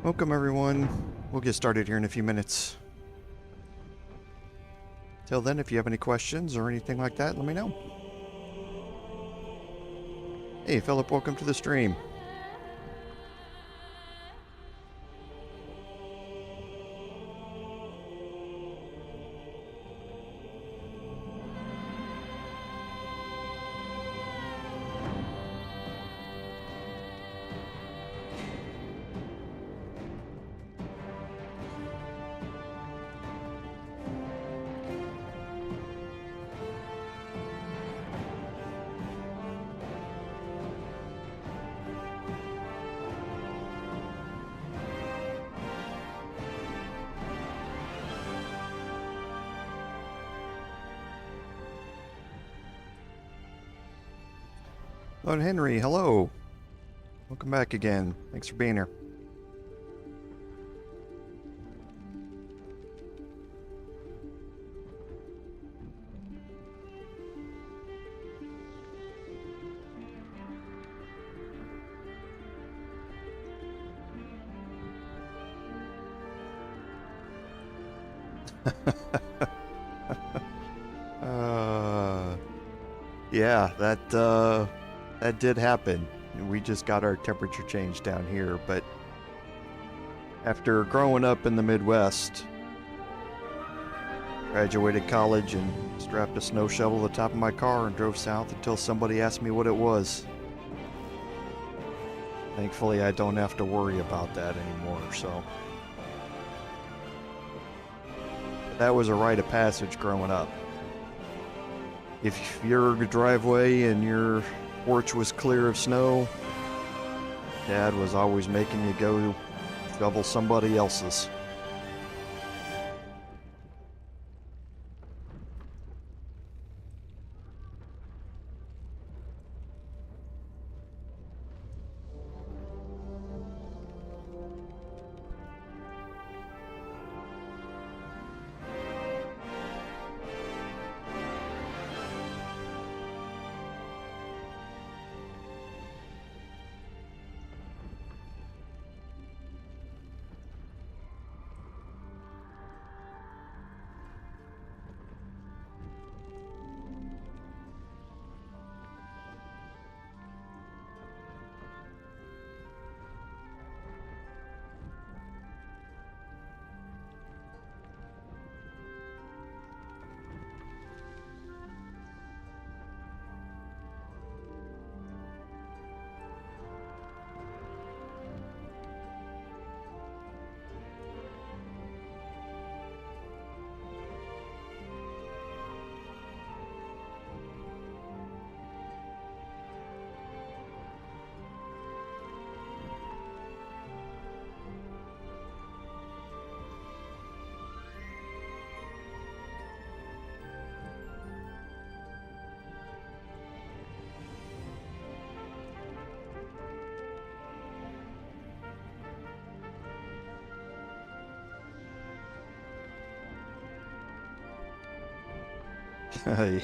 Welcome everyone. We'll get started here in a few minutes. Till then, if you have any questions or anything like that, let me know. Hey Philip, welcome to the stream. Lord Henry, hello. Welcome back again. Thanks for being here. Yeah, that did happen. We just got our temperature change down here, but after growing up in the Midwest, graduated college and strapped a snow shovel to the top of my car and drove south until somebody asked me what it was. Thankfully, I don't have to worry about that anymore, so. That was a rite of passage growing up. If your driveway and your porch was clear of snow, Dad was always making you go shovel somebody else's.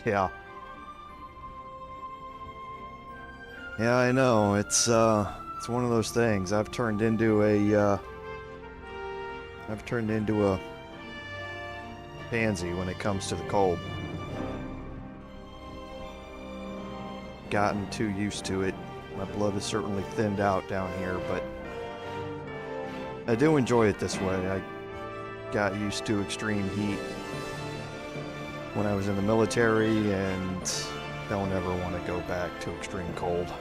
Yeah. Yeah, I know. It's one of those things. I've turned into a pansy when it comes to the cold. Gotten too used to it. My blood is certainly thinned out down here, but I do enjoy it this way. I got used to extreme heat when I was in the military, and don't ever want to go back to extreme cold.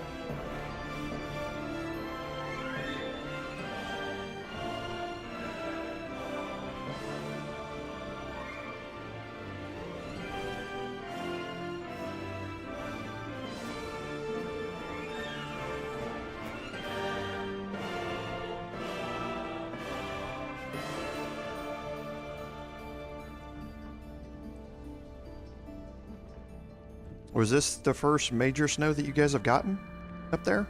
Was this the first major snow that you guys have gotten up there?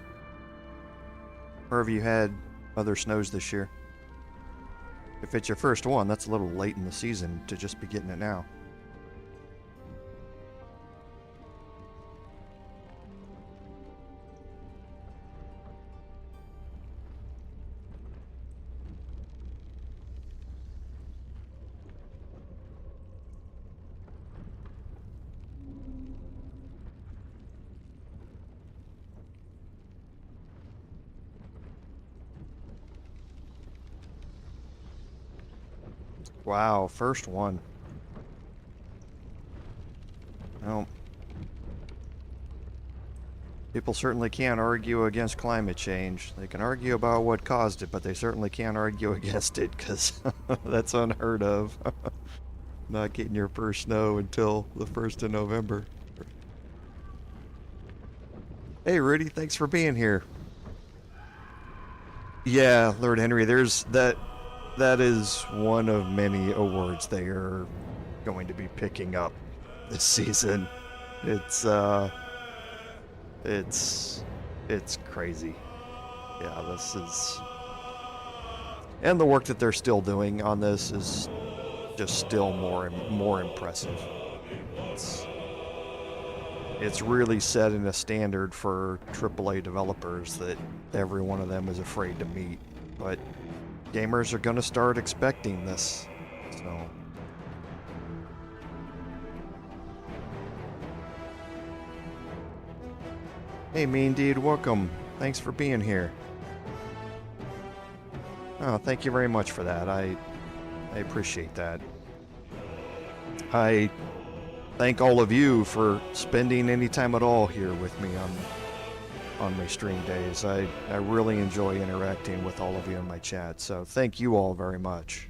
Or have you had other snows this year? If it's your first one, that's a little late in the season to just be getting it now. Wow, first one. Well, people certainly can't argue against climate change. They can argue about what caused it, but they certainly can't argue against it, because that's unheard of. Not getting your first snow until the 1st of November. Hey, Rudy, thanks for being here. Yeah, Lord Henry, there's that is one of many awards they are going to be picking up this season. It's crazy. Yeah, this is, and the work that they're still doing on this is just still more impressive. It's really setting a standard for AAA developers that every one of them is afraid to meet. But gamers are going to start expecting this. So hey, Mean Deed, welcome. Thanks for being here. Oh, thank you very much for that. I appreciate that. I thank all of you for spending any time at all here with me on my stream days. I really enjoy interacting with all of you in my chat, so thank you all very much.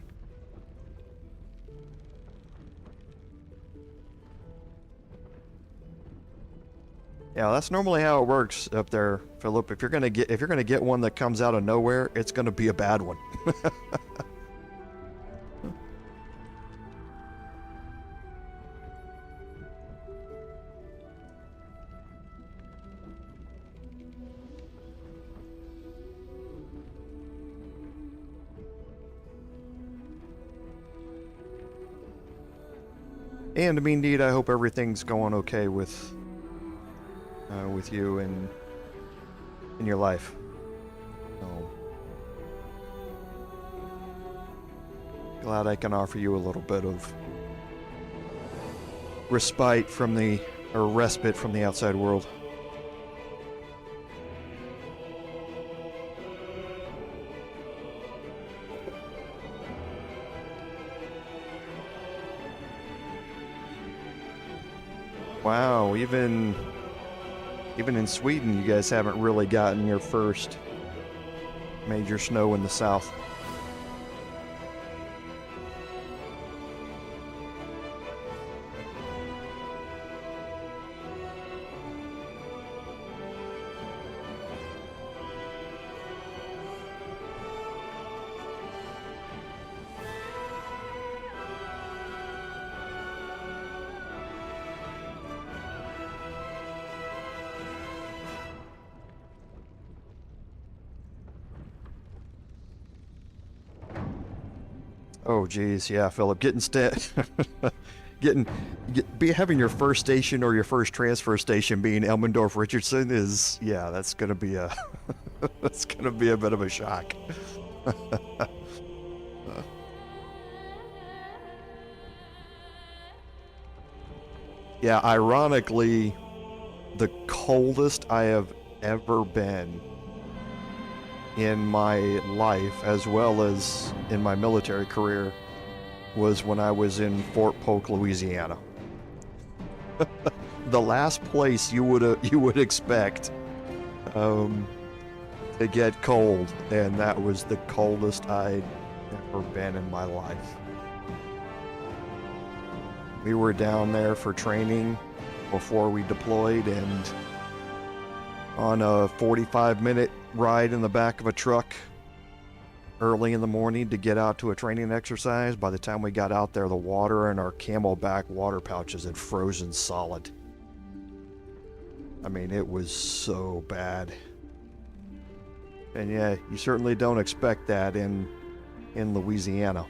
Yeah, that's normally how it works up there, Philip. If you're gonna get one that comes out of nowhere, it's gonna be a bad one. And Mean Deed, I hope everything's going okay with you and in your life. So, glad I can offer you a little bit of respite from respite from the outside world. Wow, even in Sweden, you guys haven't really gotten your first major snow in the south. Oh geez, yeah, Philip, having your first station or your first transfer station being Elmendorf Richardson is, yeah, that's gonna be a that's gonna be a bit of a shock. Yeah, ironically, the coldest I have ever been in my life, as well as in my military career, was when I was in Fort Polk, Louisiana. The last place you would expect to get cold, and that was the coldest I'd ever been in my life. We were down there for training before we deployed, and on a 45-minute ride in the back of a truck early in the morning to get out to a training exercise. By the time we got out there, the water in our Camelback water pouches had frozen solid. I mean, it was so bad. And yeah, you certainly don't expect that in Louisiana.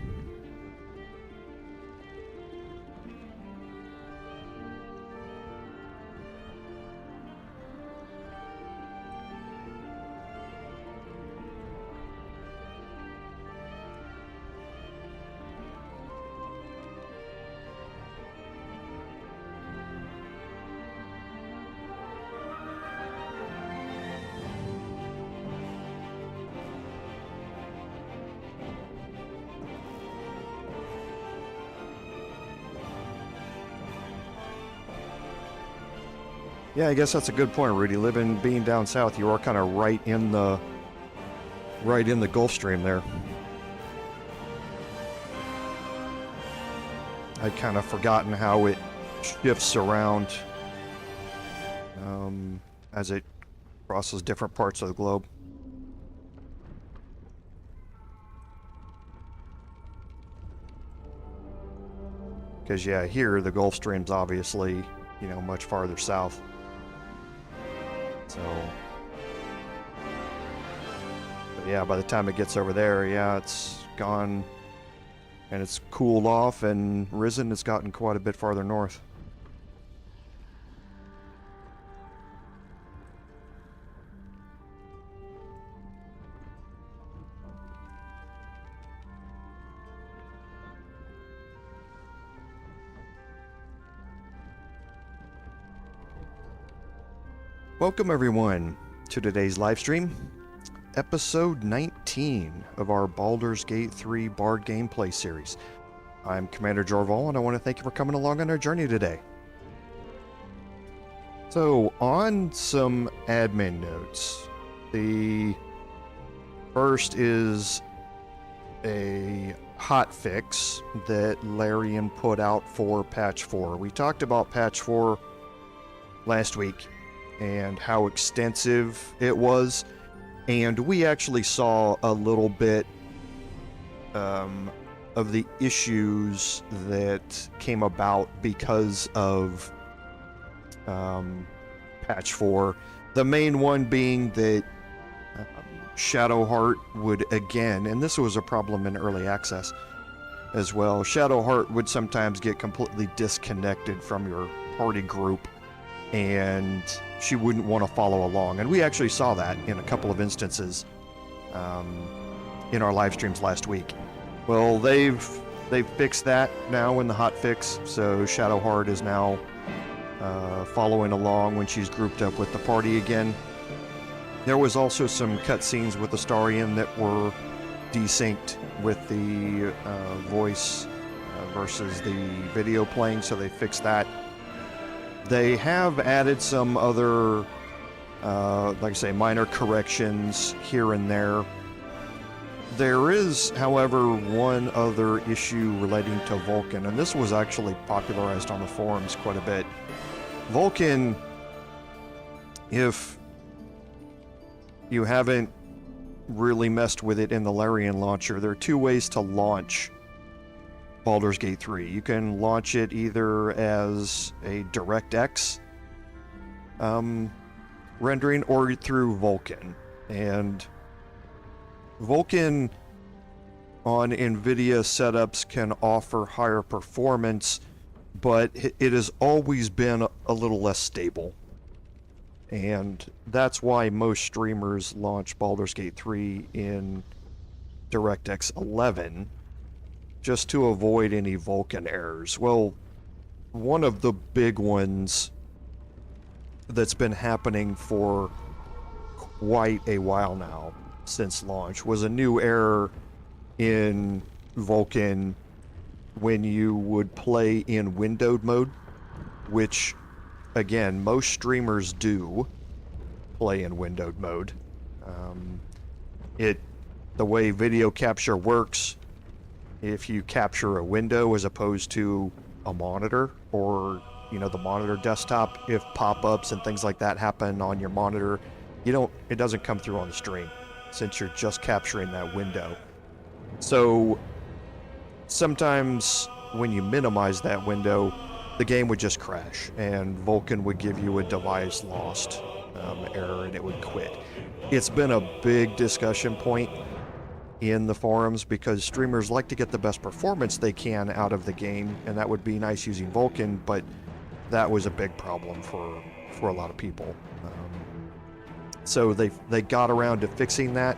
Yeah, I guess that's a good point, Rudy. Being down south, you are kind of right in the Gulf Stream there. I'd kind of forgotten how it shifts around as it crosses different parts of the globe. Because, yeah, here the Gulf Stream's obviously, you know, much farther south. So, but yeah, by the time it gets over there, yeah, it's gone and it's cooled off and risen. It's gotten quite a bit farther north. Welcome everyone to today's live stream, episode 19 of our Baldur's Gate 3 Bard gameplay series. I'm Commander Jorval, and I want to thank you for coming along on our journey today. So, on some admin notes, the first is a hotfix that Larian put out for patch 4. We talked about patch 4 last week and how extensive it was, and we actually saw a little bit of the issues that came about because of patch 4. The main one being that Shadowheart would again, and this was a problem in early access as well, Shadowheart would sometimes get completely disconnected from your party group and she wouldn't want to follow along. And we actually saw that in a couple of instances in our live streams last week. Well, they've fixed that now in the hotfix, so Shadowheart is now following along when she's grouped up with the party again. There was also some cutscenes with Astarion that were desynced with the voice versus the video playing, so they fixed that. They have added some other, like I say, minor corrections here and there. There is, however, one other issue relating to Vulcan, and this was actually popularized on the forums quite a bit. Vulcan, if you haven't really messed with it in the Larian launcher, there are two ways to launch Baldur's Gate 3. You can launch it either as a DirectX rendering or through Vulcan. And Vulcan on NVIDIA setups can offer higher performance, but it has always been a little less stable. And that's why most streamers launch Baldur's Gate 3 in DirectX 11, just to avoid any Vulcan errors. Well, one of the big ones that's been happening for quite a while now, since launch, was a new error in Vulcan when you would play in windowed mode, which, again, most streamers do play in windowed mode. The way video capture works, if you capture a window as opposed to a monitor, or the monitor desktop, if pop-ups and things like that happen on your monitor, it doesn't come through on the stream since you're just capturing that window. So sometimes when you minimize that window, the game would just crash and Vulcan would give you a device lost error and it would quit. It's been a big discussion point in the forums because streamers like to get the best performance they can out of the game, and that would be nice using Vulcan, but that was a big problem for a lot of people. So they got around to fixing that.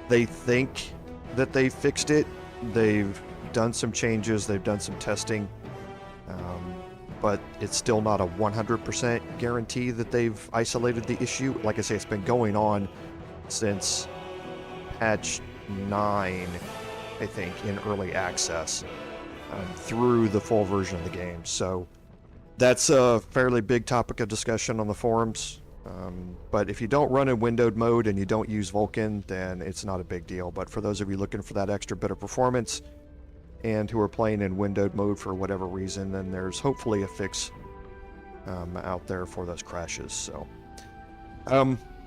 They think that they fixed it. They've done some changes, they've done some testing, but it's still not a 100% guarantee that they've isolated the issue. Like I say, it's been going on since patch 9, I think, in early access, through the full version of the game. So That's a fairly big topic of discussion on the forums. But if you don't run in windowed mode and you don't use Vulkan, then it's not a big deal. But for those of you looking for that extra bit of performance and who are playing in windowed mode for whatever reason, then there's hopefully a fix out there for those crashes. So,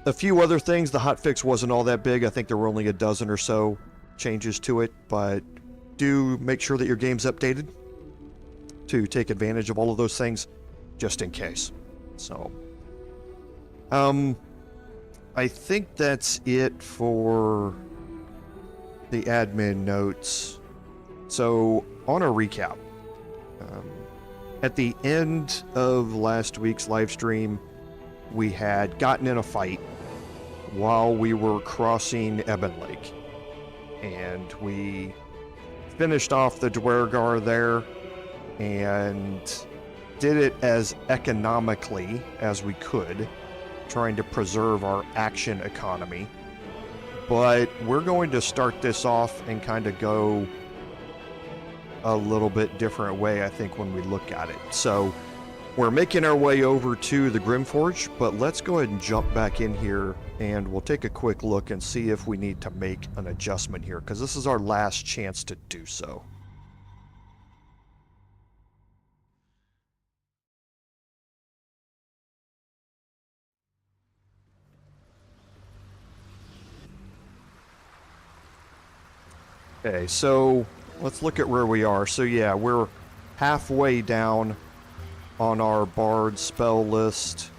a few other things. The hotfix wasn't all that big. I think there were only a dozen or so changes to it, but do make sure that your game's updated to take advantage of all of those things, just in case. So, I think that's it for the admin notes. So, on a recap, at the end of last week's live stream, we had gotten in a fight while we were crossing Ebonlake, and we finished off the Duergar there and did it as economically as we could, trying to preserve our action economy. But we're going to start this off and kind of go a little bit different way, I think, when we look at it. So we're making our way over to the Grimforge, but let's go ahead and jump back in here and we'll take a quick look and see if we need to make an adjustment here, because this is our last chance to do so. Okay, so let's look at where we are. So yeah, we're halfway down on our Bard spell list.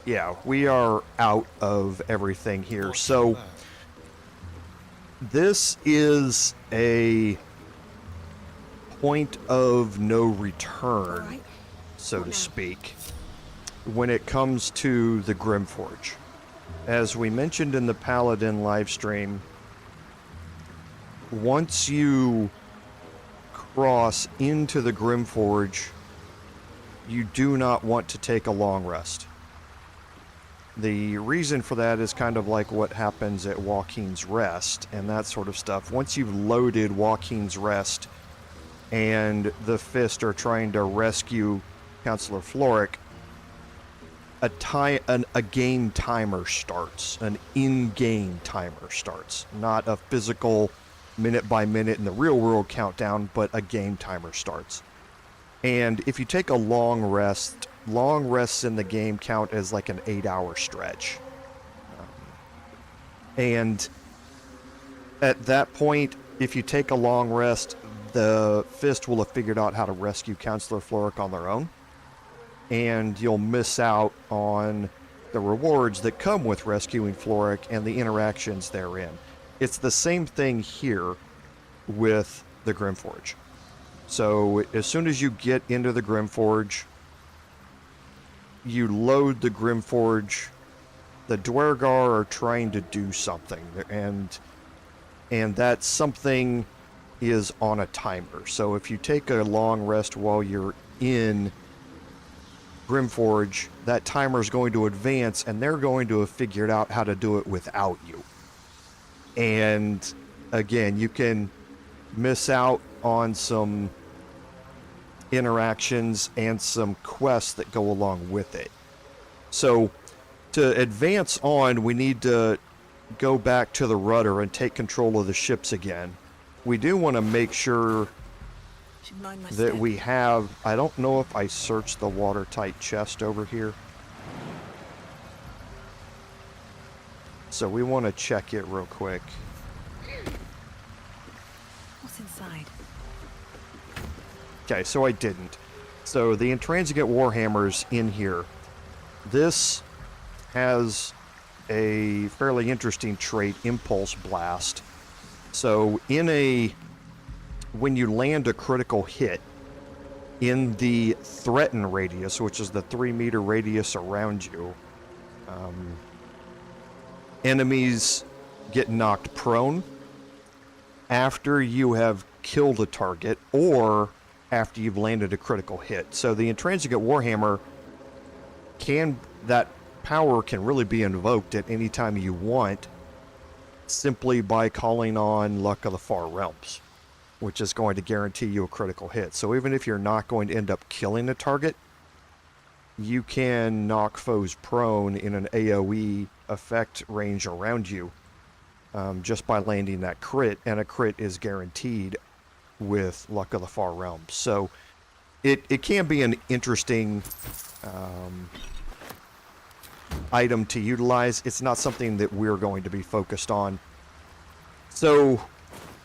Yeah, we are out of everything here. So this is a point of no return, so to speak, when it comes to the Grimforge. As we mentioned in the Paladin livestream, once you cross into the Grimforge, you do not want to take a long rest. The reason for that is kind of like what happens at Joaquin's Rest and that sort of stuff. Once you've loaded Joaquin's Rest and the Fist are trying to rescue Councillor Floric, a game timer starts, an in-game timer starts, not a physical minute by minute in the real world countdown, but a game timer starts. And if you take a long rests in the game count as like an 8-hour stretch. And at that point, if you take a long rest, the Fist will have figured out how to rescue Councillor Floric on their own. And you'll miss out on the rewards that come with rescuing Floric and the interactions therein. It's the same thing here with the Grimforge. So as soon as you get into the Grimforge, you load the Grimforge. The Duergar are trying to do something, and that something is on a timer. So if you take a long rest while you're in Grimforge, that timer is going to advance, and they're going to have figured out how to do it without you. And again, you can miss out on some interactions and some quests that go along with it. So to advance on, we need to go back to the rudder and take control of the ships again. We do want to make sure that we have, I don't know if I searched the watertight chest over here. So we want to check it real quick. What's inside? Okay, so I didn't. So the intransigent Warhammer's in here. This has a fairly interesting trait, Impulse Blast. So when you land a critical hit in the threaten radius, which is the 3-meter radius around you, enemies get knocked prone after you have killed a target or after you've landed a critical hit. So the intransigent Warhammer that power can really be invoked at any time you want, simply by calling on Luck of the Far Realms. which is going to guarantee you a critical hit. So even if you're not going to end up killing a target, you can knock foes prone in an AoE effect range around you just by landing that crit, and a crit is guaranteed with Luck of the Far Realms. So it can be an interesting item to utilize. It's not something that we're going to be focused on. So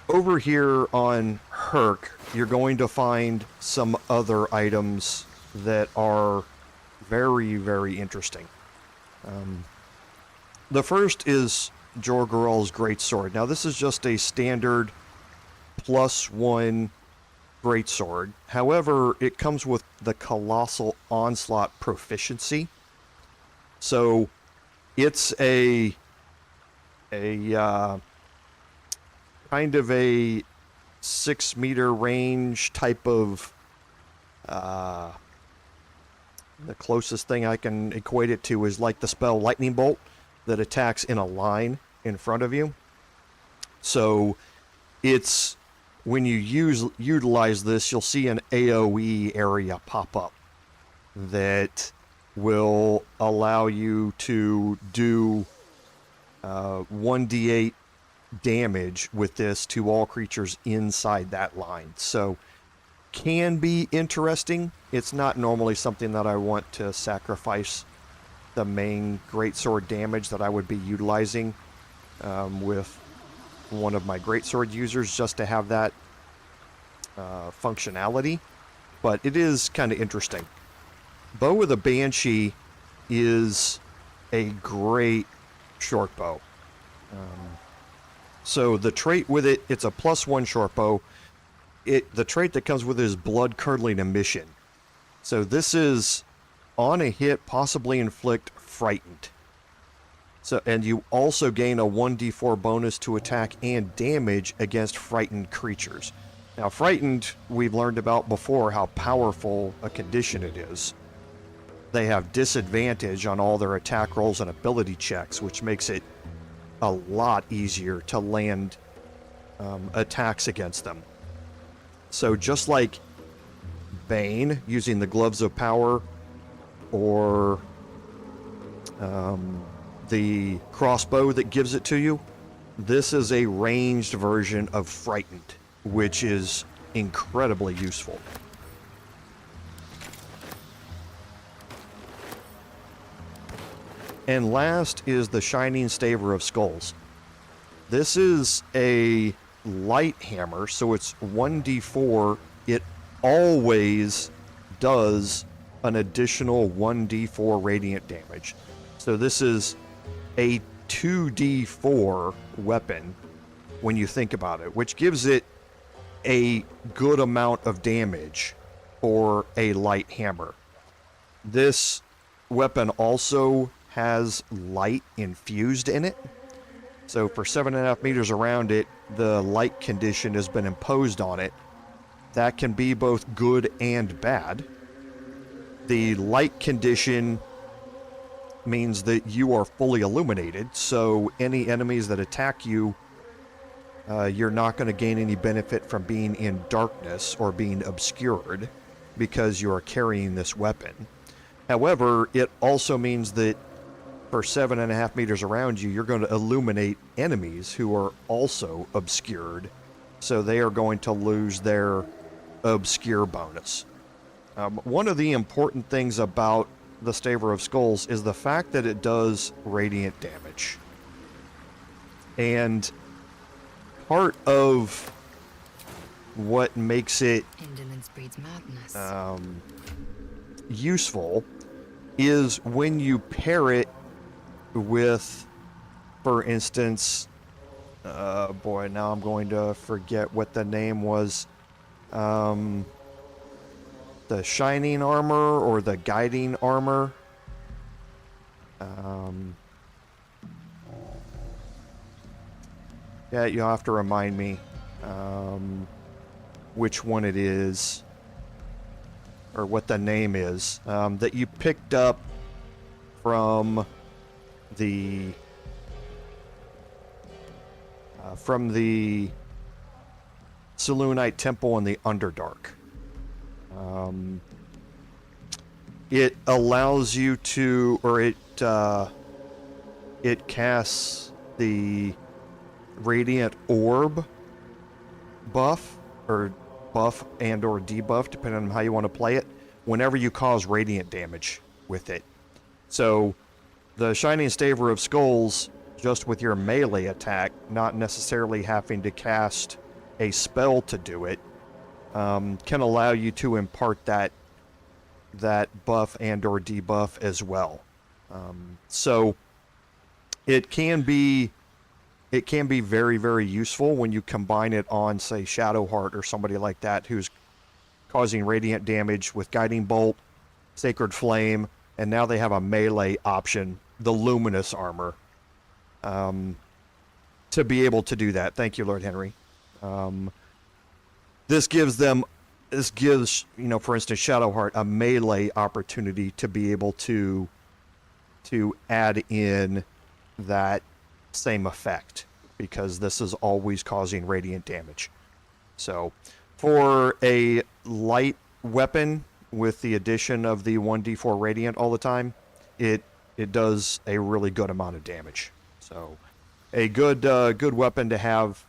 over here on Herc, you're going to find some other items that are very, very interesting. The first is Jorgaral's Greatsword. Now this is just a standard +1 Greatsword. However, it comes with the Colossal Onslaught proficiency. So it's a kind of a 6-meter range type of the closest thing I can equate it to is like the spell Lightning Bolt that attacks in a line in front of you. So it's, when you utilize this, you'll see an AoE area pop up that will allow you to do 1d8 damage with this to all creatures inside that line. So can be interesting. It's not normally something that I want to sacrifice the main greatsword damage that I would be utilizing with one of my greatsword users just to have that functionality, but it is kind of interesting. Bow of the Banshee is a great short bow. So the trait with it, it's a +1 short bow. The trait that comes with it is Blood Curdling Emission. So this is on a hit, possibly inflict frightened. So, and you also gain a 1d4 bonus to attack and damage against frightened creatures. Now, frightened, we've learned about before how powerful a condition it is. They have disadvantage on all their attack rolls and ability checks, which makes it a lot easier to land attacks against them. So just like Bane, using the Gloves of Power, or the crossbow that gives it to you, this is a ranged version of Frightened, which is incredibly useful. And last is the Shining Staver of Skulls. This is a light hammer, so it's 1d4. It always does an additional 1d4 radiant damage. So this is a 2d4 weapon when you think about it, which gives it a good amount of damage for a light hammer. This weapon also has light infused in it. So for 7.5 meters around it, the light condition has been imposed on it. That can be both good and bad. The light condition means that you are fully illuminated, so any enemies that attack you, you're not going to gain any benefit from being in darkness or being obscured because you are carrying this weapon. However, it also means that for 7.5 meters around you, you're going to illuminate enemies who are also obscured, so they are going to lose their obscure bonus. One of the important things about the Staver of Skulls is the fact that it does radiant damage. And part of what makes it indolence breeds madness. Useful is when you pair it with, for instance, boy, now I'm going to forget what the name was. The Shining Armor or the Guiding Armor. Yeah, you'll have to remind me which one it is, or what the name is, that you picked up from the Selûnite Temple in the Underdark. It allows you to, or it casts the Radiant Orb buff, or buff and or debuff, depending on how you want to play it, whenever you cause radiant damage with it. So, the Shining Staver of Skulls, just with your melee attack, not necessarily having to cast a spell to do it, can allow you to impart that buff and or debuff as well. So it can be very, very useful when you combine it on, say, Shadowheart or somebody like that who's causing radiant damage with Guiding Bolt, Sacred Flame, and now they have a melee option, the Luminous Armor, to be able to do that. Thank you, Lord Henry. This gives, you know, for instance, Shadowheart a melee opportunity to be able to add in that same effect, because this is always causing radiant damage. So, for a light weapon with the addition of the 1d4 radiant all the time, it does a really good amount of damage. So, a good weapon to have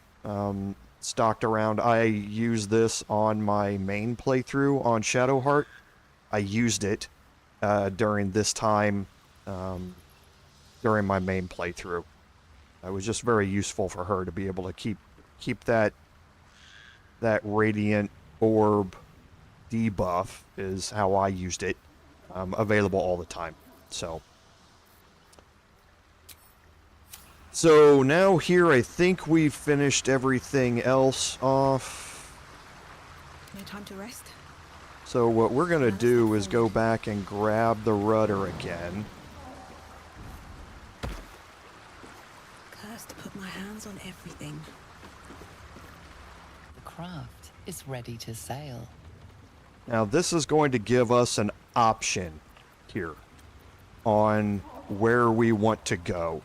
stocked around. I use this on my main playthrough on Shadowheart. I used it during this time, during my main playthrough. It was just very useful for her to be able to keep that Radiant Orb debuff, is how I used it, available all the time. So now here I think we've finished everything else off. No time to rest. So what we're going to do is go back and grab the rudder again. Cursed to put my hands on everything. The craft is ready to sail. Now this is going to give us an option here on where we want to go.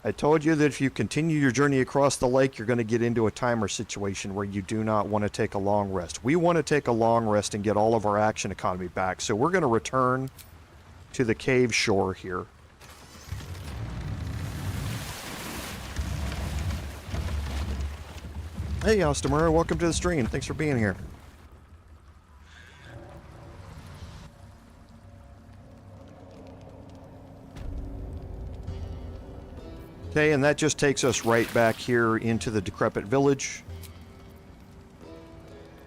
I told you that if you continue your journey across the lake, you're going to get into a timer situation where you do not want to take a long rest. We want to take a long rest and get all of our action economy back. So we're going to return to the cave shore here. Hey, Ostamura, welcome to the stream. Thanks for being here. Okay, and that just takes us right back here into the decrepit village.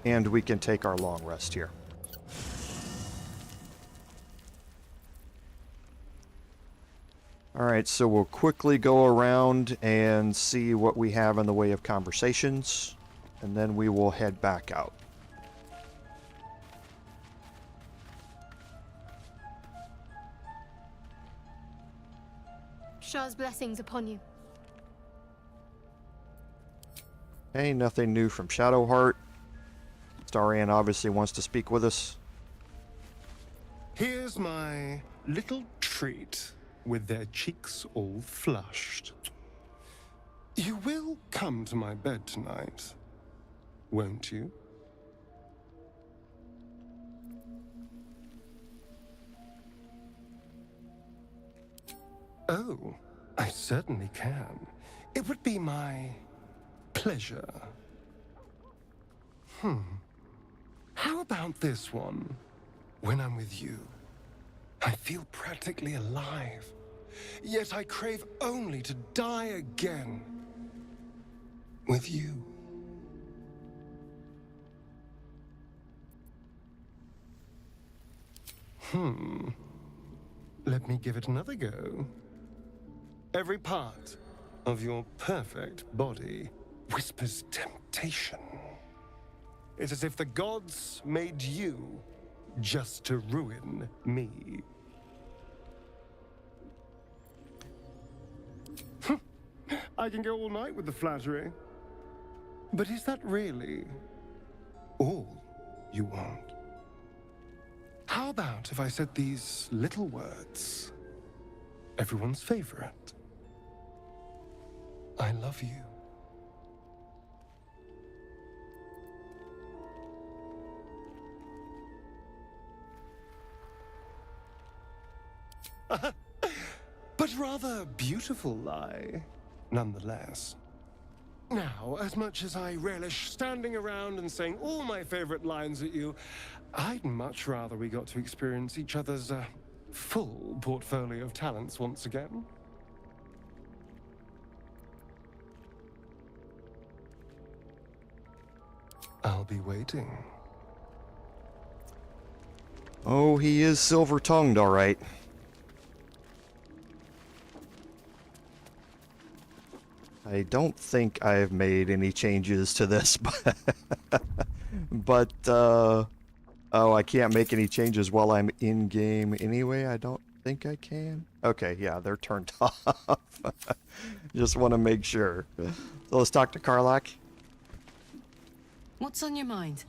And we can take our long rest here. Alright, so we'll quickly go around and see what we have in the way of conversations, and then we will head back out. Shar's blessings upon you. Okay, nothing new from Shadowheart. Astarion obviously wants to speak with us. Here's my little treat, with their cheeks all flushed. You will come to my bed tonight, won't you? Oh, I certainly can. It would be my pleasure. How about this one? When I'm with you, I feel practically alive. Yet I crave only to die again. With you. Let me give it another go. Every part of your perfect body whispers temptation. It's as if the gods made you just to ruin me. I can go all night with the flattery. But is that really all you want? How about if I said these little words? Everyone's favorite. I love you. But rather beautiful lie, nonetheless. Now, as much as I relish standing around and saying all my favorite lines at you, I'd much rather we got to experience each other's full portfolio of talents once again. I'll be waiting. Oh, he is silver-tongued, all right. I don't think I've made any changes to this, but oh, I can't make any changes while I'm in-game anyway. I don't think I can. Okay, yeah, they're turned off. Just want to make sure. So let's talk to Karlach. What's on your mind?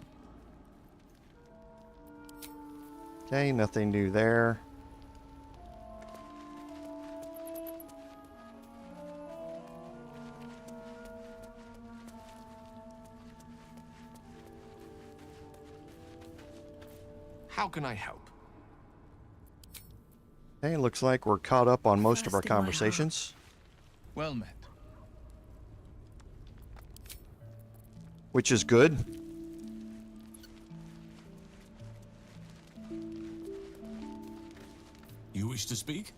Okay, nothing new there. How can I help? Okay, looks like we're caught up on most of our First in my conversations. Well met. Which is good. You wish to speak?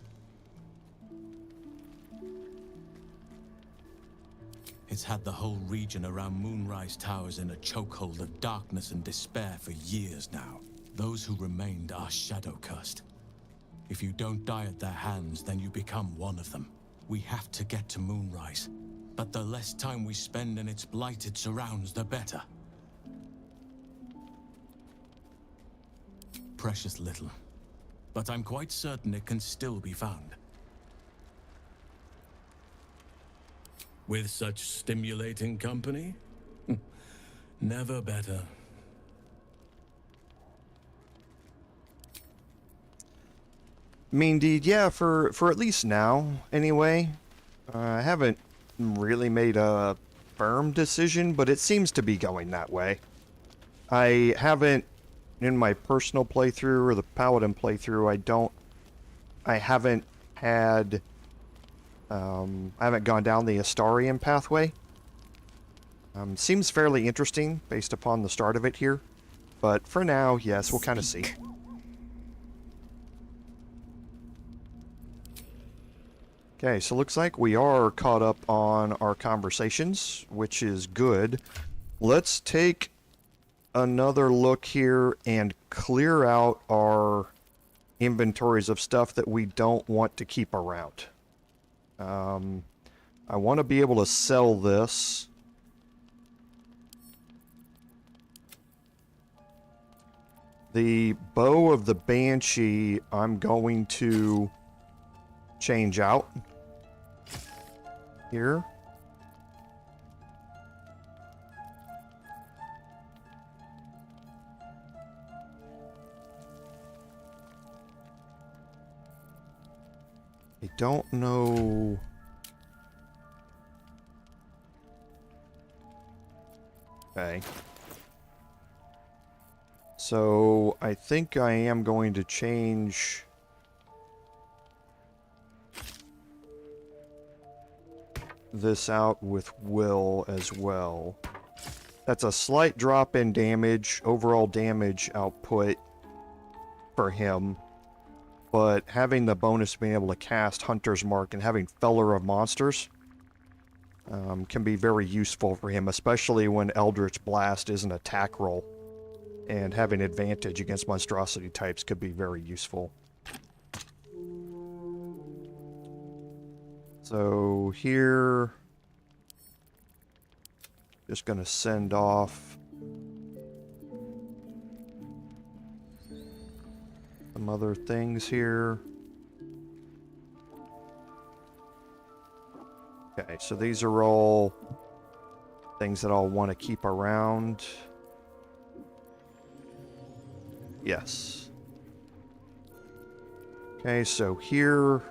It's had the whole region around Moonrise Towers in a chokehold of darkness and despair for years now. Those who remained are shadow-cursed. If you don't die at their hands, then you become one of them. We have to get to Moonrise, but the less time we spend in its blighted surrounds, the better. Precious little, but I'm quite certain it can still be found. With such stimulating company? Never better. Mean deed, yeah, for at least now, anyway. I haven't really made a firm decision, but it seems to be going that way. I haven't, in my personal playthrough or the Paladin playthrough, I haven't had, I haven't gone down the Astarion pathway. Seems fairly interesting based upon the start of it here, but for now, yes, we'll kind of see. Okay, so looks like we are caught up on our conversations, which is good. Let's take another look here and clear out our inventories of stuff that we don't want to keep around. I want to be able to sell this. The bow of the Banshee, I'm going to change out here. I don't know. Okay. So I think I am going to change this out with Wyll as well. That's a slight drop in damage, overall damage output for him, but having the bonus of being able to cast Hunter's Mark and having Feller of Monsters can be very useful for him, especially when Eldritch Blast is an attack roll, and having advantage against monstrosity types could be very useful. So here, just going to send off some other things here. Okay, so these are all things that I'll want to keep around. Yes. Okay, so here,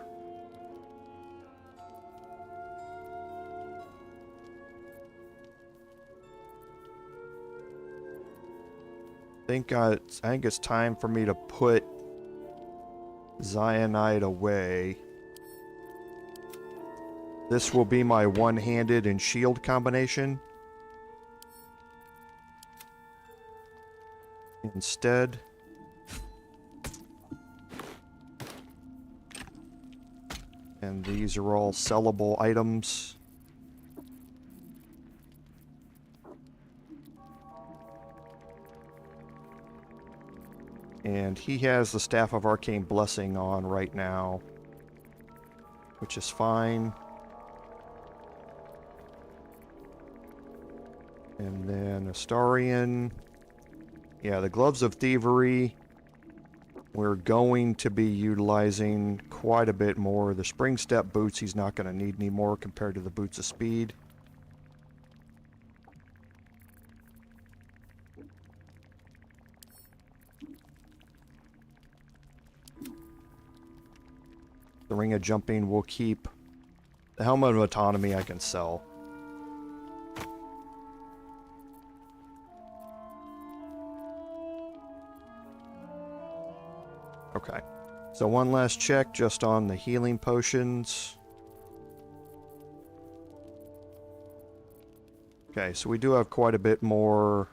I think it's time for me to put Zionide away. This will be my one-handed and shield combination. Instead. And these are all sellable items. And he has the Staff of Arcane Blessing on right now, which is fine. And then Astarion. Yeah, the Gloves of Thievery. We're going to be utilizing quite a bit more. The Spring Step boots he's not going to need anymore compared to the Boots of Speed. The Ring of Jumping we'll keep. The Helmet of Autonomy I can sell. Okay, so one last check just on the healing potions. Okay, so we do have quite a bit more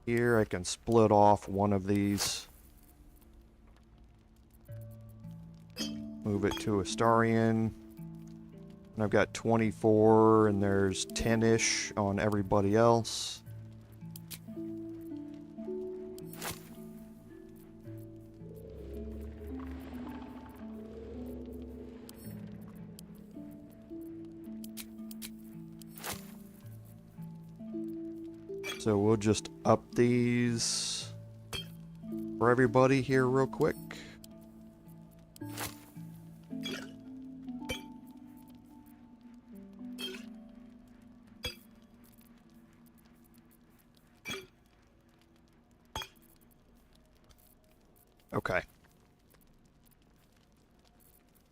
here. I can split off one of these. Move it to Astarion. And I've got 24, and there's 10-ish on everybody else. So we'll just up these for everybody here real quick. Okay.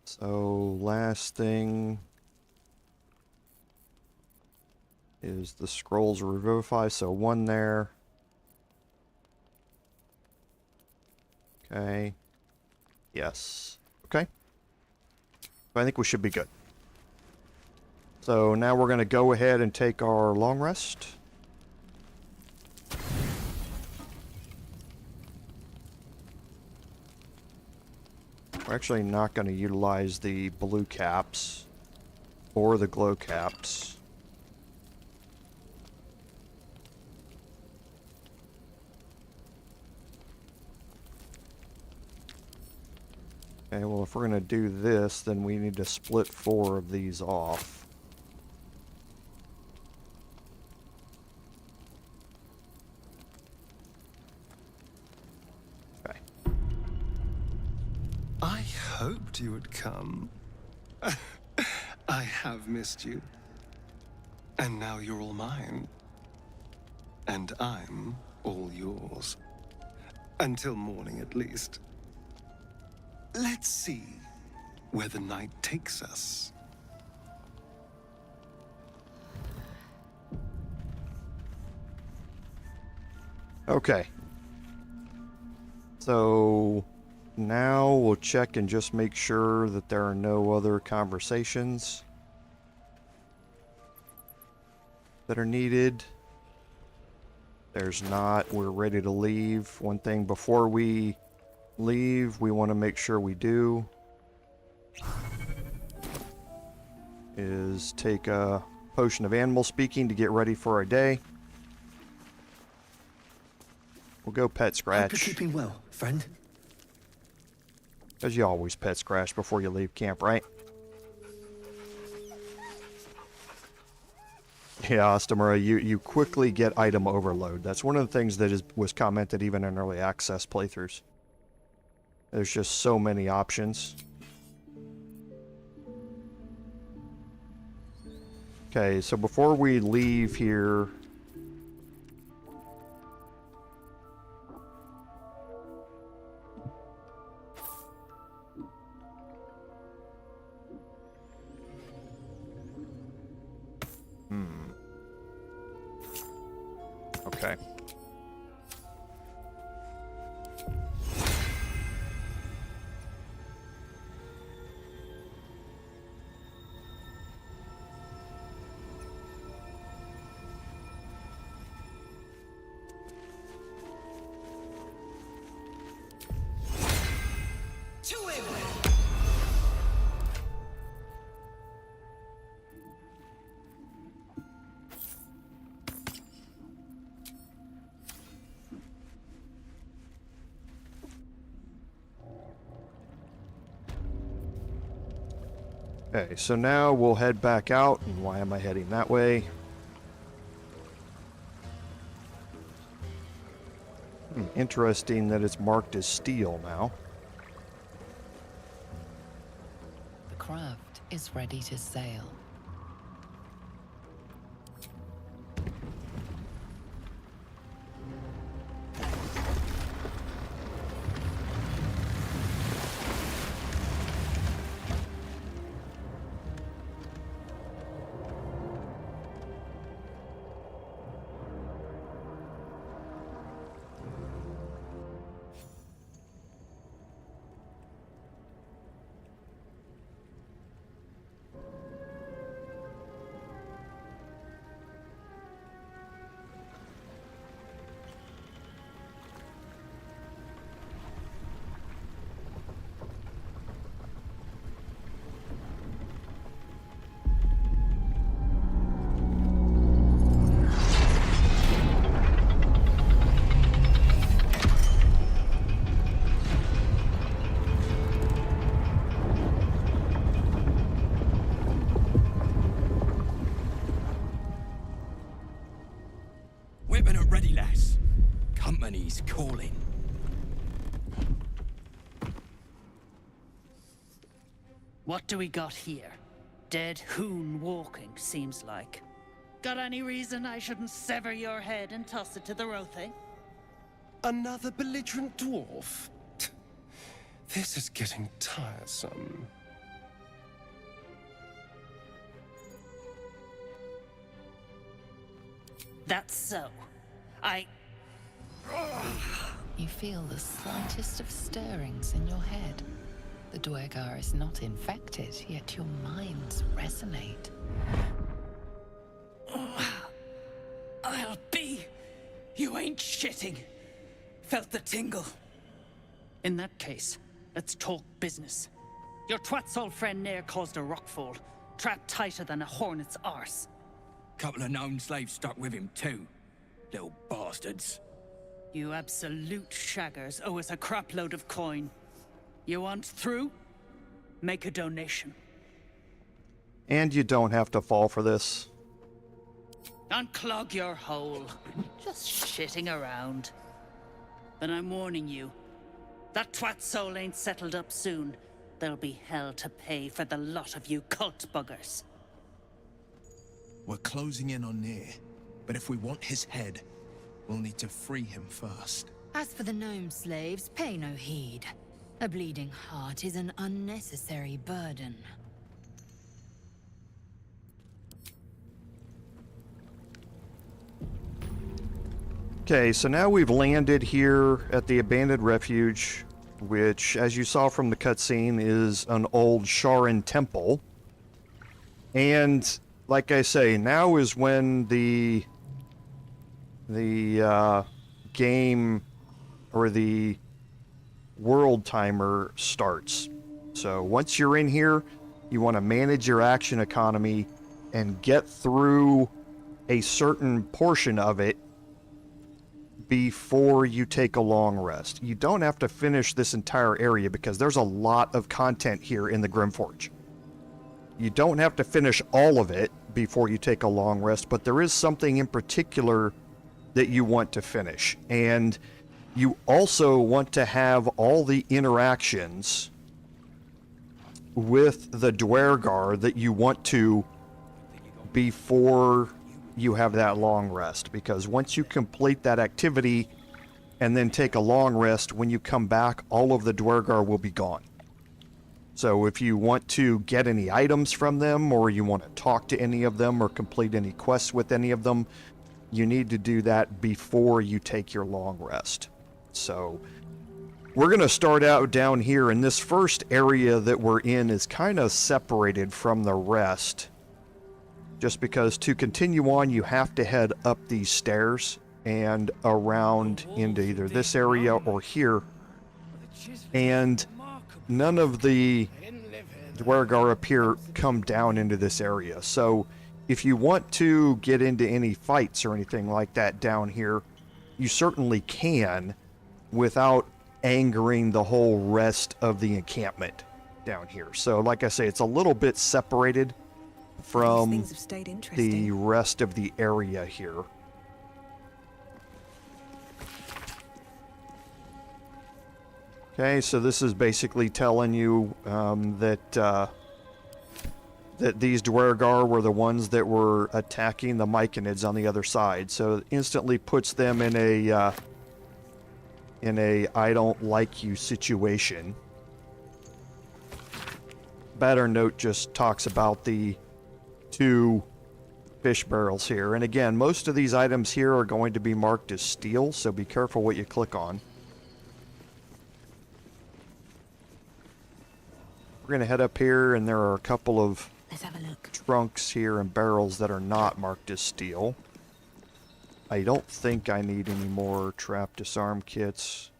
So last thing is the Scrolls Revivify, so one there. Okay. Yes. Okay. I think we should be good. So now we're going to go ahead and take our long rest. We're actually not going to utilize the blue caps or the glow caps. Okay, well, if we're going to do this, then we need to split 4 of these off. Okay. I hoped you would come. I have missed you. And now you're all mine. And I'm all yours. Until morning, at least. Let's see where the night takes us. Okay. So now we'll check and just make sure that there are no other conversations that are needed. There's not. We're ready to leave. One thing before we leave, we want to make sure we do is take a potion of animal speaking to get ready for our day. We'll go pet Scratch. Hope you're keeping well, friend. Because you always pet Scratch before you leave camp, right? Yeah, Astamura, you quickly get item overload. That's one of the things that was commented even in early access playthroughs. There's just so many options. Okay, so before we leave here... Okay. Okay, so now we'll head back out. And why am I heading that way? Interesting that it's marked as steel now. The craft is ready to sail. Weapon at ready, lass. Company's calling. What do we got here? Dead hoon walking, seems like. Got any reason I shouldn't sever your head and toss it to the Rothe? Another belligerent dwarf? This is getting tiresome. That's so. You feel the slightest of stirrings in your head. The Duergar is not infected, yet your minds resonate. I'll be. You ain't shitting. Felt the tingle. In that case, let's talk business. Your twat's old friend Nere caused a rockfall, trapped tighter than a hornet's arse. Couple of known slaves stuck with him too. Little bastards. You absolute shaggers owe us a crapload of coin. You want through? Make a donation. And you don't have to fall for this. Unclog your hole. Just shitting around. But I'm warning you, that twat soul ain't settled up soon. There'll be hell to pay for the lot of you cult buggers. We're closing in on Nere, but if we want his head, we'll need to free him first. As for the gnome slaves, pay no heed. A bleeding heart is an unnecessary burden. Okay, so now we've landed here at the abandoned refuge, which, as you saw from the cutscene, is an old Sharran temple. And like I say, now is when the game or the world timer starts. So once you're in here, you want to manage your action economy and get through a certain portion of it before you take a long rest. You don't have to finish this entire area because there's a lot of content here in the Grimforge. You don't have to finish all of it before you take a long rest, but there is something in particular that you want to finish. And you also want to have all the interactions with the Duergar that you want to before you have that long rest, because once you complete that activity and then take a long rest, when you come back, all of the Duergar will be gone. So if you want to get any items from them, or you want to talk to any of them, or complete any quests with any of them, you need to do that before you take your long rest. So we're going to start out down here, and this first area that we're in is kind of separated from the rest, just because to continue on you have to head up these stairs and around into either this area or here, and none of the Duergar up here come down into this area. So if you want to get into any fights or anything like that down here, you certainly can without angering the whole rest of the encampment. down here. So like I say, it's a little bit separated from Things have stayed interesting. the rest of the area here. Okay, so this is basically telling you that these Duergar were the ones that were attacking the Myconids on the other side. So it instantly puts them in a I don't like you situation. Batter note just talks about the 2 fish barrels here. And again, most of these items here are going to be marked as steel, so be careful what you click on. We're going to head up here, and there are a couple of Let's have a look. trunks here and barrels that are not marked as steel. I don't think I need any more trap disarm kits.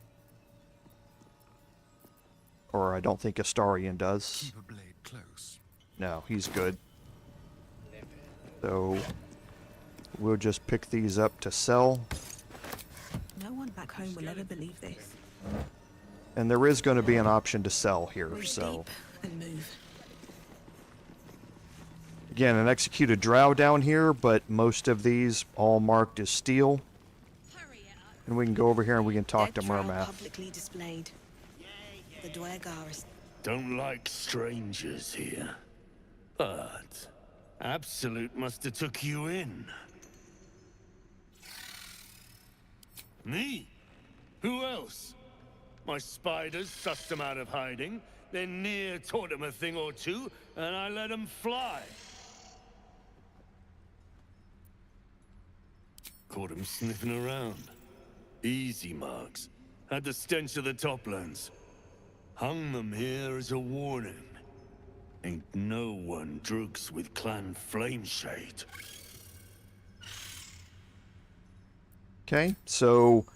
Or I don't think Astarion does. Keep a blade close. No, he's good. So we'll just pick these up to sell. No one back home will ever believe this. And there is going to be an option to sell here, Move so... deep and move. Again, an executed drow down here, but most of these all marked as steel. And we can go over here and we can talk to Dead drow Murmath. publicly displayed. The Duergar is Don't like strangers here. But Absolute must have took you in. Me? Who else? My spiders sussed them out of hiding, then Nere taught them a thing or two, and I let them fly. Caught them sniffing around. Easy marks. Had the stench of the toplands. Hung them here as a warning. Ain't no one drugs with Clan Flameshade. Okay, so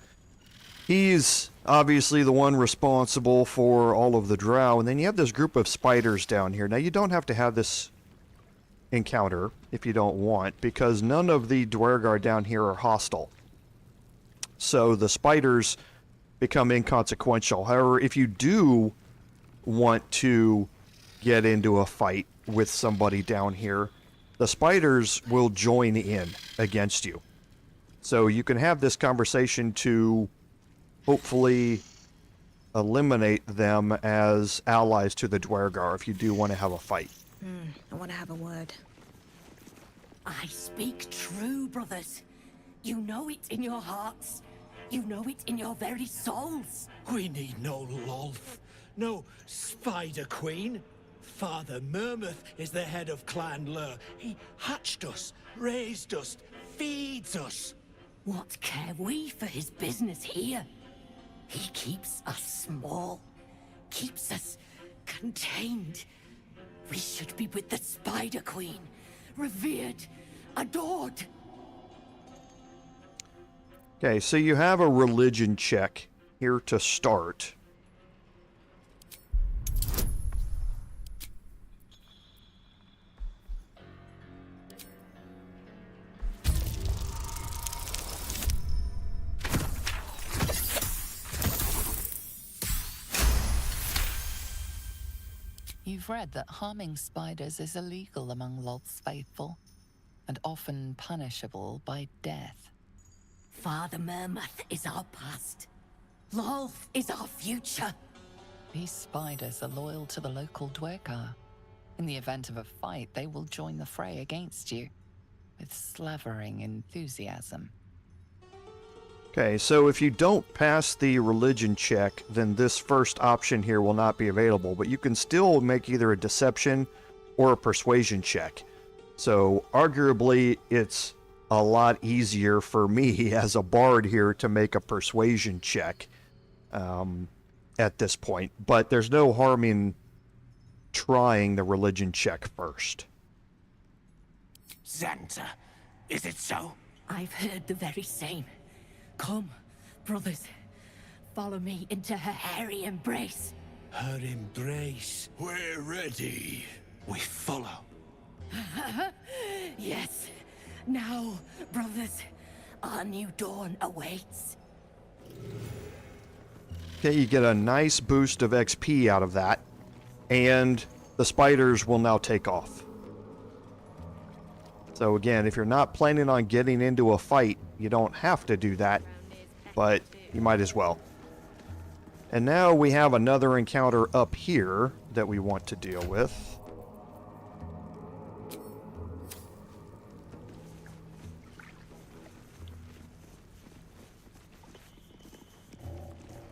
he's obviously the one responsible for all of the drow, and then you have this group of spiders down here. Now, you don't have to have this encounter if you don't want, because none of the Duergar down here are hostile. So the spiders become inconsequential. However, if you do want to get into a fight with somebody down here, the spiders will join in against you. So you can have this conversation to hopefully eliminate them as allies to the Duergar if you do want to have a fight. I want to have a word. I speak true, brothers. You know it in your hearts. You know it in your very souls. We need no Lolth, no Spider Queen. Father Murmath is the head of Clan Lur. He hatched us, raised us, feeds us. What care we for his business here? He keeps us small, keeps us contained. We should be with the Spider Queen, revered, adored. Okay, so you have a religion check here to start. You've read that harming spiders is illegal among Lolth's faithful, and often punishable by death. Father Murmath is our past. Lolth is our future. These spiders are loyal to the local Duergar. In the event of a fight, they will join the fray against you, with slavering enthusiasm. Okay, so if you don't pass the religion check, then this first option here will not be available, but you can still make either a deception or a persuasion check. So arguably, it's a lot easier for me as a bard here to make a persuasion check at this point, but there's no harm in trying the religion check first. Xanta, is it so? I've heard the very same. Come, brothers, follow me into her hairy embrace. Her embrace. We're ready. We follow. Yes. Now, brothers, our new dawn awaits. Okay, you get a nice boost of XP out of that. and the spiders will now take off. So again, if you're not planning on getting into a fight, you don't have to do that, but you might as well. And now we have another encounter up here that we want to deal with.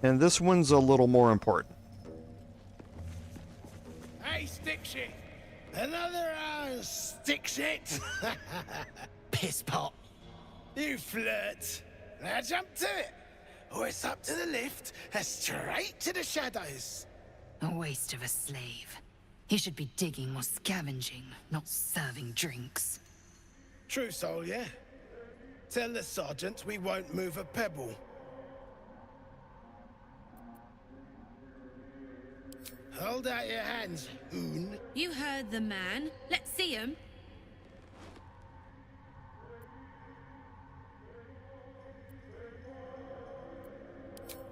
And this one's a little more important. Hey, stick shit! Another stick shit! Piss pot. You flirt. Now jump to it. Or it's up to the lift and straight to the shadows. A waste of a slave. He should be digging or scavenging, not serving drinks. True soul, yeah? Tell the sergeant we won't move a pebble. Hold out your hands, hoon. You heard the man. Let's see him.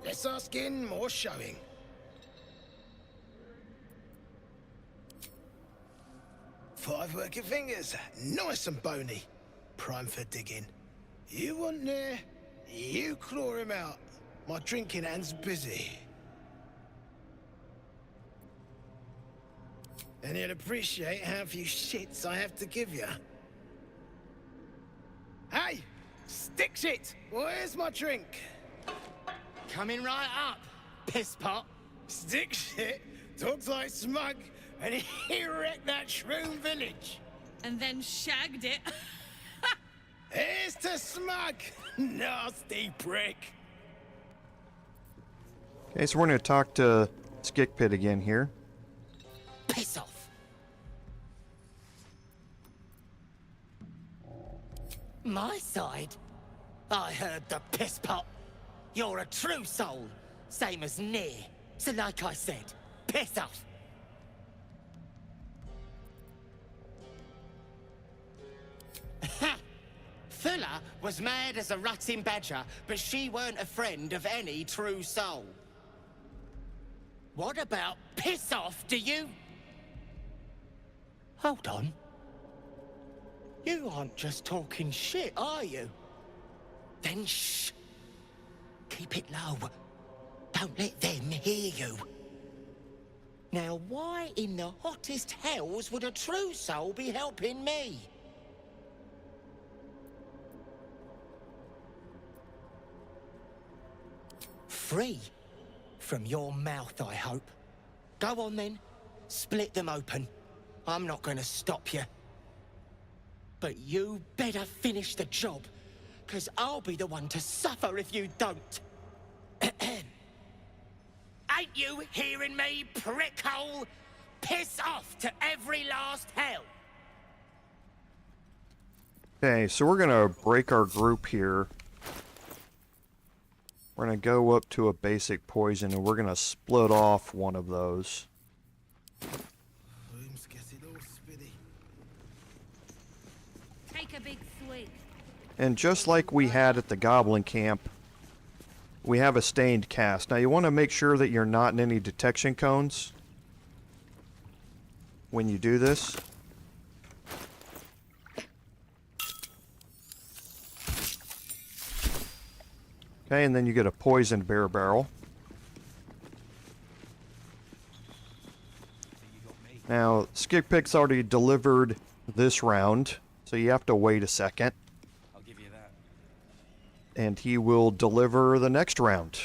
Less asking, more showing. Five working fingers, nice and bony. Prime for digging. You want Nere? You claw him out. My drinking hand's busy. And you'll appreciate how few shits I have to give you. Hey! Stick shit! Where's my drink? Coming right up, piss pot. Stick shit talks like smug, and he wrecked that shroom village. And then shagged it. Here's to smug, nasty prick. Okay, so we're going to talk to Skickpit again here. Piss off. My side? I heard the piss pot. You're a true soul, same as Nere. So like I said, piss off. Ha! Fuller was mad as a rutting badger, but she weren't a friend of any true soul. What about piss off, do you? Hold on. You aren't just talking shit, are you? Then shh. Keep it low. Don't let them hear you. Now, why in the hottest hells would a true soul be helping me? Free from your mouth, I hope. Go on then. Split them open. I'm not gonna stop you. But you better finish the job, 'cause I'll be the one to suffer if you don't. Ain't you hearing me, prickhole? Piss off to every last hell. Okay, so we're going to break our group here. We're going to go up to a basic poison, and we're going to split off one of those. Take a big swig. And just like we had at the Goblin Camp, we have a stained cast. Now you want to make sure that you're not in any detection cones when you do this. Okay, and then you get a poisoned bear barrel. Now, Skickpit's already delivered this round, so you have to wait a second. I'll give you that. And he will deliver the next round.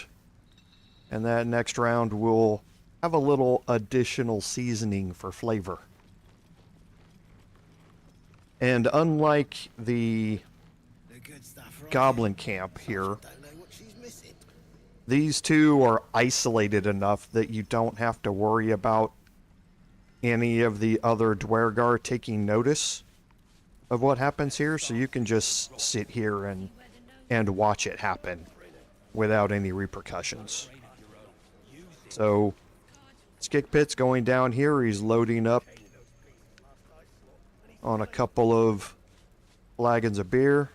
And that next round will have a little additional seasoning for flavor. And unlike the Goblin Camp here, these two are isolated enough that you don't have to worry about any of the other Duergar taking notice of what happens here, so you can just sit here and watch it happen without any repercussions. So Skickpit's going down here. He's loading up on a couple of flagons of beer.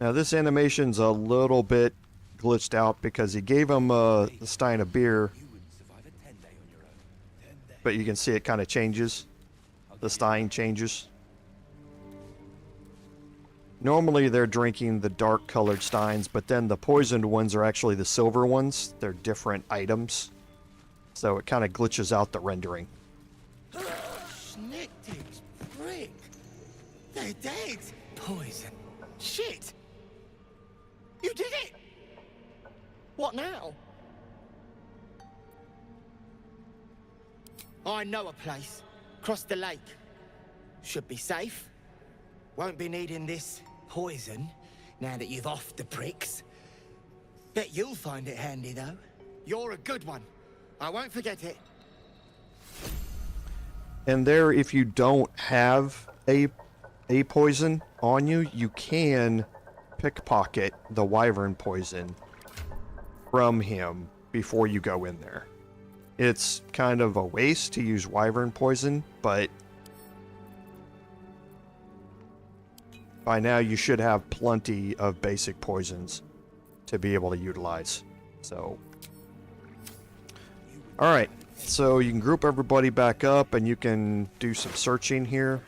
Now this animation's a little bit glitched out because he gave him a stein of beer, but you can see it kind of changes. The stein changes. Normally they're drinking the dark colored steins, but then the poisoned ones are actually the silver ones. They're different items. So it kind of glitches out the rendering. Schnickdicks, prick. They're dead. Poison. Shit. You did it. What now? I know a place. Across the lake. Should be safe. Won't be needing this poison now that you've offed the pricks. Bet you'll find it handy, though. You're a good one. I won't forget it. And there, if you don't have a poison on you, you can pickpocket the wyvern poison from him before you go in there. It's kind of a waste to use wyvern poison, but by now you should have plenty of basic poisons to be able to utilize. So, alright, so you can group everybody back up and you can do some searching here.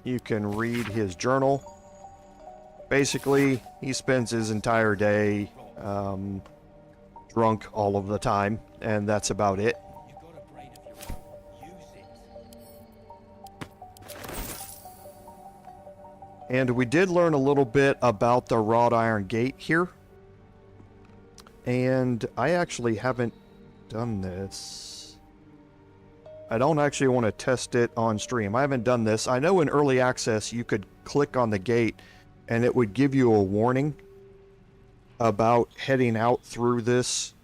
You can read his journal. Basically, he spends his entire day drunk all of the time, and that's about it. And we did learn a little bit about the wrought iron gate here. And I actually haven't done this. I don't actually want to test it on stream. I haven't done this. I know in early access you could click on the gate and it would give you a warning about heading out through this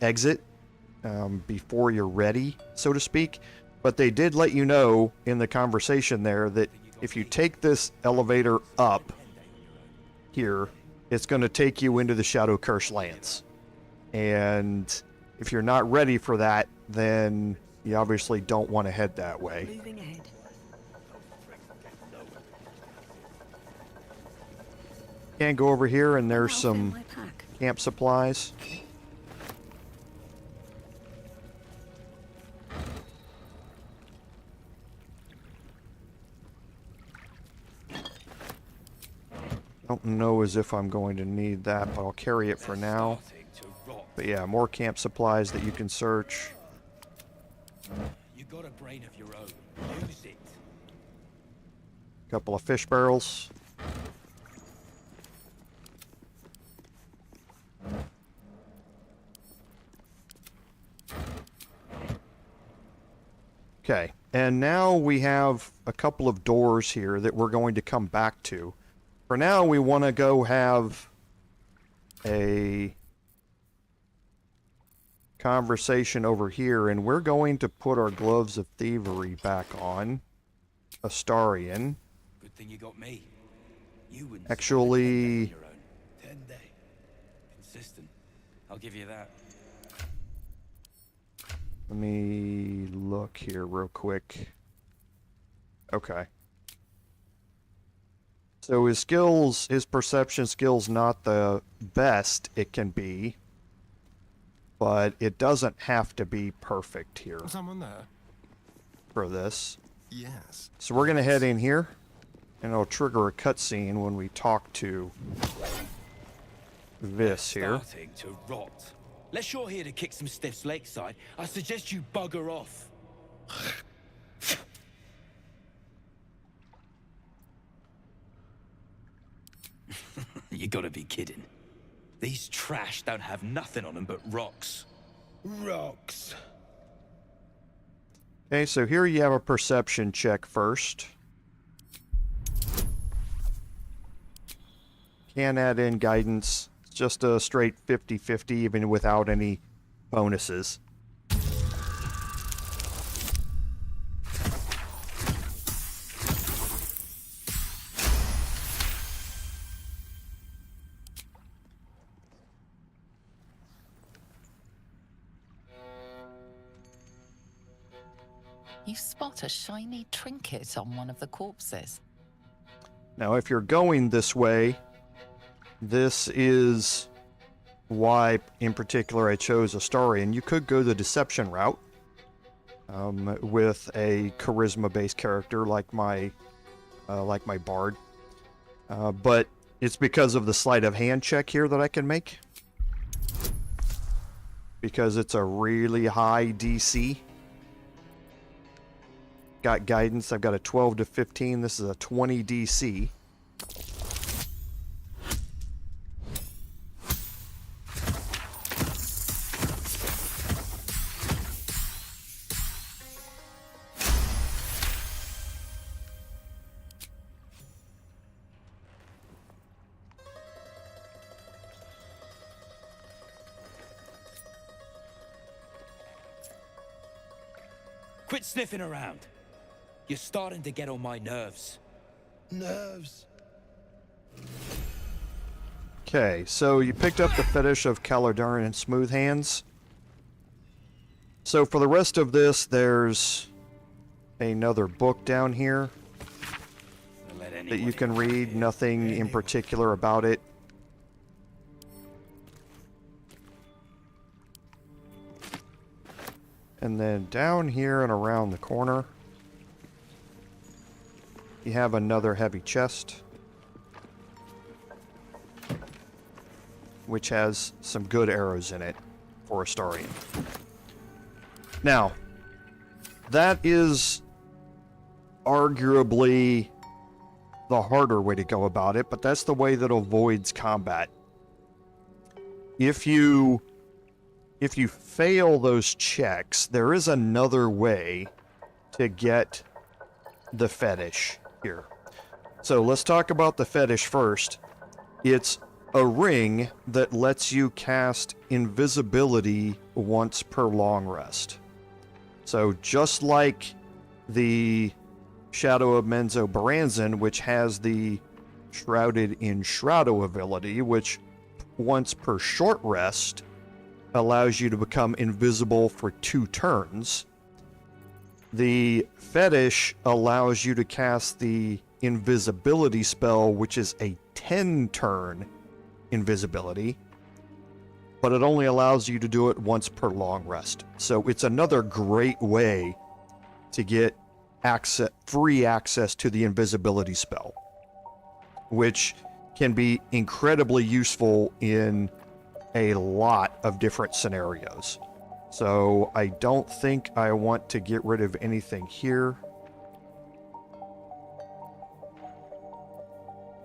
exit before you're ready, so to speak. But they did let you know in the conversation there that if you take this elevator up here, it's going to take you into the Shadow Curse lands. And if you're not ready for that, then you obviously don't want to head that way. Moving ahead. Can go over here and there's some camp supplies. Don't know as if I'm going to need that, but I'll carry it for now. But yeah, more camp supplies that you can search. You got a brain of your own. Use it. Couple of fish barrels. Okay, and now we have a couple of doors here that we're going to come back to. For now, we want to go have a conversation over here, and we're going to put our gloves of thievery back on. Astarion. Good thing you got me. You wouldn't Actually, 10 day. Consistent. I'll give you that. let me look here real quick. Okay. So his skills, his perception skills, not the best it can be, but it doesn't have to be perfect here. Someone there? For this. Yes. So we're gonna head in here, and it'll trigger a cutscene when we talk to this here. Starting to rot. Unless you're here to kick some stiffs lakeside, I suggest you bugger off. You gotta be kidding. These trash don't have nothing on them but rocks. Rocks. Okay, so here you have a perception check first. Can add in guidance. It's just a straight 50-50, even without any bonuses. you spot a shiny trinket on one of the corpses. Now, if you're going this way, this is why, in particular, I chose Astarion. You could go the deception route with a charisma-based character like my bard, but it's because of the sleight of hand check here that I can make, because it's a really high DC. Got guidance. I've got a 12 to 15. This is a 20 DC. Quit sniffing around. You're starting to get on my nerves. Nerves? Okay, so you picked up the fetish of Caladarn and Smooth Hands. So for the rest of this, there's another book down here that you can read. Nothing in particular about it. And then down here and around the corner, you have another heavy chest, which has some good arrows in it for Astarion. Now, that is arguably the harder way to go about it, but that's the way that avoids combat. If you fail those checks, there is another way to get the fetish here. So let's talk about the fetish first. It's a ring that lets you cast invisibility once per long rest. So just like the Shadow of Menzoberranzan, which has the Shrouded in Shroud ability, which once per short rest allows you to become invisible for 2 turns. The fetish allows you to cast the invisibility spell, which is a 10-turn invisibility, but it only allows you to do it once per long rest. So it's another great way to get free access to the invisibility spell, which can be incredibly useful in a lot of different scenarios. So I don't think I want to get rid of anything here.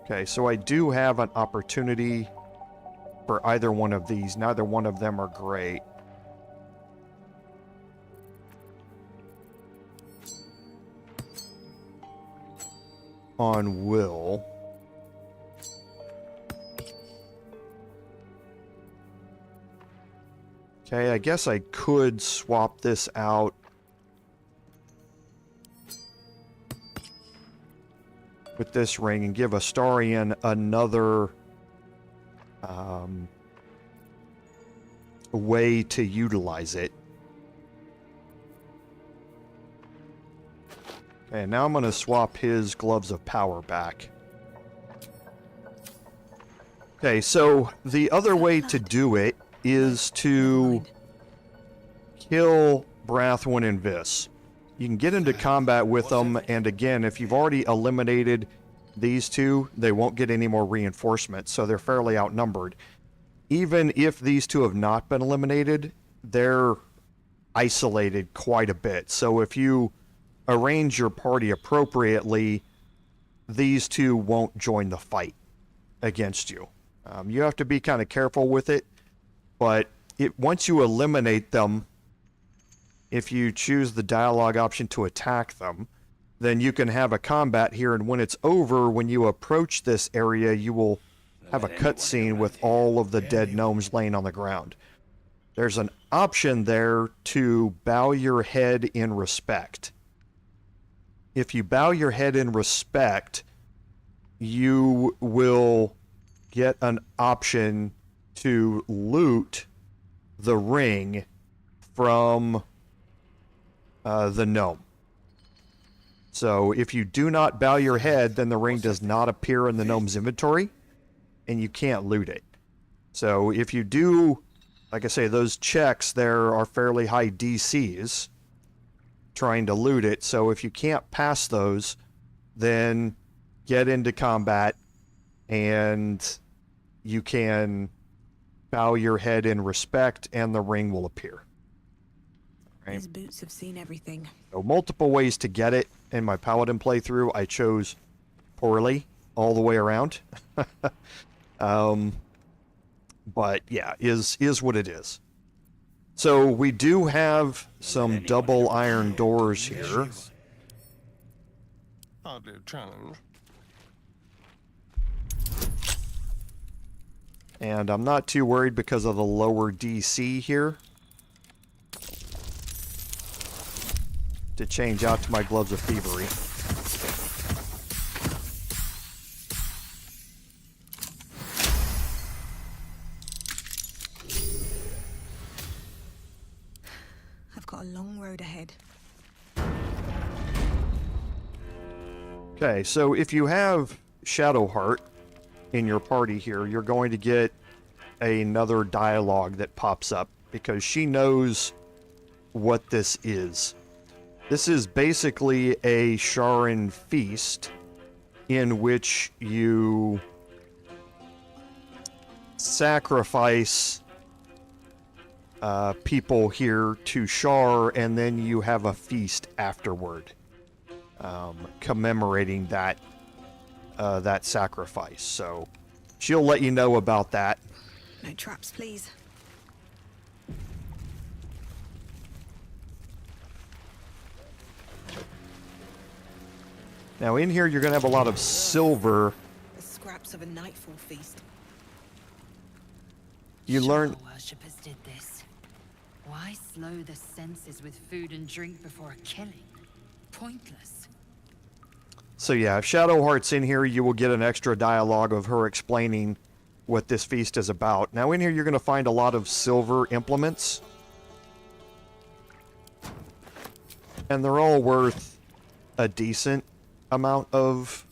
Okay, so I do have an opportunity for either one of these. Neither one of them are great. On Wyll. Okay, I guess I could swap this out with this ring and give Astarion another way to utilize it. Okay, now I'm going to swap his Gloves of Power back. Okay, so the other way to do it is to kill Brathwyn and Vis. You can get into combat with them, and again, if you've already eliminated these two, they won't get any more reinforcements, so they're fairly outnumbered. Even if these two have not been eliminated, they're isolated quite a bit. So if you arrange your party appropriately, these two won't join the fight against you. You have to be kind of careful with it. But once you eliminate them, if you choose the dialogue option to attack them, then you can have a combat here, and when it's over, when you approach this area, you will have a cutscene with all of the dead gnomes laying on the ground. There's an option there to bow your head in respect. If you bow your head in respect, you will get an option to loot the ring from the gnome. So if you do not bow your head, then the ring does not appear in the gnome's inventory, and you can't loot it. So if you do, like I say, those checks there are fairly high DCs trying to loot it. So if you can't pass those, then get into combat and you can bow your head in respect and the ring will appear. Right? These boots have seen everything. So multiple ways to get it. In my paladin playthrough, I chose poorly all the way around. But yeah, is what it is. So we do have some double iron doors here. Hardly a challenge. And I'm not too worried because of the lower DC here. To change out to my gloves of thievery. I've got a long road ahead. Okay, so if you have Shadowheart in your party here, you're going to get another dialogue that pops up because she knows what this is. This is basically a Sharran Feast in which you sacrifice people here to Shar, and then you have a feast afterward, commemorating that that sacrifice. So she'll let you know about that. No traps, please. Now in here you're going to have a lot of silver. The scraps of a nightfall feast. You learn... Worshippers did this. Why slow the senses with food and drink before a killing? Pointless. So yeah, if Shadowheart's in here, you will get an extra dialogue of her explaining what this feast is about. Now in here you're going to find a lot of silver implements. And they're all worth a decent amount of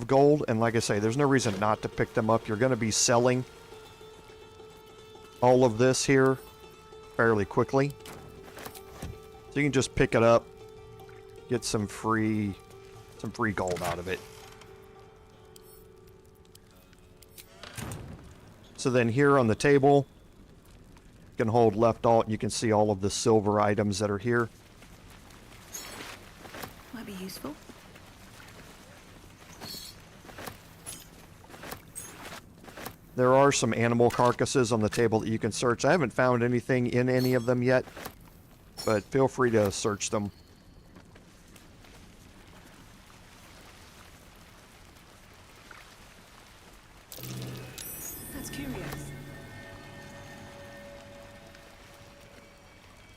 gold. And like I say, there's no reason not to pick them up. You're going to be selling all of this here fairly quickly. So you can just pick it up, get some free gold out of it. So then here on the table, you can hold left alt and you can see all of the silver items that are here. Might be useful. There are some animal carcasses on the table that you can search. I haven't found anything in any of them yet, but feel free to search them. That's curious.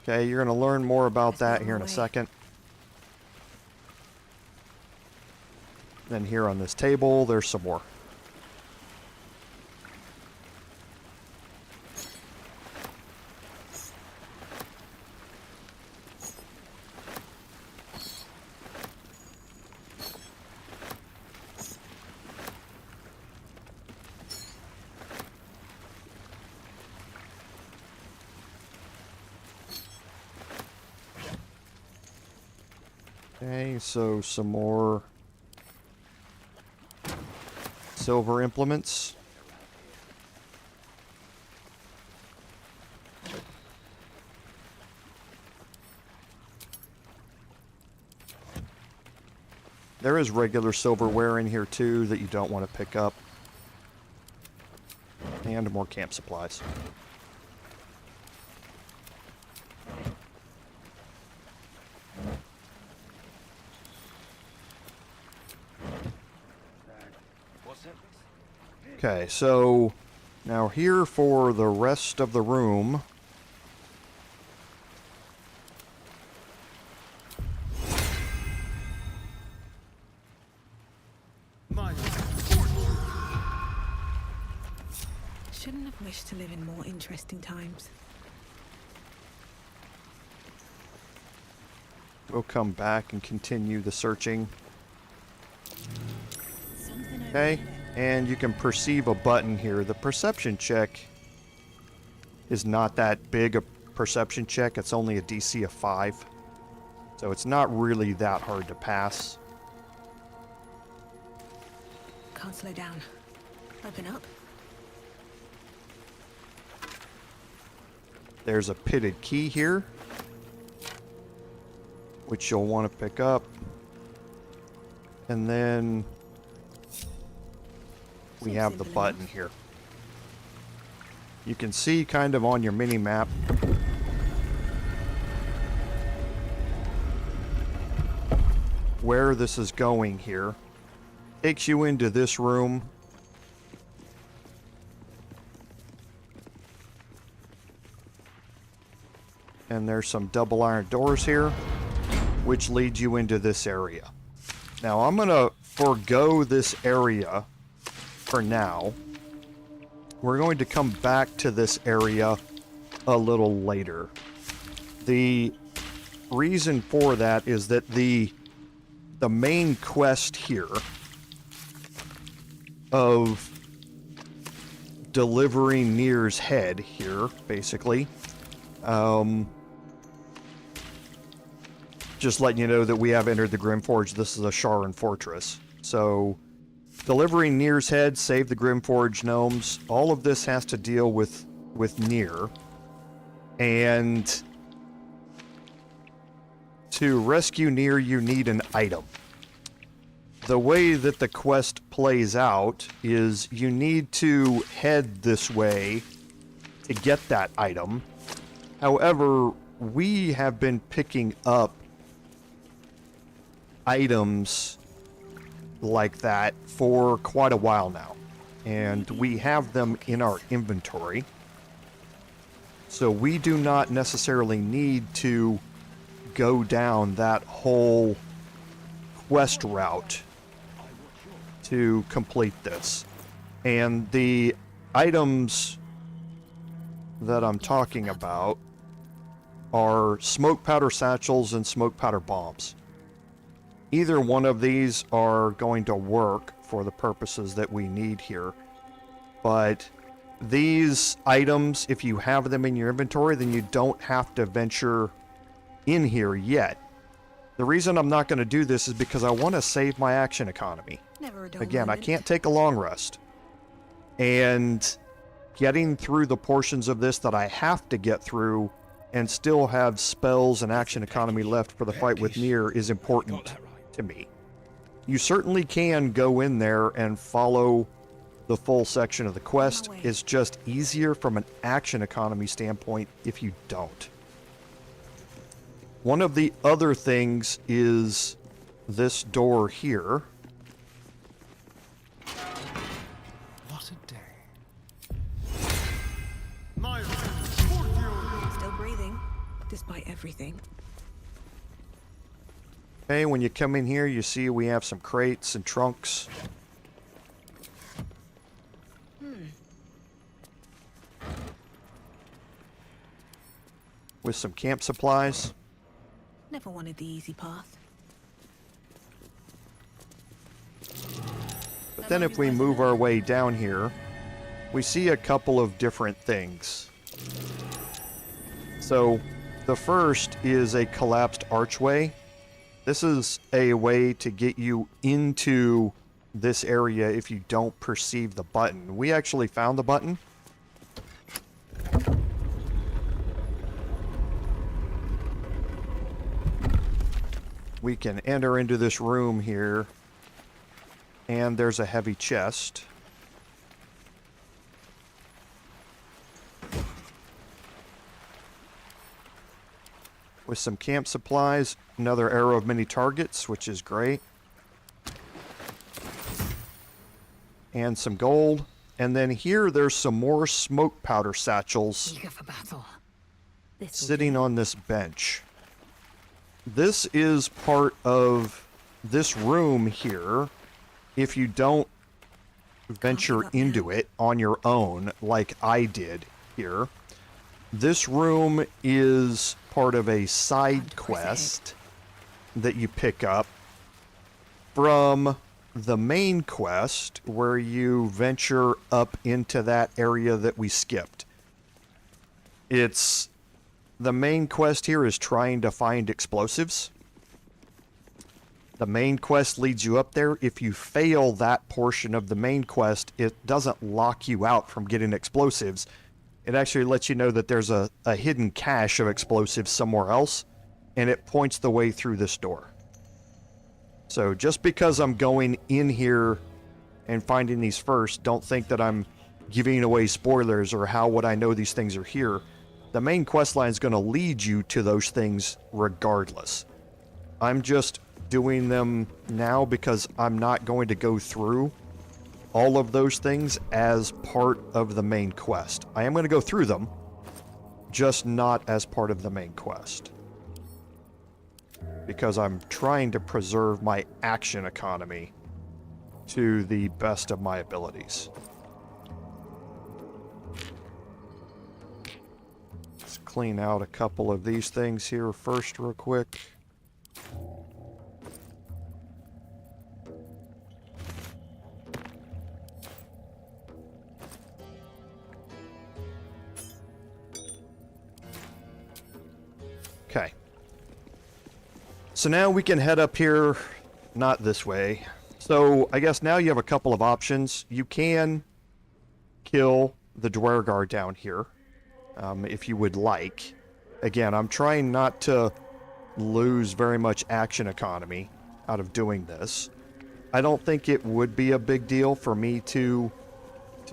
Okay, you're going to learn more about that here in a second. Then here on this table, there's some more. Okay, so some more silver implements. There is regular silverware in here too that you don't want to pick up. And more camp supplies. Okay, so now here for the rest of the room. Shouldn't have wished to live in more interesting times. We'll come back and continue the searching. Okay, and you can perceive a button here. The perception check is not that big a perception check. It's only a DC of 5. So it's not really that hard to pass. Can't slow down. Open up. There's a pitted key here, which you'll want to pick up. And then we have the button here. You can see kind of on your mini map where this is going here. Takes you into this room. And there's some double iron doors here, which leads you into this area. Now I'm gonna forego this area for now. We're going to come back to this area a little later. The reason for that is that the main quest here of delivering Nere's head here, basically, just letting you know that we have entered the Grimforge. This is a Sharran fortress. So, delivering Nere's head, save the Grimforge gnomes. All of this has to deal with Nere. And to rescue Nere, you need an item. The way that the quest plays out is you need to head this way to get that item. However, we have been picking up items like that for quite a while now, and we have them in our inventory, so we do not necessarily need to go down that whole quest route to complete this. And the items that I'm talking about are smoke powder satchels and smoke powder bombs. Either one of these are going to work for the purposes that we need here. But these items, if you have them in your inventory, then you don't have to venture in here yet. The reason I'm not going to do this is because I want to save my action economy. Again, I can't take a long rest. And getting through the portions of this that I have to get through and still have spells and action economy left for the fight with Nere is important to me. You certainly can go in there and follow the full section of the quest. It's just easier from an action economy standpoint if you don't. One of the other things is this door here. What a day. Still breathing, despite everything. Okay, when you come in here, you see we have some crates and trunks. With some camp supplies. Never wanted the easy path. But then if we move our way down here, we see a couple of different things. So, the first is a collapsed archway. This is a way to get you into this area if you don't perceive the button. We actually found the button. We can enter into this room here, and there's a heavy chest. With some camp supplies, another arrow of many targets, which is great. And some gold. And then here there's some more smoke powder satchels Eager for battle. sitting on this bench. This is part of this room here. If you don't venture into it on your own, like I did here, this room is part of a side quest that you pick up from the main quest where you venture up into that area that we skipped. It's the main quest here is trying to find explosives. The main quest leads you up there. If you fail that portion of the main quest, it doesn't lock you out from getting explosives. It actually lets you know that there's a hidden cache of explosives somewhere else, and it points the way through this door. So just because I'm going in here and finding these first, don't think that I'm giving away spoilers or how would I know these things are here. The main quest line is going to lead you to those things regardless. I'm just doing them now because I'm not going to go through all of those things as part of the main quest. I am going to go through them, just not as part of the main quest. Because I'm trying to preserve my action economy to the best of my abilities. Let's clean out a couple of these things here first real quick. Okay. So now we can head up here, not this way. So I guess now you have a couple of options. You can kill the Duergar down here, if you would like. Again, I'm trying not to lose very much action economy out of doing this. I don't think it would be a big deal for me to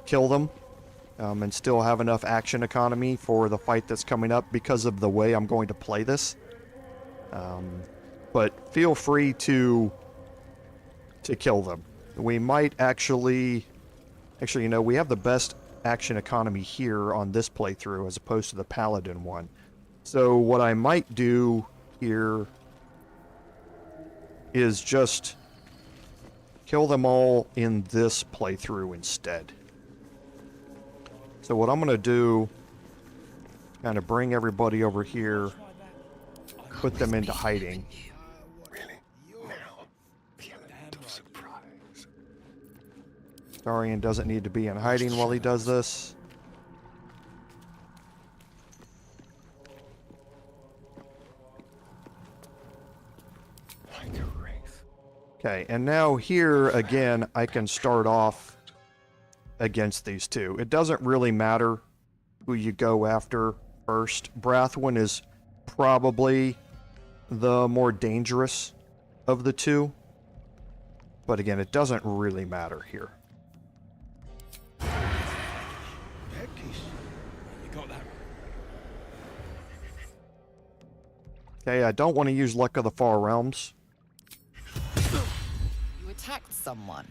kill them and still have enough action economy for the fight that's coming up because of the way I'm going to play this. But feel free to kill them. We might actually, you know, we have the best action economy here on this playthrough as opposed to the Paladin one. So what I might do here is just kill them all in this playthrough instead. So what I'm going to do, kind of bring everybody over here, put them into hiding. Astarion doesn't need to be in hiding while he does this. Okay, and now here again, I can start off against these two. It doesn't really matter who you go after first. Brathwyn is probably the more dangerous of the two. But again, it doesn't really matter here. Okay, I don't want to use Luck of the Far Realms. You attacked someone.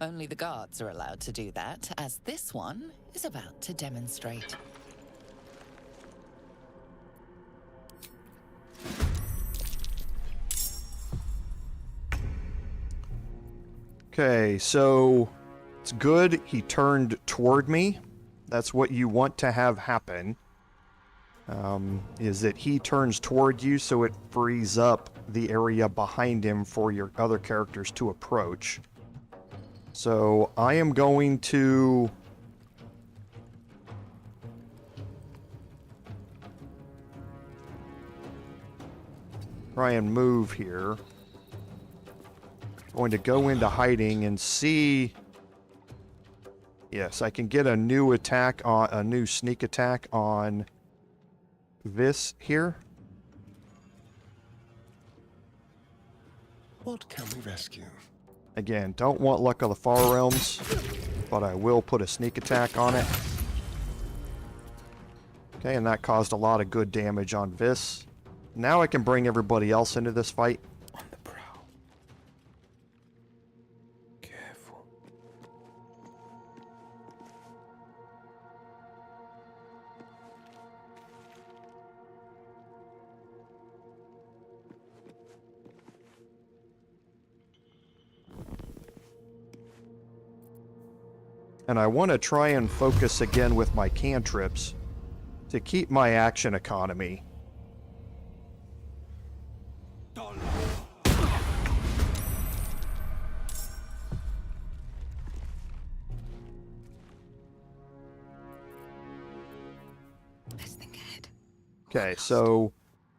Only the guards are allowed to do that, as this one is about to demonstrate. Okay, so it's good he turned toward me. That's what you want to have happen. Is that he turns toward you so it frees up the area behind him for your other characters to approach. So I am going to try and move here. Going to go into hiding and see. Yes, I can get a new attack on a new sneak attack on this here. What can we rescue? Again, don't want Luck of the Far Realms, but I will put a sneak attack on it. Okay, and that caused a lot of good damage on Vis. Now I can bring everybody else into this fight. On the prowl. Careful. And I want to try and focus again with my cantrips to keep my action economy. Okay, so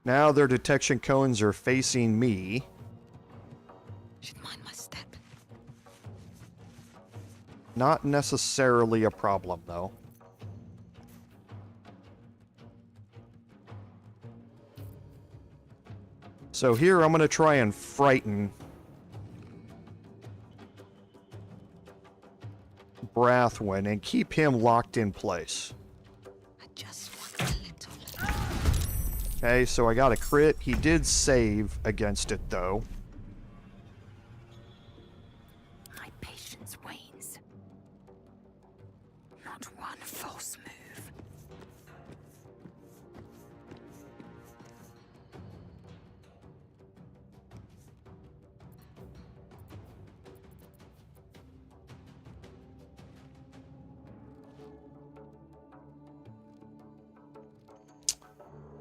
now their detection cones are facing me. Should mind my step. Not necessarily a problem, though. So here I'm going to try and frighten Brathwyn and keep him locked in place. I just want a little. Okay, so I got a crit. He did save against it, though. My patience wanes. Not one false move.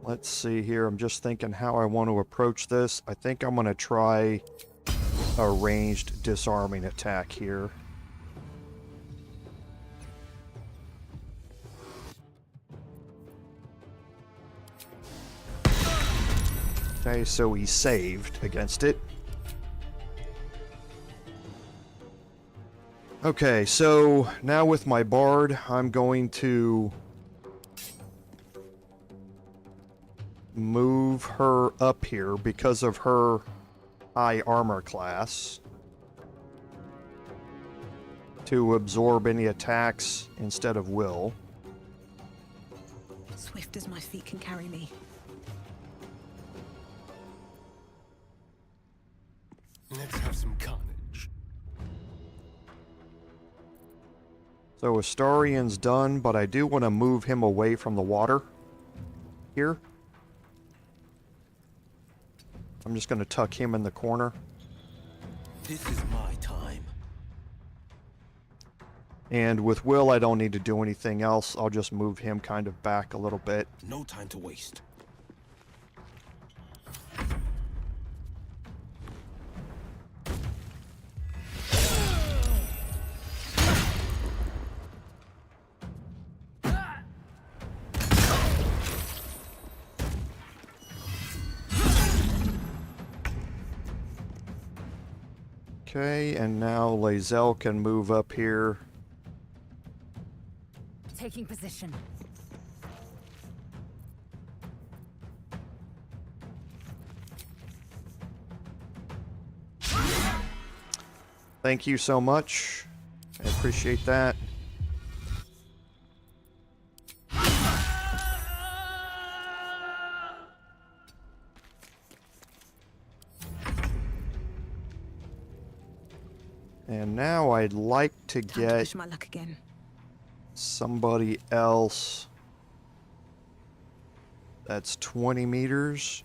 Let's see here. I'm just thinking how I want to approach this. I think I'm going to try a ranged disarming attack here. Okay, so he saved against it. Okay, so now with my bard, I'm going to move her up here because of her high armor class to absorb any attacks instead of Wyll. Swift as my feet can carry me. Let's have some carnage. So Astarion's done, but I do want to move him away from the water here. I'm just going to tuck him in the corner. This is my time. And with Wyll, I don't need to do anything else. I'll just move him kind of back a little bit. No time to waste. Okay, and now Lae'zel can move up here. Taking position. Thank you so much. I appreciate that. And now I'd like to Time to get push my luck again. somebody else that's 20 meters.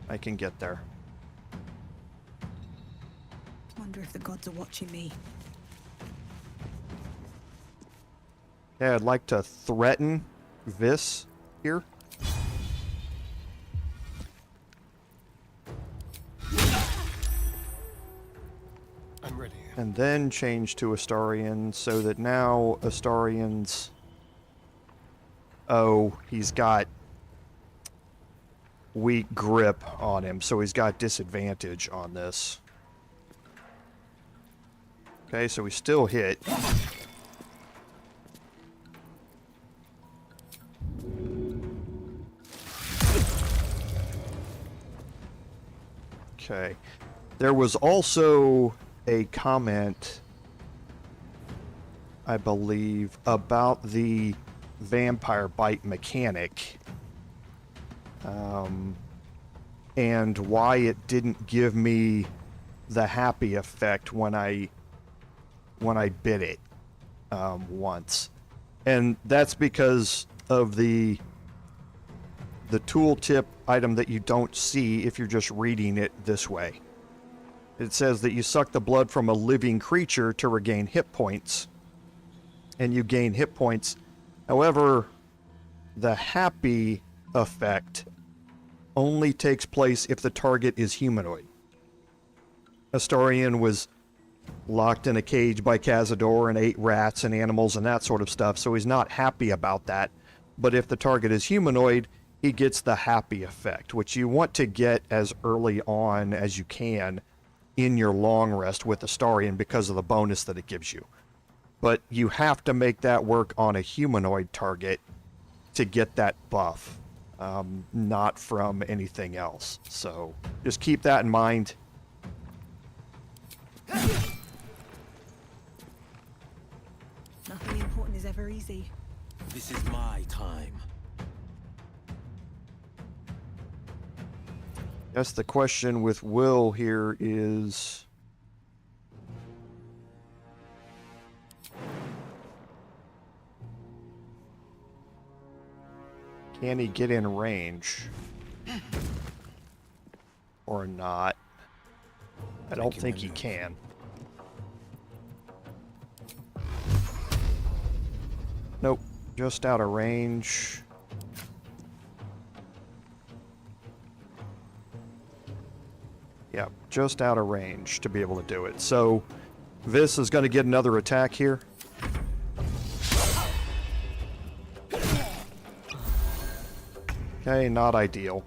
I can get there. Wonder if the gods are watching me. Yeah, I'd like to threaten Vis here. I'm ready. And then change to Astarion so that now Astarion's... Oh, he's got weak grip on him, so he's got disadvantage on this. Okay, so we still hit. Okay. There was also a comment, I believe, about the vampire bite mechanic. And why it didn't give me the happy effect when I bit it once. And that's because of the tooltip item that you don't see if you're just reading it this way. It says that you suck the blood from a living creature to regain hit points. And you gain hit points. However, the happy effect only takes place if the target is humanoid. Astarion was locked in a cage by Cazador and ate rats and animals and that sort of stuff, so he's not happy about that. But if the target is humanoid, he gets the happy effect, which you want to get as early on as you can in your long rest with Astarion because of the bonus that it gives you. But you have to make that work on a humanoid target to get that buff, not from anything else. So just keep that in mind. Nothing important is ever easy. This is my time. Guess the question with Wyll here is... can he get in range? Or not? I don't think he can. Nope, just out of range. Yeah, just out of range to be able to do it. So, Vis is going to get another attack here. Okay, not ideal.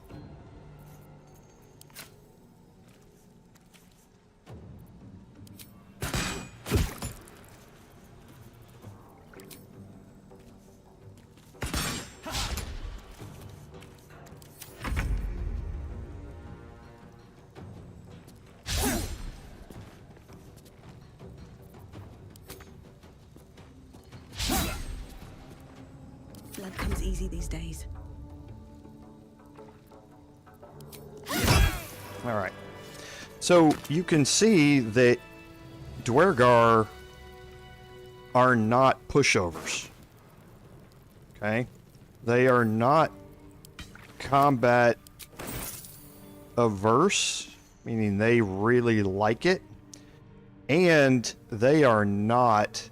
Blood comes easy these days. Alright. So you can see that Duergar are not pushovers. Okay? They are not combat averse, meaning they really like it. And they are not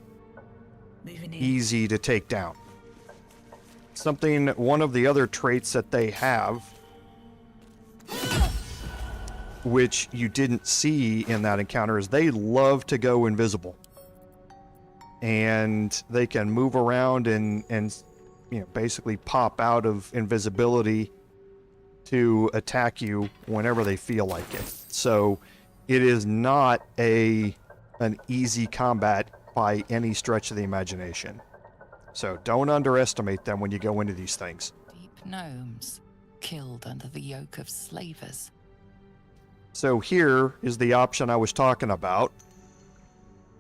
easy to take down. One of the other traits that they have, which you didn't see in that encounter, is they love to go invisible. And they can move around and you know, basically pop out of invisibility to attack you whenever they feel like it. So it is not an easy combat by any stretch of the imagination. So don't underestimate them when you go into these things. Deep gnomes, killed under the yoke of slavers. So here is the option I was talking about.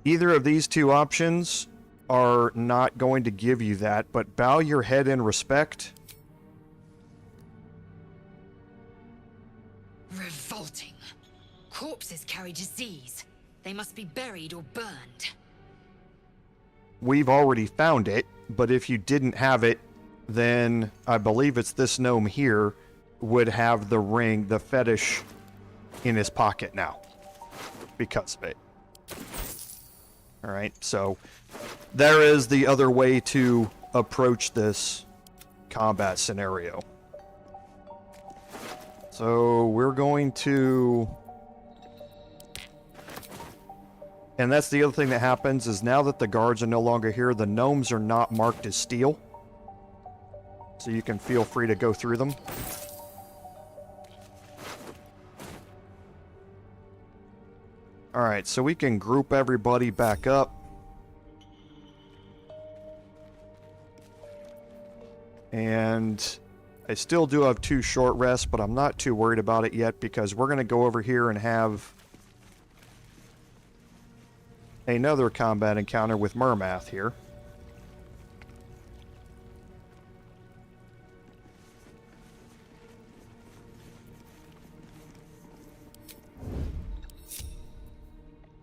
Either of these two options are not going to give you that, but bow your head in respect. Revolting. Corpses carry disease. They must be buried or burned. We've already found it, but if you didn't have it, then I believe it's this gnome here would have the ring, the fetish, in his pocket now because of it. Alright, so there is the other way to approach this combat scenario. So we're going to... and that's the other thing that happens, is now that the guards are no longer here, the gnomes are not marked as steel. So you can feel free to go through them. Alright, so we can group everybody back up. And I still do have 2 short rests, but I'm not too worried about it yet because we're going to go over here and have another combat encounter with Murmath here.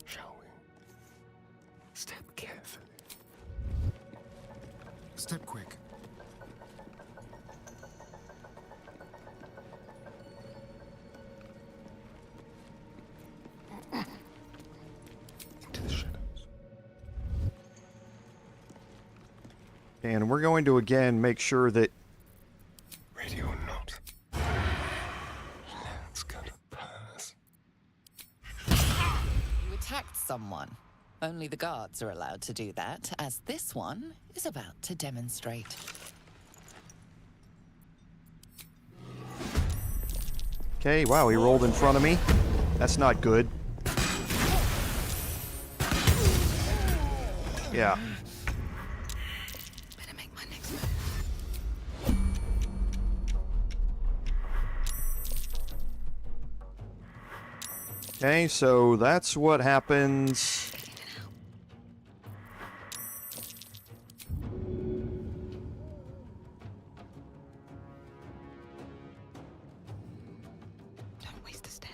Shall we? Step carefully. Step quick. And we're going to again make sure that... ready or not, let's go to pass. You attacked someone. Only the guards are allowed to do that, as this one is about to demonstrate. Okay, wow, he rolled in front of me. That's not good. Yeah. Better make my next move. Okay, so that's what happens. Don't waste a step.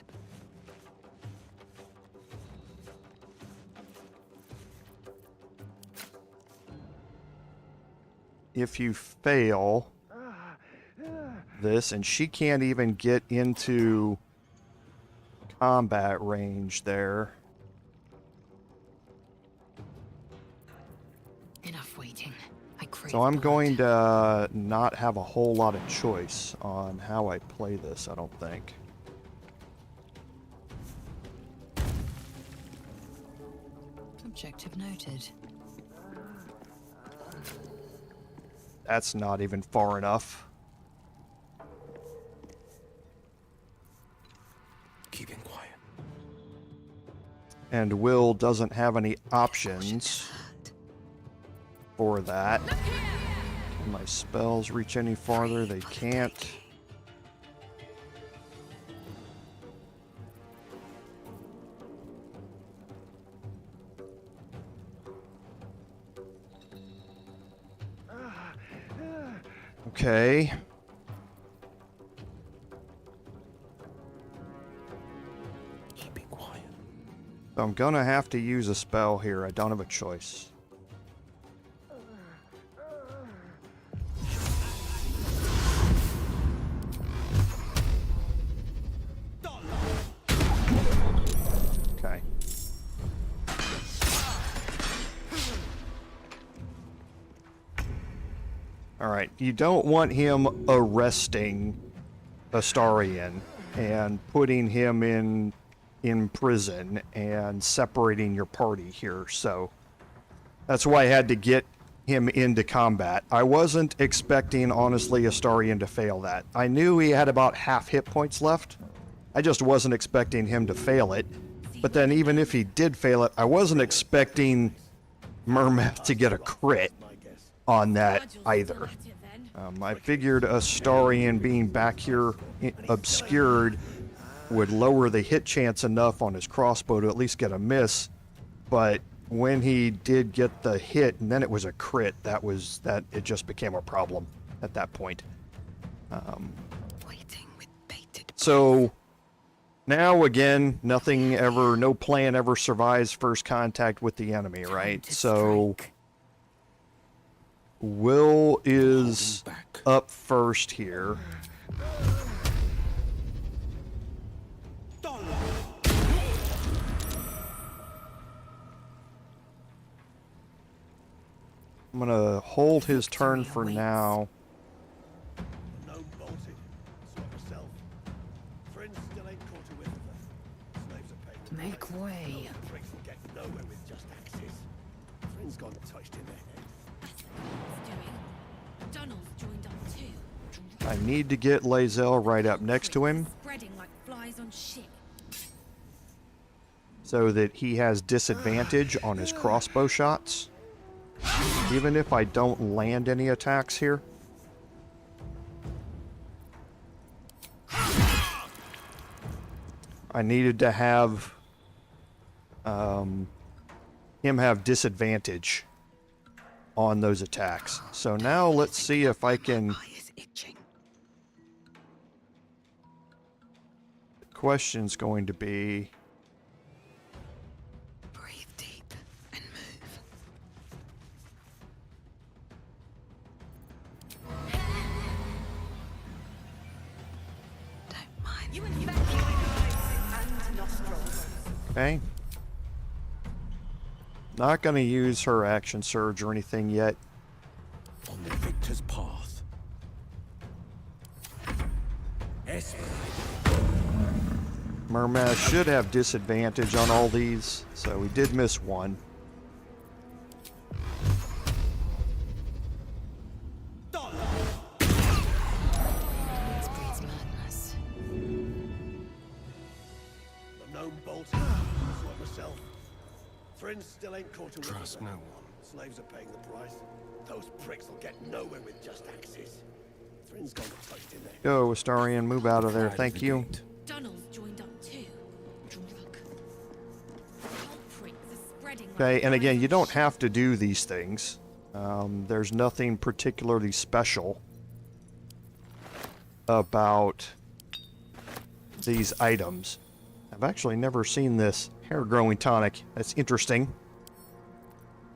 If you fail this, and she can't even get into combat range there. Enough waiting. I crave So I'm blood. going to not have a whole lot of choice on how I play this, I don't think. Objective noted. That's not even far enough. Keeping quiet. And Wyll doesn't have any options for that. Can my spells reach any farther? They can't. Okay. Keeping quiet. So I'm gonna have to use a spell here. I don't have a choice. Okay. Alright, you don't want him arresting Astarion and putting him in prison and separating your party here, so that's why I had to get him into combat. I wasn't expecting, honestly, Astarion to fail that. I knew he had about half hit points left. I just wasn't expecting him to fail it. But then even if he did fail it, I wasn't expecting Murmath to get a crit on that either. I figured Astarion being back here obscured would lower the hit chance enough on his crossbow to at least get a miss, but when he did get the hit and then it was a crit, it just became a problem at that point. So now again, no plan ever survives first contact with the enemy, right? So Wyll is up first here. I'm gonna hold his turn for now. Make way. I need to get Lae'zel right up next to him so that he has disadvantage on his crossbow shots. Even if I don't land any attacks here. I needed to have him have disadvantage on those attacks. So now let's see if I can... The question's going to be... Breathe deep and move. Don't mind. You and nostrils. Okay. Not going to use her action surge or anything yet. On the victor's path. Murmath should have disadvantage on all these, so we did miss one. This breeds madness. The gnome bolted. Like myself. Friends still ain't caught a whiff of Trust it. no one. Slaves are paying the price. Those pricks will get nowhere with just axes. Friends gone to post in there. Go, Astarion, move out of there, thank you. Donald's joined up too. Drunk. Culprits are spreading. Okay, and again, you don't have to do these things. There's nothing particularly special about these items. I've actually never seen this hair growing tonic. That's interesting.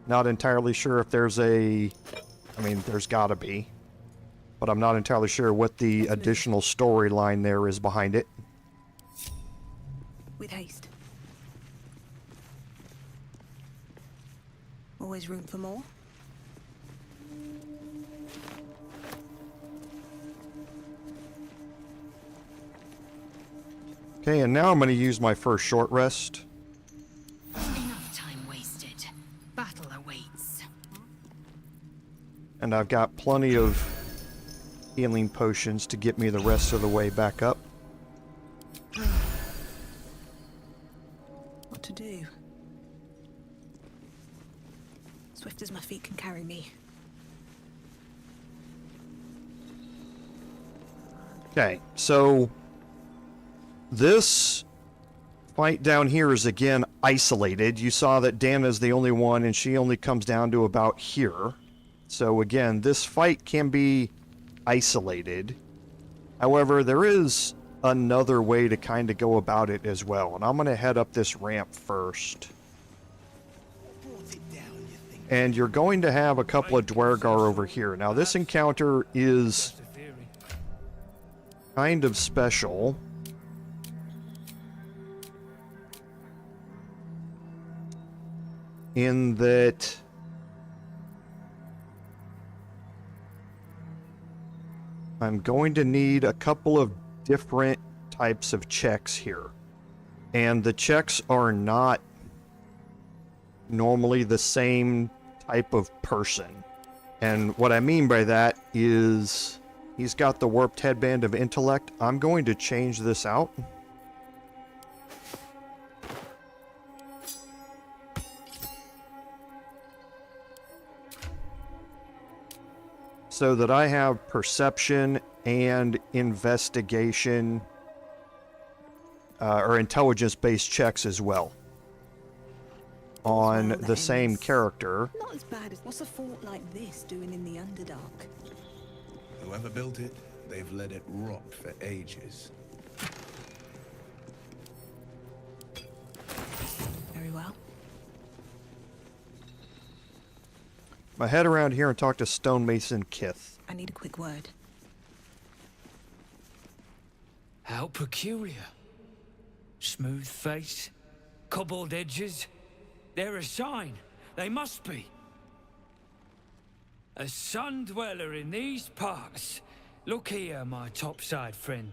Not entirely sure if there's a... I mean, there's gotta be. But I'm not entirely sure what the additional storyline there is behind it. With haste. Always room for more. Okay, and now I'm going to use my first short rest. Enough time wasted. Battle awaits. And I've got plenty of healing potions to get me the rest of the way back up. What to do? Swift as my feet can carry me. Okay, so this fight down here is again isolated. You saw that Dana's the only one and she only comes down to about here. So again, this fight can be isolated. However, there is another way to kind of go about it as well. And I'm going to head up this ramp first. And you're going to have a couple of Duergar over here. Now, this encounter is kind of special. In that I'm going to need a couple of different types of checks here. And the checks are not normally the same type of person. And what I mean by that is he's got the warped headband of intellect. I'm going to change this out. So that I have perception and investigation or intelligence-based checks as well on the same character. Not as bad as what's a fort like this doing in the Underdark? Whoever built it, they've let it rot for ages. Very well. I head around here and talk to Stonemason Kith. I need a quick word. How peculiar. Smooth face, cobbled edges. They're a sign. They must be. A sun dweller in these parts. Look here, my topside friend.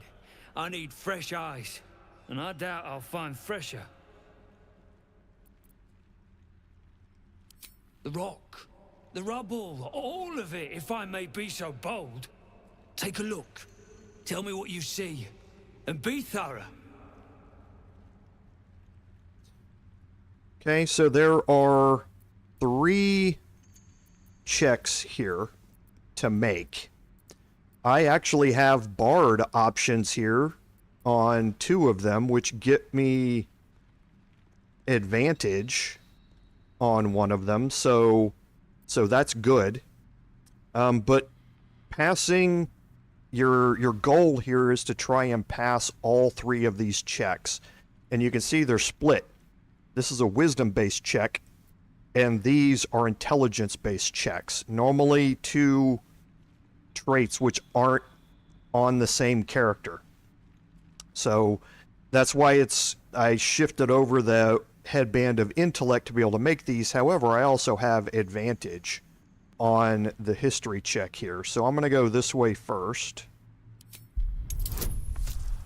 I need fresh eyes, and I doubt I'll find fresher. The rock, the rubble, all of it, if I may be so bold. Take a look. Tell me what you see, and be thorough. Okay, so there are 3 checks here to make. I actually have Bard options here on 2 of them, which get me advantage on one of them, so that's good. But passing your goal here is to try and pass all 3 of these checks, and you can see they're split. This is a wisdom-based check, and these are intelligence-based checks. Normally 2 traits which aren't on the same character. So that's why I shifted over the headband of intellect to be able to make these. However, I also have advantage on the history check here. So I'm going to go this way first.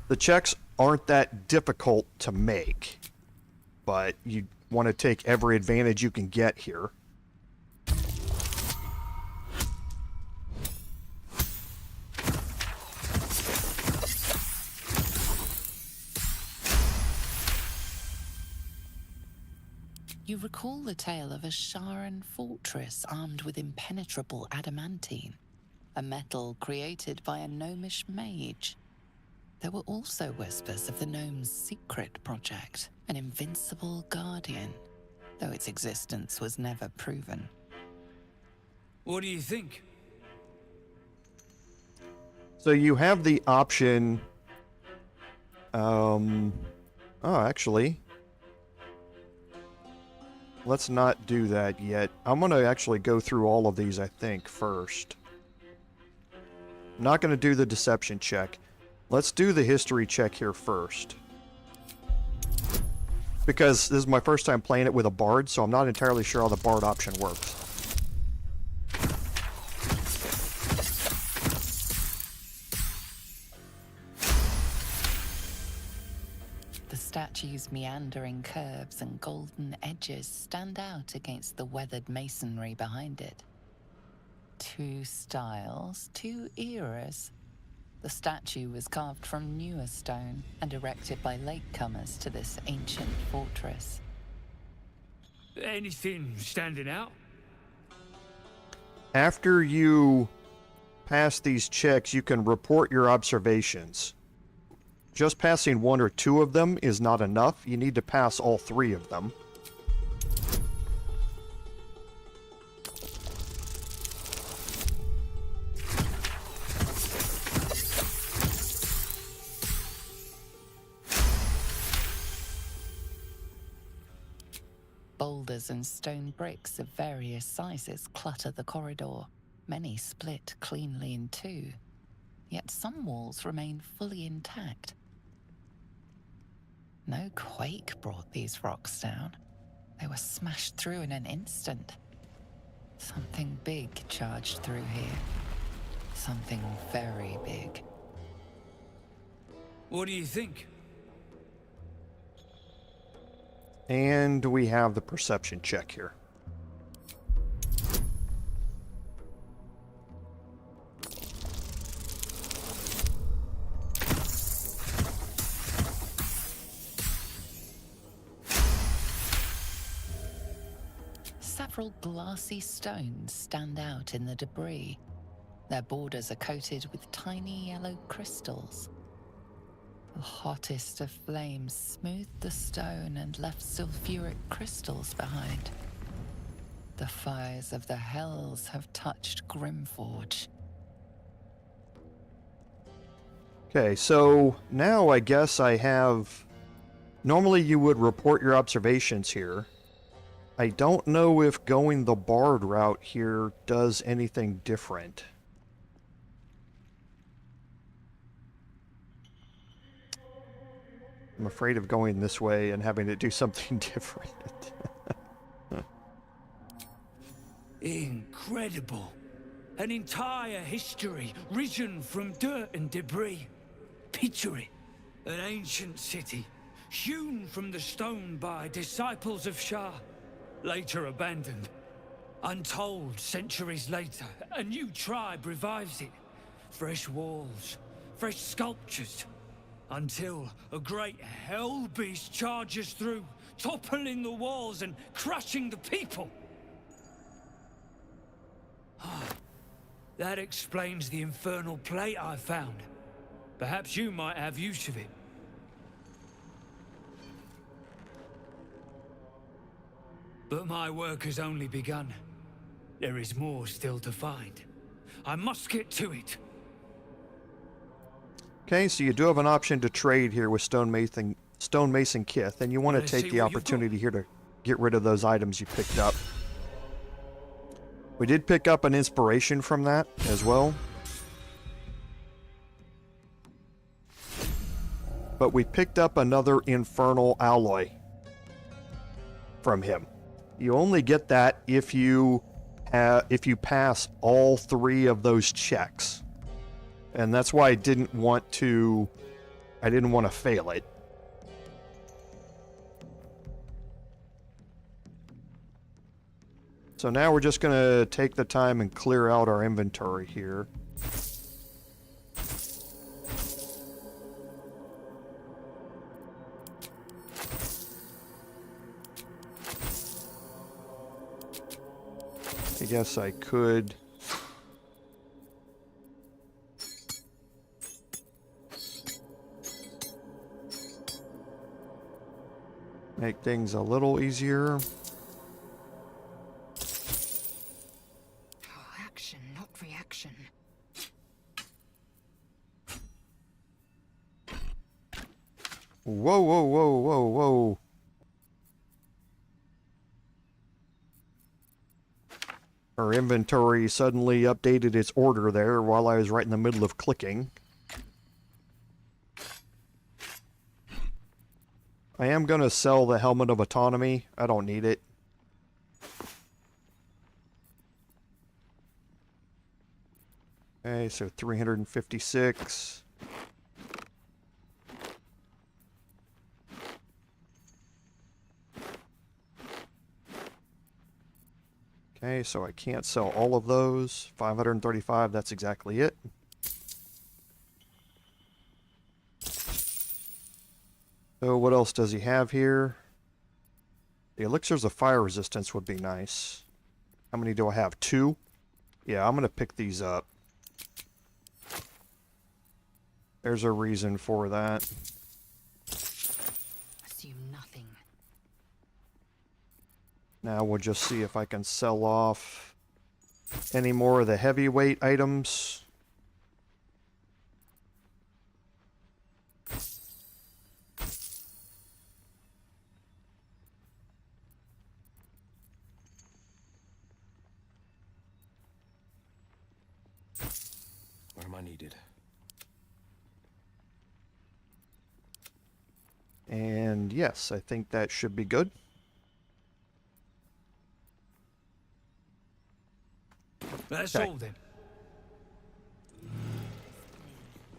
The checks aren't that difficult to make, but you want to take every advantage you can get here. You recall the tale of a Sharran fortress armed with impenetrable adamantine, a metal created by a gnomish mage. There were also whispers of the gnome's secret project, an invincible guardian, though its existence was never proven. What do you think? So you have the option... Oh, actually... Let's not do that yet. I'm going to actually go through all of these, I think, first. I'm not going to do the deception check. Let's do the history check here first. Because this is my first time playing it with a bard, so I'm not entirely sure how the bard option works. The statue's meandering curves and golden edges stand out against the weathered masonry behind it. Two styles, two eras. The statue was carved from newer stone and erected by latecomers to this ancient fortress. Anything standing out? After you pass these checks, you can report your observations. Just passing one or two of them is not enough. You need to pass all three of them. Boulders and stone bricks of various sizes clutter the corridor, many split cleanly in two. Yet some walls remain fully intact. No quake brought these rocks down. They were smashed through in an instant. Something big charged through here. Something very big. What do you think? And we have the perception check here. Several glassy stones stand out in the debris. Their borders are coated with tiny yellow crystals. The hottest of flames smoothed the stone and left sulfuric crystals behind. The fires of the hells have touched Grimforge. Okay, so now I guess I have... Normally you would report your observations here. I don't know if going the bard route here does anything different. I'm afraid of going this way and having to do something different. Incredible. An entire history risen from dirt and debris. Picture it. An ancient city, hewn from the stone by disciples of Shar, later abandoned. Untold centuries later, a new tribe revives it. Fresh walls, fresh sculptures. Until a great hell beast charges through, toppling the walls and crushing the people. That explains the infernal plate I found. Perhaps you might have use of it. But my work has only begun. There is more still to find. I must get to it. Okay, so you do have an option to trade here with Stonemason Kith, and you want to take the opportunity here to get rid of those items you picked up. We did pick up an inspiration from that as well. But we picked up another infernal alloy from him. You only get that if you pass all three of those checks. And that's why I didn't want to I didn't want to fail it. So now we're just going to take the time and clear out our inventory here. I guess I could make things a little easier. Action, not reaction. Whoa, whoa, whoa, whoa, whoa. Our inventory suddenly updated its order there while I was right in the middle of clicking. I am going to sell the Helmet of Autonomy. I don't need it. Okay, so 356. Okay, so I can't sell all of those. 535, that's exactly it. So what else does he have here? The elixirs of fire resistance would be nice. How many do I have? 2? Yeah, I'm going to pick these up. There's a reason for that. Assume nothing. Now we'll just see if I can sell off any more of the heavyweight items. Where am I needed? And yes, I think that should be good. That's Okay. all then.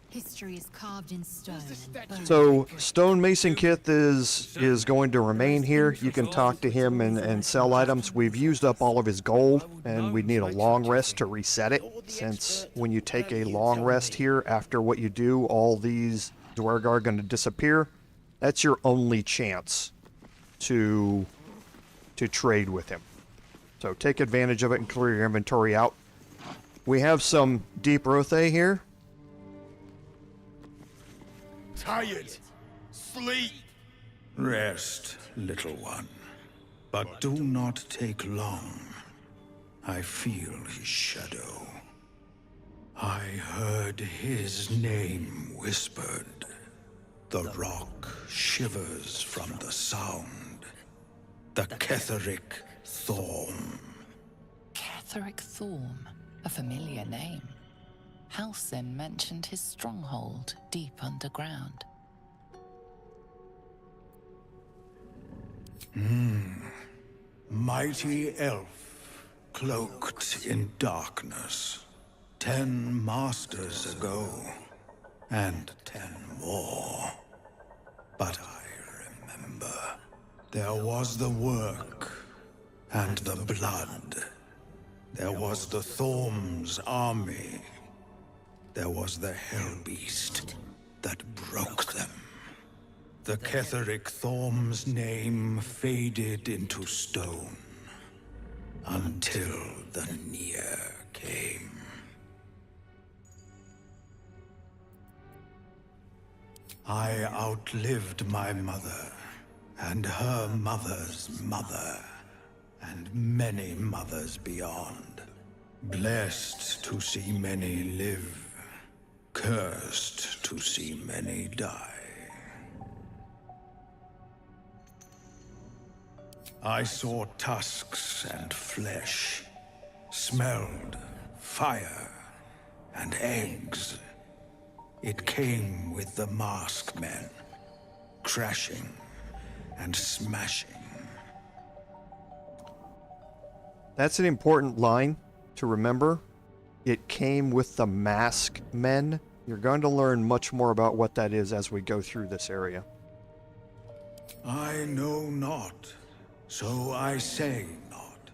History is carved in stone. And burned. So Stonemason Kith is going to remain here. You can talk to him and sell items. We've used up all of his gold, and we need a long rest to reset it, since when you take a long rest here, after what you do, all these Duergar are going to disappear. That's your only chance to trade with him. So take advantage of it and clear your inventory out. We have some deep Rothe here. Tired. Sleep. Rest, little one. But do not take long. I feel his shadow. I heard his name whispered. The rock shivers from the sound. The Ketheric Thorm. Ketheric Thorm, a familiar name. Halsin mentioned his stronghold deep underground. Mighty elf, cloaked in darkness. 10 masters ago, and 10 more. But I remember. There was the work, and the blood. There was the Thorm's army. There was the Hell Beast that broke them. The Ketheric Thorm's name faded into stone until the Nere came. I outlived my mother, and her mother's mother, and many mothers beyond. Blessed to see many live, cursed to see many die. I saw tusks and flesh, smelled fire and eggs. It came with the masked men, crashing and smashing. That's an important line to remember. It came with the masked men, You're going to learn much more about what that is as we go through this area. I know not, so I say not.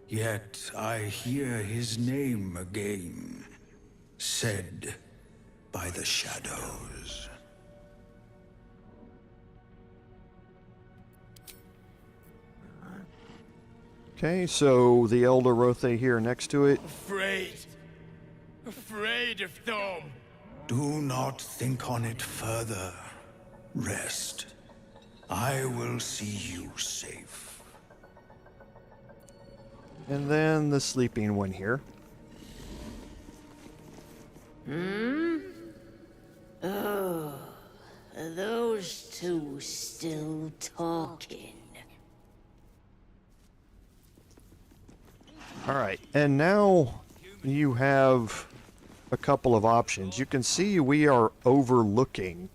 Yet I hear his name again, said by the shadows. Okay, so the Elder Rothe here next to it. Afraid of them. Do not think on it further. Rest. I will see you safe. And then the sleeping one here. Oh, are those two still talking? Alright, and now you have a couple of options. You can see we are overlooking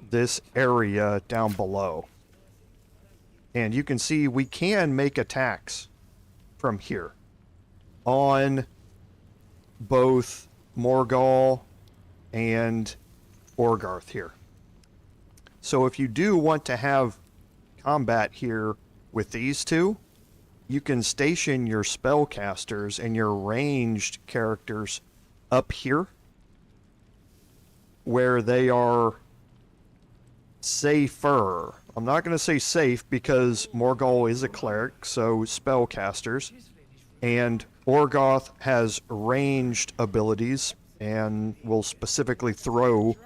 this area down below. And you can see we can make attacks from here on both Morgul and Orgarth here. So if you do want to have combat here with these two, you can station your spellcasters and your ranged characters up here where they are safer. I'm not going to say safe because Morgul is a cleric, so spellcasters. And Orgarth has ranged abilities and will specifically throw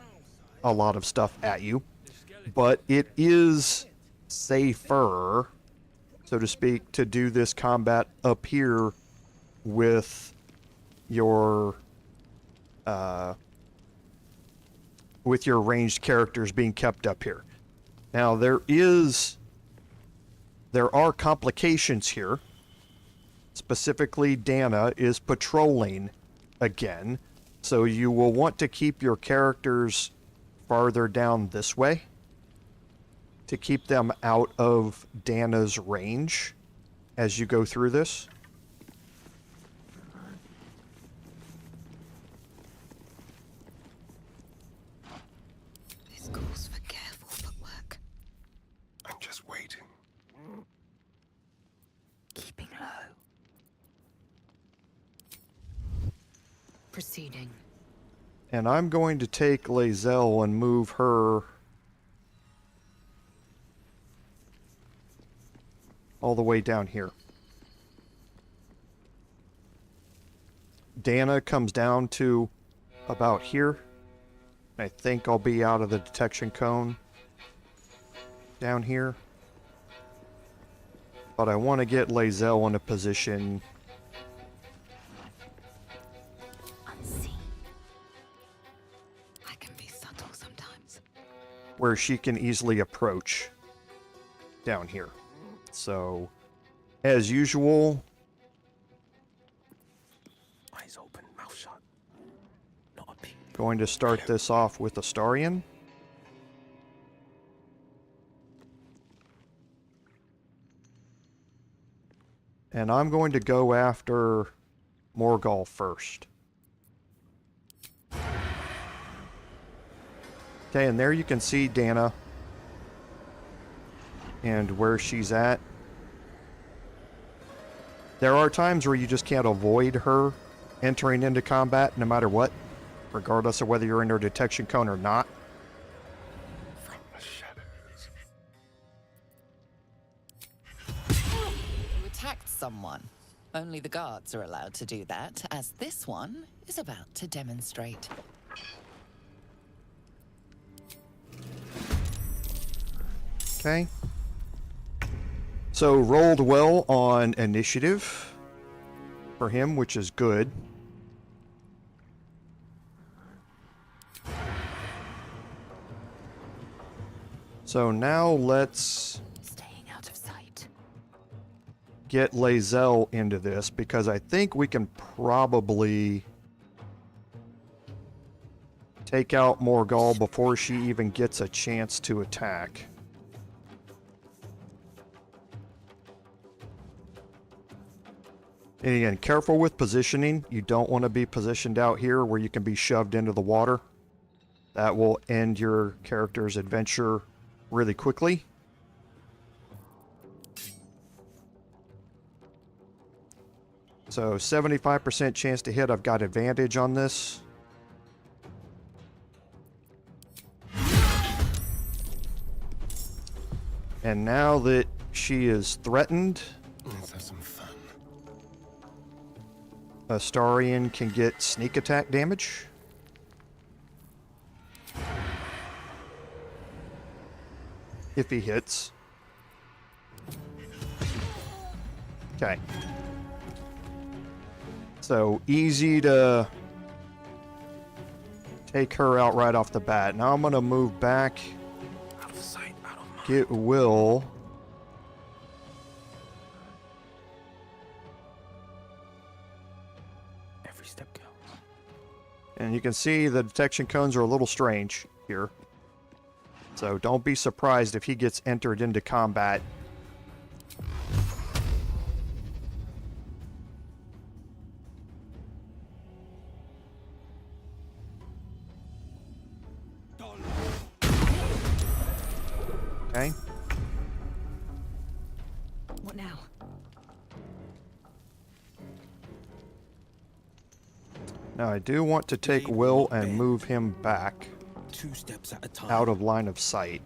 a lot of stuff at you. But it is safer, so to speak, to do this combat up here with your ranged characters being kept up here. Now there are complications here. Specifically, Dana is patrolling again, so you will want to keep your characters farther down this way to keep them out of Dana's range as you go through this. This calls for careful footwork. I'm just waiting. Keeping low. Proceeding. And I'm going to take Lae'zel and move her all the way down here. Dana comes down to about here. I think I'll be out of the detection cone down here. But I want to get Lae'zel in a position Unseen. I can be subtle sometimes. where she can easily approach down here. So, as usual, Eyes open, mouth shut. Not a peep. going to start this off with Astarion. And I'm going to go after Morgul first. Okay, and there you can see Dana and where she's at. There are times where you just can't avoid her entering into combat no matter what, regardless of whether you're in her detection cone or not. From the shadows. You attacked someone. Only the guards are allowed to do that, as this one is about to demonstrate. Okay. So rolled well on initiative for him, which is good. So now let's Staying out of sight. get Lae'zel into this, because I think we can probably take out Morgul before she even gets a chance to attack. And again, careful with positioning. You don't want to be positioned out here where you can be shoved into the water. That will end your character's adventure really quickly. So 75% chance to hit. I've got advantage on this. And now that she is threatened, let's have some fun. Astarion can get sneak attack damage. If he hits. Okay. So easy to take her out right off the bat. Now I'm going to move back. Out of sight, out of mind. Get Wyll. Every step counts. And you can see the detection cones are a little strange here. So don't be surprised if he gets entered into combat. Okay. What now? Now I do want to take Wyll and move him back 2 steps at a time. out of line of sight.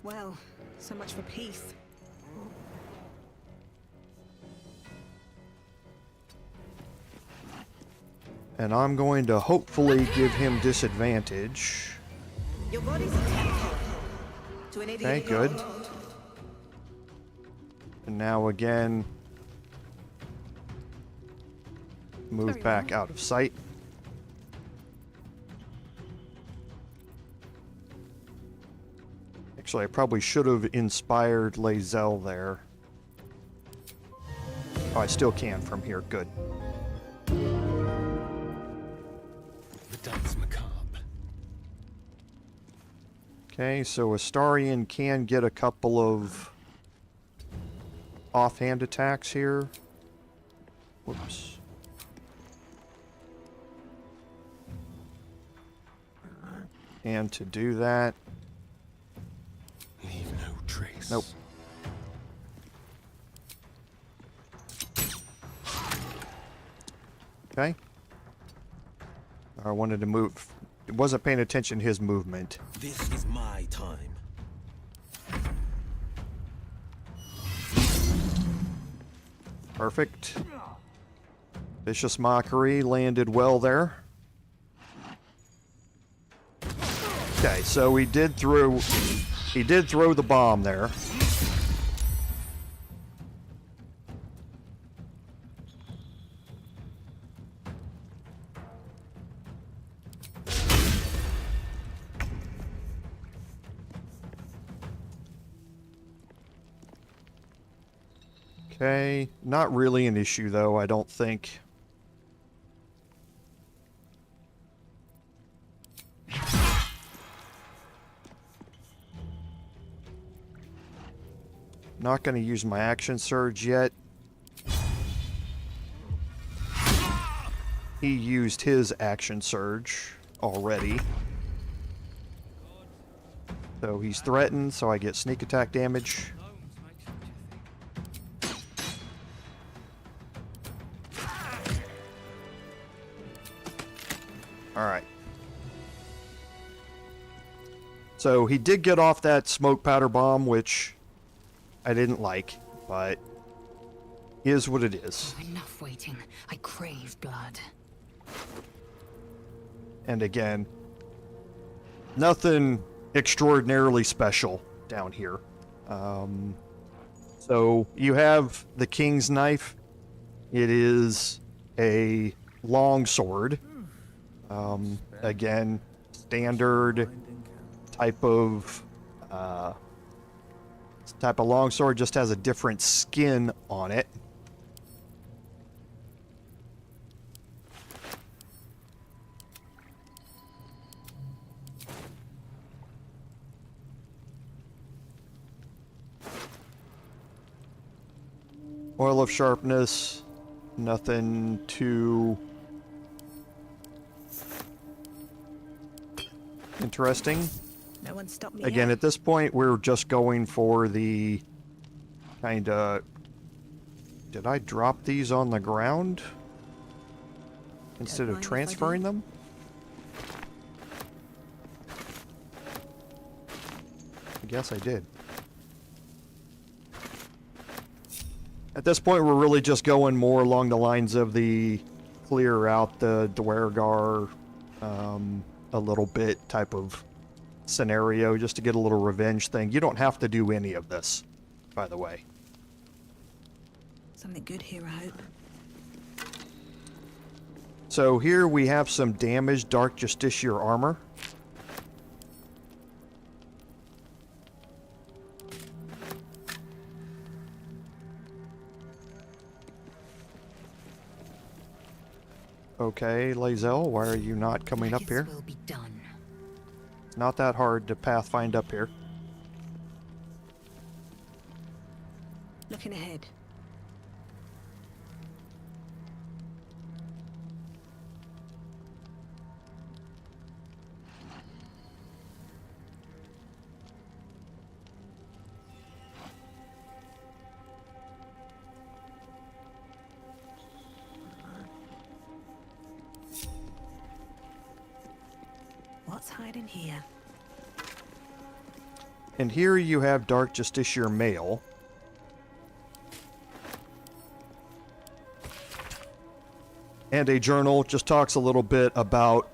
Well, so much for peace. And I'm going to hopefully give him disadvantage. Your body's a temple to an idiot. Okay, good. And now again, move back out of sight. Actually, I probably should have inspired Lae'zel there. Oh, I still can from here. Good. The dance macabre. Okay, so Astarion can get a couple of offhand attacks here. Whoops. And to do that... Leave no trace. Nope. Okay. I wanted to move. It wasn't paying attention to his movement. This is my time. Perfect. Vicious Mockery landed well there. Okay, so he did throw the bomb there. Okay, not really an issue though, I don't think. Not going to use my action surge yet. He used his action surge already. So he's threatened, so I get sneak attack damage. Alright. So he did get off that smoke powder bomb, which I didn't like, but is what it is. Enough waiting. I crave blood. And again, nothing extraordinarily special down here. So you have the King's Knife. It is a long sword. Again, standard type of longsword, just has a different skin on it. Oil of Sharpness, Nothing too interesting. No one stopped me Again, yet. at this point, we're just going for the kind of... Did I drop these on the ground instead of transferring them? I guess I did. At this point, we're really just going more along the lines of the clear out the Duergar a little bit type of scenario, just to get a little revenge thing. You don't have to do any of this, by the way. Something good here, I hope. So here we have some damaged Dark Justiciar armor. Okay, Lae'zel, why are you not coming up here? Will be done. It's not that hard to pathfind up here. Looking ahead. What's hiding here? And here you have Dark Justiciar Mail. And a journal just talks a little bit about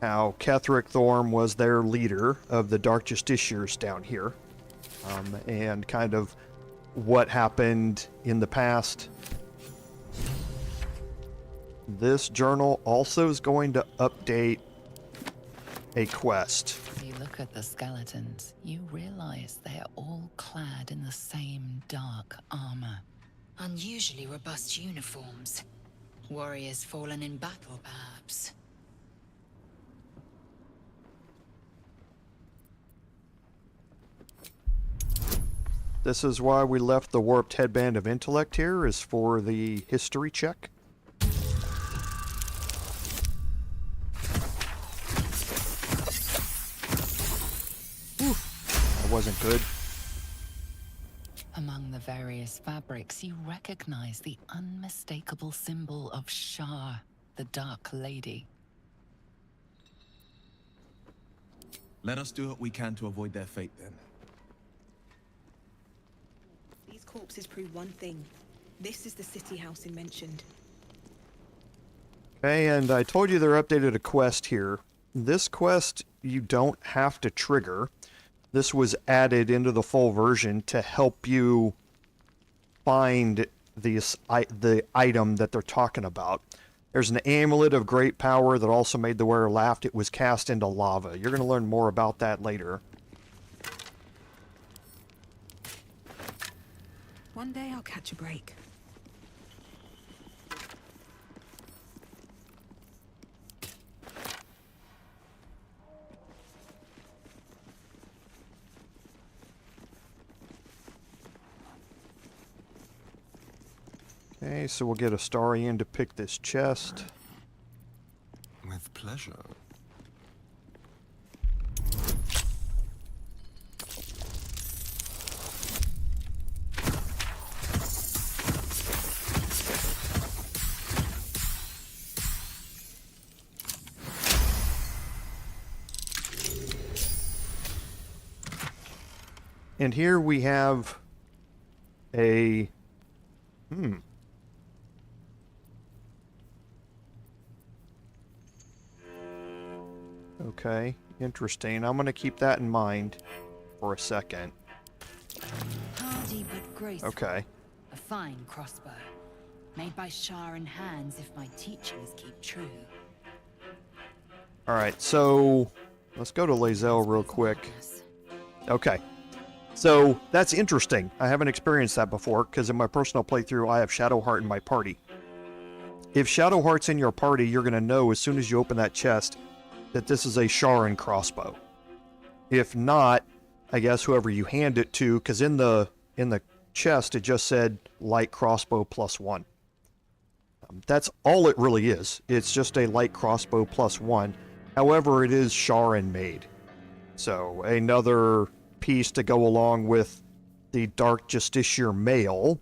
how Ketheric Thorm was their leader of the Dark Justiciars down here. And kind of what happened in the past. This journal also is going to update a quest. You look at the skeletons, you realize they are all clad in the same dark armor. Unusually robust uniforms. Warriors fallen in battle, perhaps. This is why we left the Warped Headband of Intellect here, is for the history check. That wasn't good. Among the various fabrics, you recognize the unmistakable symbol of Shar, the Dark Lady. Let us do what we can to avoid their fate, then. These corpses prove one thing. This is the city house he mentioned. Okay, and I told you they're updated a quest here. This quest you don't have to trigger. This was added into the full version to help you find the item that they're talking about. There's an amulet of great power that also made the wearer laugh. It was cast into lava. You're going to learn more about that later. One day I'll catch a break. Okay, so we'll get Astarion to pick this chest. With pleasure. And here we have a... Okay, interesting. I'm going to keep that in mind for a second. Hardy but graceful. Okay. A fine crossbow. Made by Sharran hands if my teachings keep true. Alright, so let's go to Lae'zel real quick. Okay. So that's interesting. I haven't experienced that before because in my personal playthrough I have Shadowheart in my party. If Shadowheart's in your party, you're going to know as soon as you open that chest that this is a Sharran crossbow. If not, I guess whoever you hand it to, because in the chest it just said light crossbow +1. That's all it really is. It's just a light crossbow +1. However, it is Sharran made. So another piece to go along with the Dark Justiciar mail,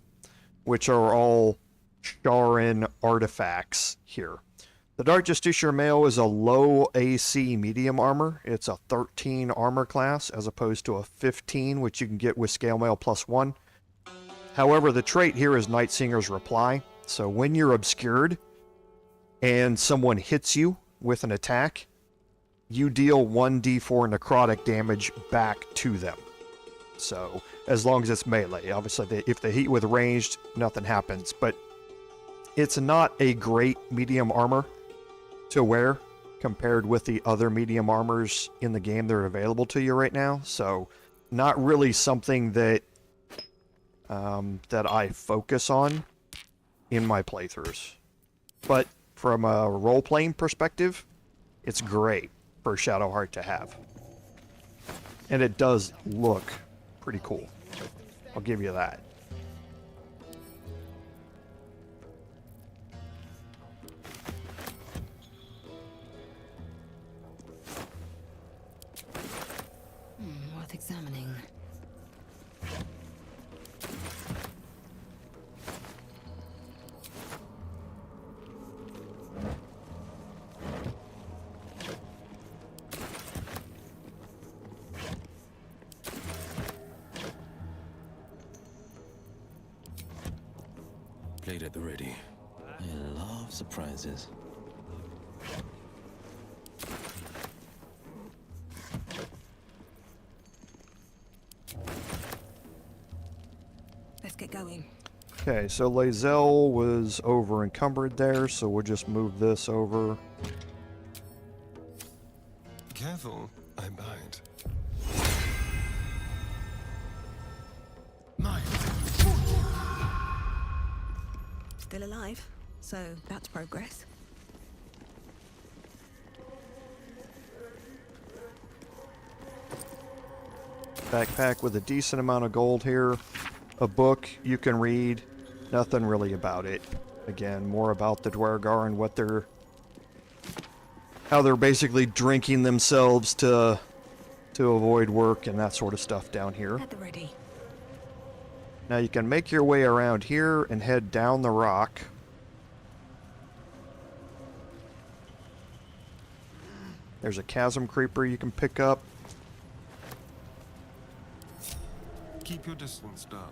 which are all Sharran artifacts here. The Dark Justiciar mail is a low AC medium armor. It's a 13 armor class as opposed to a 15, which you can get with scale mail +1. However, the trait here is Night Singer's Reply. So when you're obscured and someone hits you with an attack, you deal 1d4 necrotic damage back to them. So as long as it's melee. Obviously, if they hit with ranged, nothing happens. But it's not a great medium armor to wear compared with the other medium armors in the game that are available to you right now. So not really something that that I focus on in my playthroughs. But from a role-playing perspective, it's great for Shadowheart to have. And it does look pretty cool. I'll give you that. Worth examining. Played at the ready. I love surprises. Let's get going. Okay, so Lae'zel was over encumbered there, so we'll just move this over. Careful, I bite. Still alive, so that's progress. Backpack with a decent amount of gold here. A book you can read. Nothing really about it. Again, more about the Duergar and what they're... how they're basically drinking themselves to avoid work and that sort of stuff down here. At the ready. Now you can make your way around here and head down the rock. There's a chasm creeper you can pick up. Keep your distance, darling.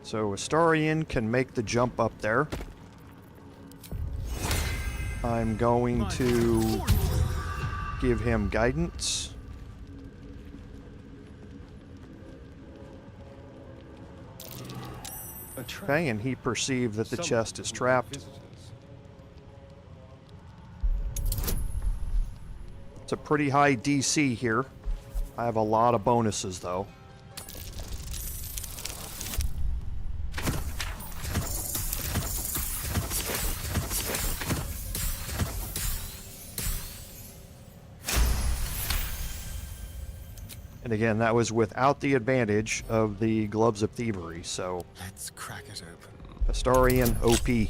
So Astarion can make the jump up there. I'm going to give him guidance. Okay, and he perceived that the chest is trapped. It's a pretty high DC here. I have a lot of bonuses though. And again, that was without the advantage of the Gloves of Thievery, so... Let's crack it open. Astarion, OP.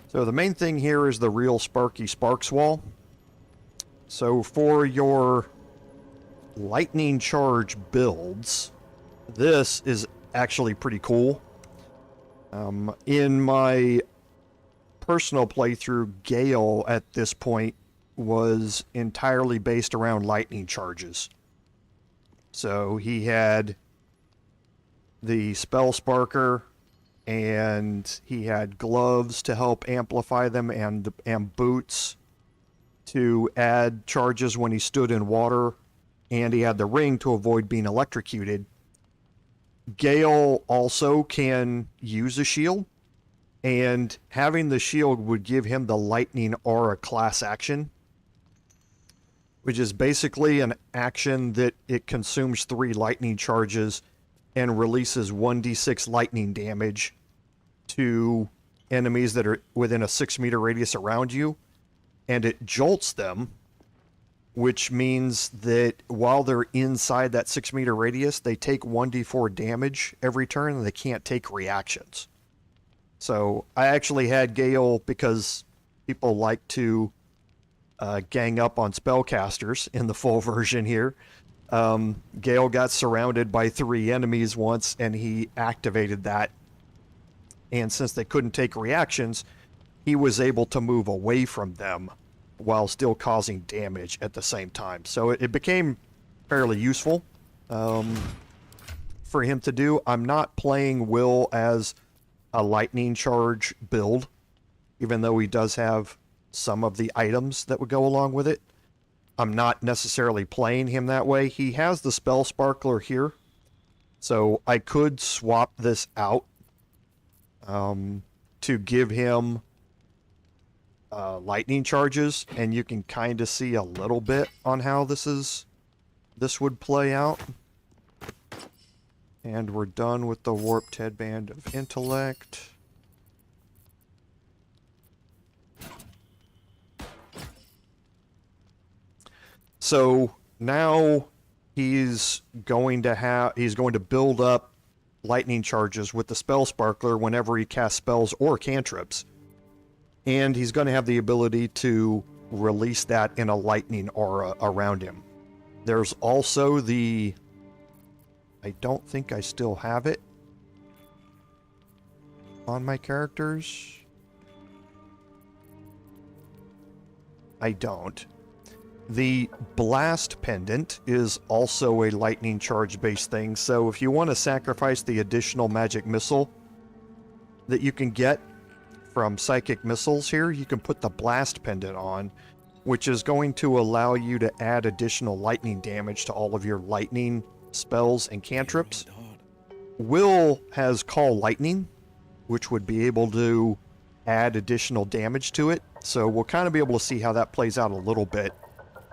So the main thing here is the real Sparky Sparks wall. So for your lightning charge builds, this is actually pretty cool. In my personal playthrough, Gale at this point was entirely based around lightning charges. So he had the Spell Sparker, and he had gloves to help amplify them, and boots to add charges when he stood in water, and he had the ring to avoid being electrocuted. Gale also can use a shield, And having the shield would give him the lightning aura class action, which is basically an action that it consumes 3 lightning charges and releases 1d6 lightning damage to enemies that are within a 6-meter radius around you, and it jolts them, which means that while they're inside that 6-meter radius, they take 1d4 damage every turn, and they can't take reactions. So I actually had Gale, because people like to gang up on spellcasters in the full version here. Gale got surrounded by 3 enemies once, and he activated that. And since they couldn't take reactions, he was able to move away from them while still causing damage at the same time. So it became fairly useful for him to do. I'm not playing Wyll as a lightning charge build, even though he does have some of the items that would go along with it. I'm not necessarily playing him that way. He has the spell sparkler here, so I could swap this out to give him lightning charges, and you can kind of see a little bit on how this would play out. And we're done with the warped headband of intellect. So now he's going to build up lightning charges with the spell sparkler whenever he casts spells or cantrips. And he's going to have the ability to release that in a lightning aura around him. There's also the... I don't think I still have it on my characters. I don't. The blast pendant is also a lightning charge based thing, so if you want to sacrifice the additional magic missile that you can get from psychic missiles here, you can put the blast pendant on, which is going to allow you to add additional lightning damage to all of your lightning spells and cantrips. Wyll has Call Lightning, which would be able to add additional damage to it, so we'll kind of be able to see how that plays out a little bit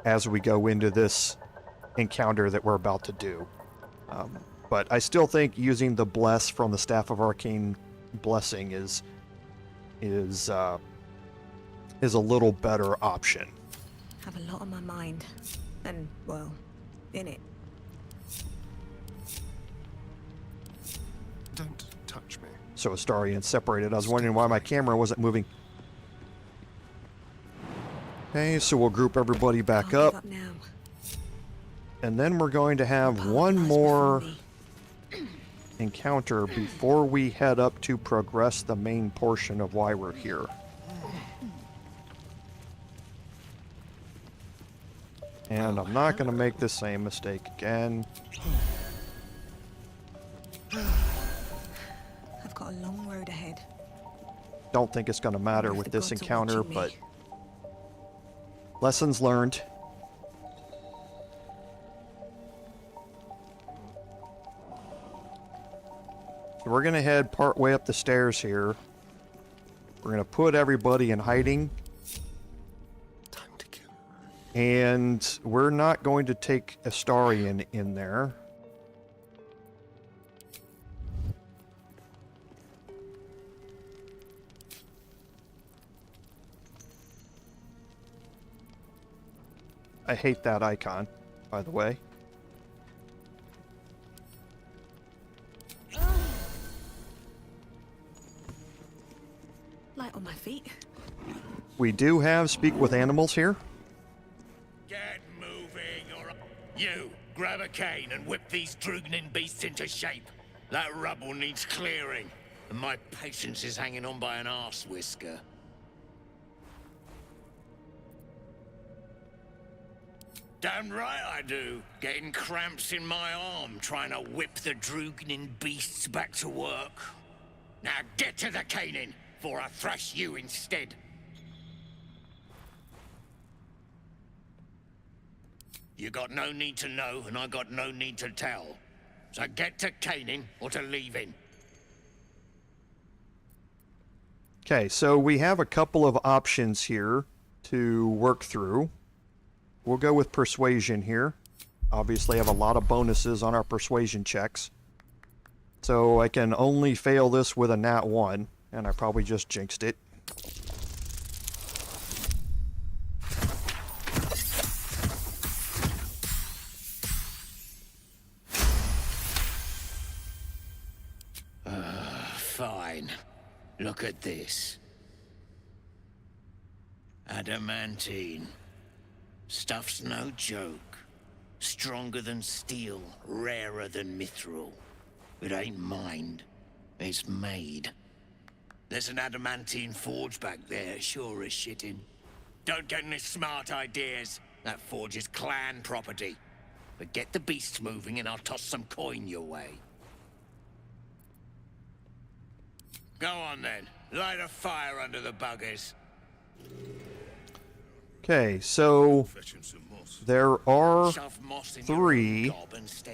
as we go into this encounter that we're about to do. But I still think using the Bless from the Staff of Arcane Blessing is a little better option. Have a lot on my mind, and well, in it. Don't touch me. So Astarion separated. I was wondering why my camera wasn't moving. Okay, so we'll group everybody back up. And then we're going to have one more encounter before we head up to progress the main portion of why we're here. And I'm not going to make the same mistake again. I've got a long road ahead. Don't think it's going to matter with this encounter, but lessons learned. So we're going to head part way up the stairs here. We're going to put everybody in hiding. Time to kill. And we're not going to take Astarion in there. I hate that icon, by the way. Light on my feet. We do have Speak with Animals here. Get moving, or you grab a cane and whip these Drugnin beasts into shape. That rubble needs clearing, and my patience is hanging on by an arse whisker. Damn right I do. Getting cramps in my arm trying to whip the Drugnin beasts back to work. Now get to the caning, for I thrash you instead. You got no need to know, and I got no need to tell. So get to caning or to leaving. Okay, so we have a couple of options here to work through. We'll go with persuasion here. Obviously have a lot of bonuses on our persuasion checks. So I can only fail this with a nat 1, and I probably just jinxed it. Fine. Look at this. Adamantine. Stuff's no joke. Stronger than steel, rarer than mithril. It ain't mined, it's made. There's an adamantine forge back there, sure as shitting. Don't get any smart ideas. That forge is clan property. But get the beasts moving and I'll toss some coin your way. Go on then. Light a fire under the buggers. Okay, so there are 3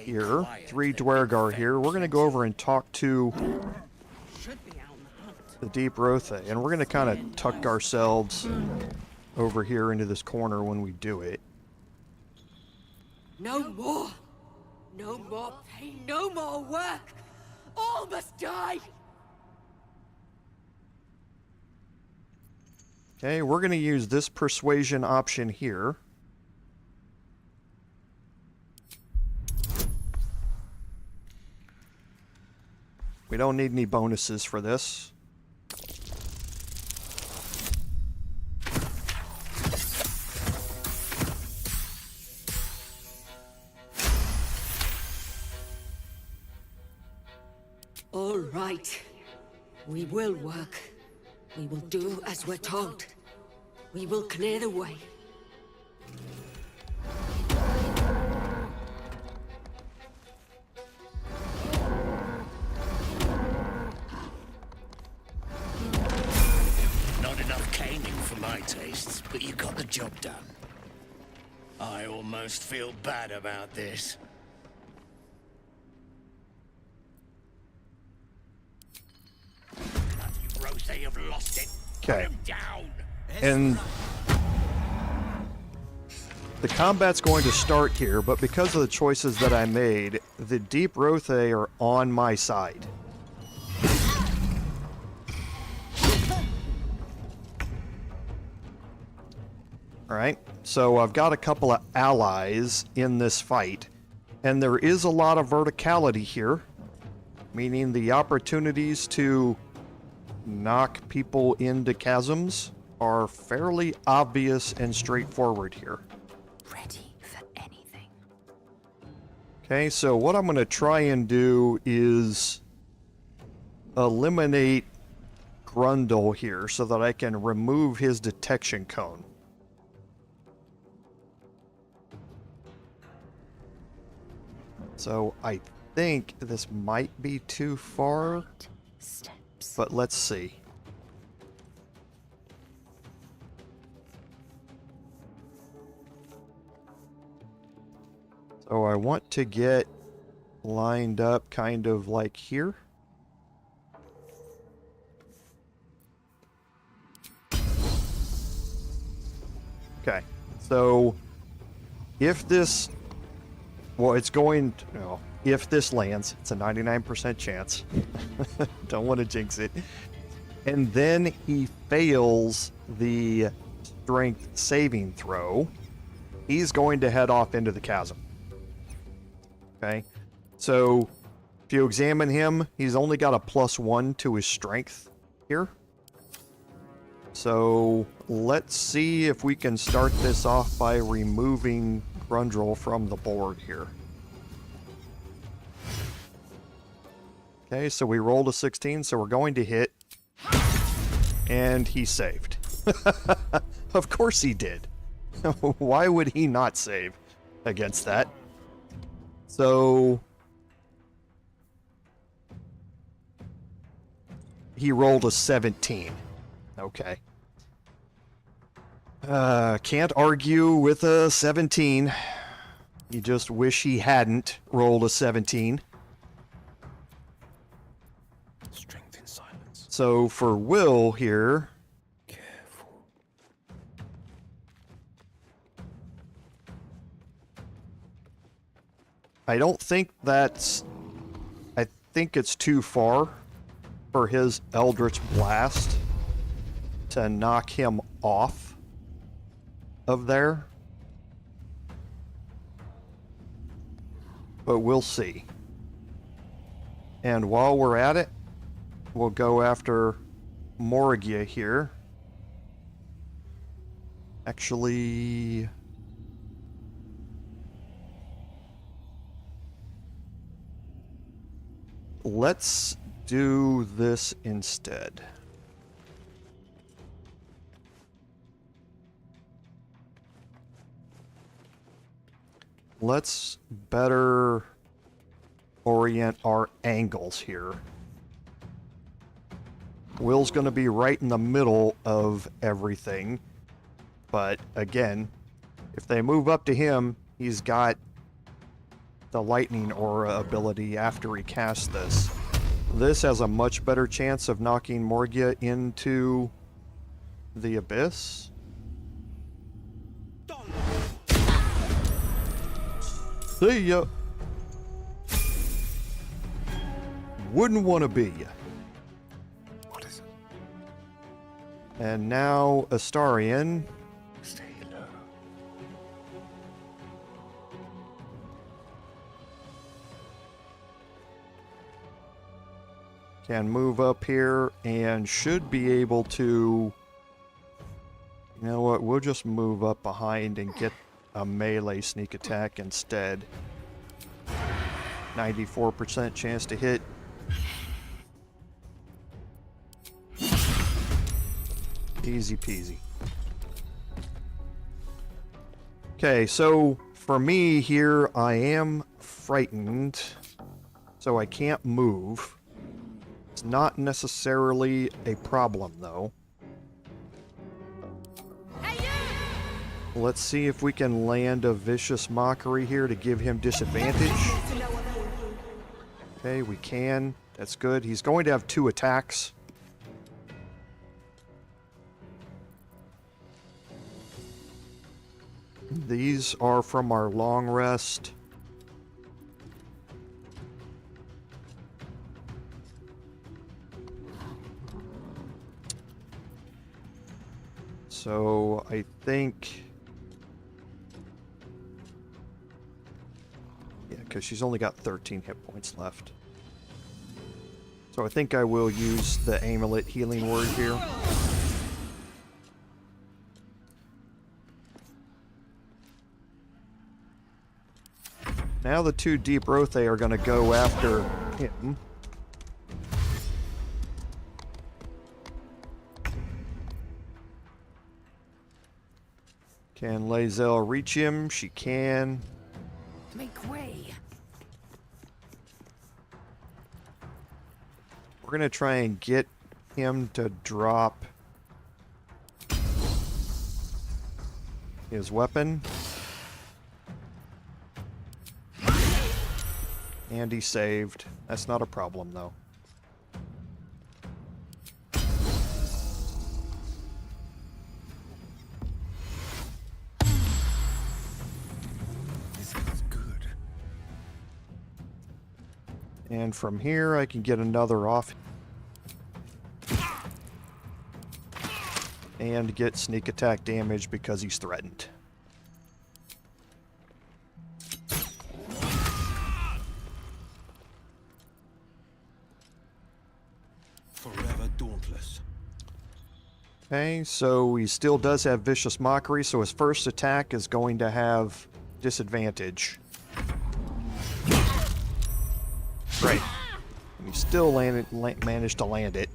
here, 3 Duergar here. We're going to go over and talk to the deep Rothe, and we're going to kind of tuck ourselves over here into this corner when we do it. No more. No more pain, no more work. All must die. Okay, we're going to use this persuasion option here. We don't need any bonuses for this. All right. We will work. We will do as we're told. We will clear the way. Not enough caning for my tastes, but you got the job done. I almost feel bad about this. They have lost it. Okay. And the combat's going to start here, but because of the choices that I made, the deep Rothe are on my side. Alright, so I've got a couple of allies in this fight, and there is a lot of verticality here, meaning the opportunities to knock people into chasms are fairly obvious and straightforward here. Ready for anything. Okay, so what I'm going to try and do is eliminate Grundle here so that I can remove his detection cone. So I think this might be too far. But let's see. So I want to get lined up kind of like here. Okay. So if this, well, it's going to, no, if this lands, it's a 99% chance. Don't want to jinx it. And then he fails the strength saving throw. He's going to head off into the chasm. Okay. So if you examine him, he's only got a +1 to his strength here. So let's see if we can start this off by removing Grundle from the board here. Okay, so we rolled a 16, so we're going to hit. And he saved. Of course he did. Why would he not save against that? So he rolled a 17. Okay. Can't argue with a 17. You just wish he hadn't rolled a 17. So for Wyll here, I don't think that's... I think it's too far for his Eldritch Blast to knock him off of there. But we'll see. And while we're at it, we'll go after Morgia here. Actually... let's do this instead. Let's better orient our angles here. Will's going to be right in the middle of everything. But again, if they move up to him, he's got the lightning aura ability after he casts this. This has a much better chance of knocking Morgia into the abyss. See ya. Wouldn't want to be. What is it? And now Astarion. Stay low. Can move up here and should be able to... You know what? We'll just move up behind and get a melee sneak attack instead. 94% chance to hit. Easy peasy. Okay, so for me here, I am frightened, so I can't move. It's not necessarily a problem, though. Let's see if we can land a vicious mockery here to give him disadvantage. Okay, we can. That's good. He's going to have 2 attacks. These are from our long rest. So I think... yeah, because she's only got 13 hit points left. So I think I will use the amulet healing word here. Now the 2 deep Rothe are going to go after him. Can Lae'zel reach him? She can. Make way. We're going to try and get him to drop his weapon. And he saved. That's not a problem, though. This is good. And from here, I can get another off. And get sneak attack damage because he's threatened. Forever dauntless. Okay, so he still does have Vicious Mockery, so his first attack is going to have disadvantage. Great. And he still managed to land it.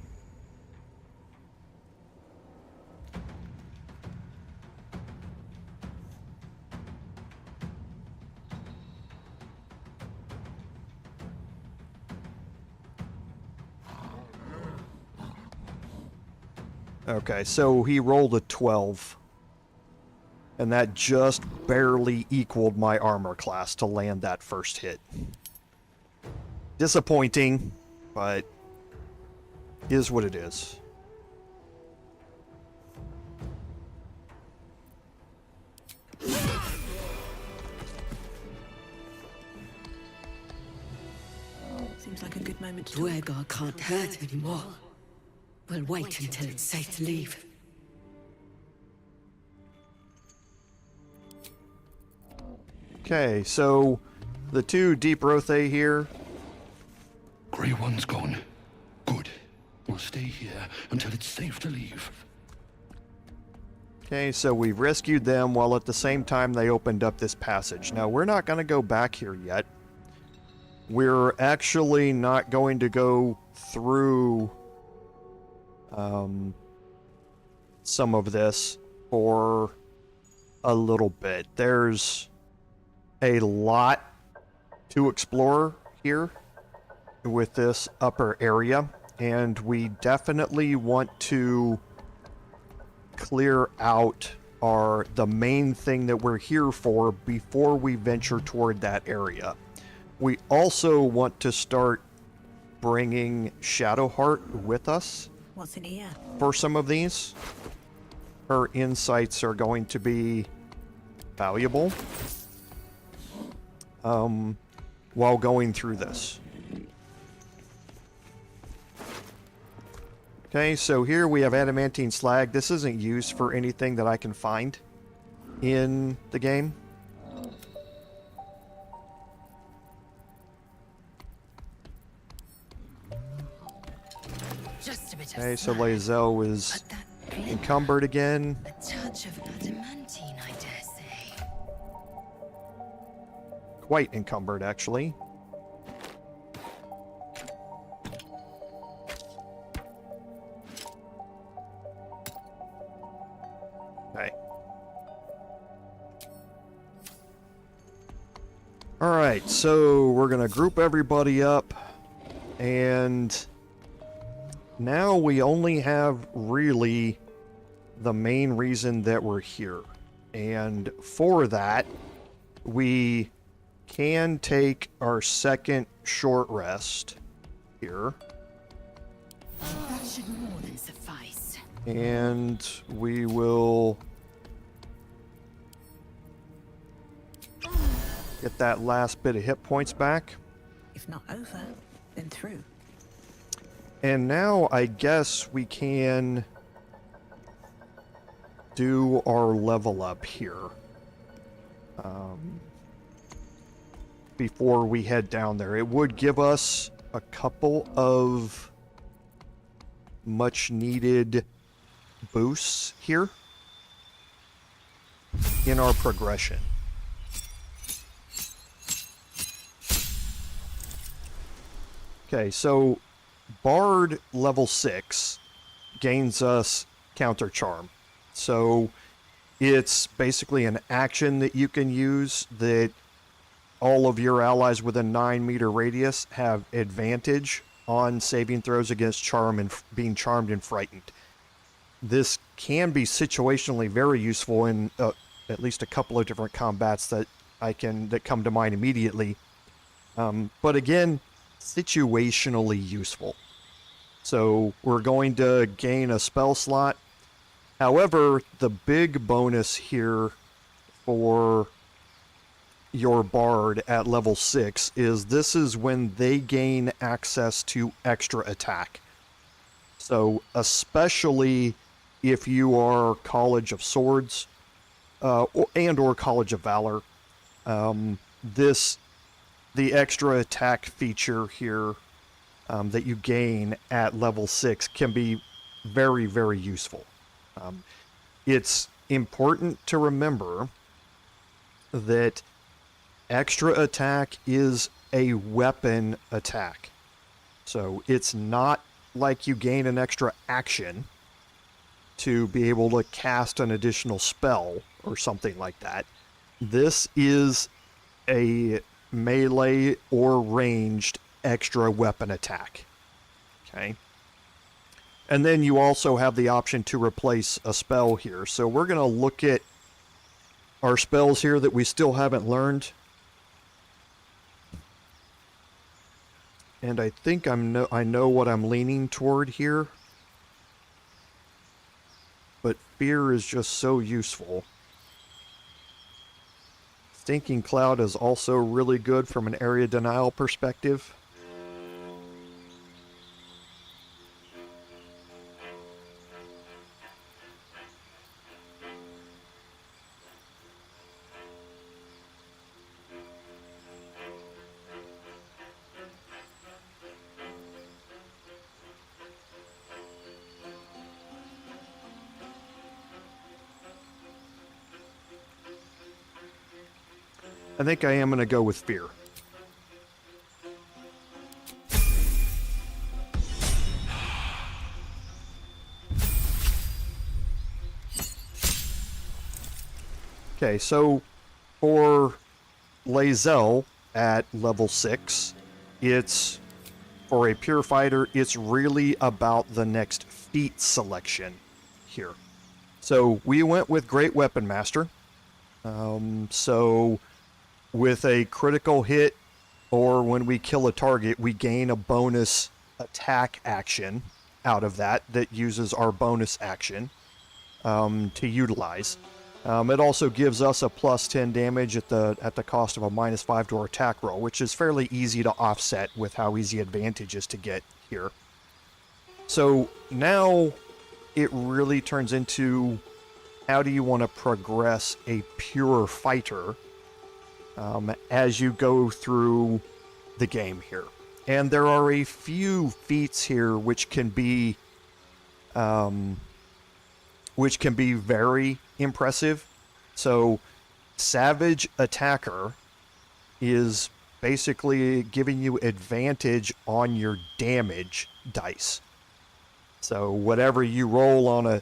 Okay, so he rolled a 12. And that just barely equaled my armor class to land that first hit. Disappointing, but is what it is. Seems like a good moment to Duergar can't hurt anymore. We'll wait until it's safe to leave. Okay, so the two deep Rothe here. Grey One's gone. Good. We'll stay here until it's safe to leave. Okay, so we've rescued them while at the same time they opened up this passage. Now, we're not going to go back here yet. We're actually not going to go through some of this for a little bit. There's a lot to explore here with this upper area, and we definitely want to clear out the main thing that we're here for before we venture toward that area. We also want to start bringing Shadowheart with us. What's in here? For some of these. Her insights are going to be valuable while going through this. Okay, so here we have adamantine slag. This isn't used for anything that I can find in the game. Just a bit of Okay, so slag. Lae'zel is encumbered again. A touch of adamantine, I dare say. Quite encumbered, actually. Okay. Alright, so we're gonna group everybody up, and now we only have really the main reason that we're here. And for that, we can take our second short rest here. That should more than suffice. And we will get that last bit of hit points back. If not over, then through. And now I guess we can do our level up here. Before we head down there. It would give us a couple of much needed boosts here in our progression. Okay, so Bard level 6 gains us Counter Charm. So it's basically an action that you can use that all of your allies within 9-meter radius have advantage on saving throws against charm and being charmed and frightened. This can be situationally very useful in at least a couple of different combats that come to mind immediately. But again, situationally useful. So we're going to gain a spell slot. However, the big bonus here for your Bard at level 6 is this is when they gain access to extra attack. So especially if you are College of Swords or College of Valor, the extra attack feature here that you gain at level 6 can be very, very useful. It's important to remember that extra attack is a weapon attack. So it's not like you gain an extra action to be able to cast an additional spell or something like that. This is a melee or ranged extra weapon attack. Okay. And then you also have the option to replace a spell here. So we're going to look at our spells here that we still haven't learned. and I think I know what I'm leaning toward here. But fear is just so useful. Stinking Cloud is also really good from an area denial perspective. I think I am going to go with fear. Okay, so for Lae'zel at level 6, it's, for a pure fighter, it's really about the next feat selection here. So we went with Great Weapon Master. So with a critical hit, or when we kill a target, we gain a bonus attack action out of that uses our bonus action to utilize. It also gives us a plus 10 damage at the cost of a -5 to our attack roll, which is fairly easy to offset with how easy advantage is to get here. So now it really turns into, how do you want to progress a pure fighter as you go through the game here? And there are a few feats here which can be very impressive. So Savage Attacker is basically giving you advantage on your damage dice. So whatever you roll on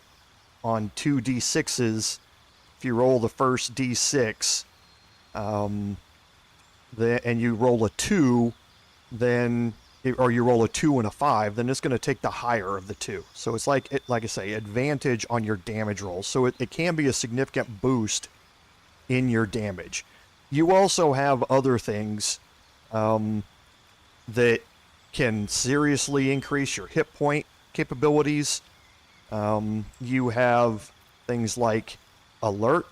2d6s, if you roll the first d6 and you roll a 2, then, or you roll a 2 and a 5, then it's going to take the higher of the two. So it's like I say, advantage on your damage rolls. So it can be a significant boost in your damage. You also have other things that can seriously increase your hit point capabilities. You have things like alert.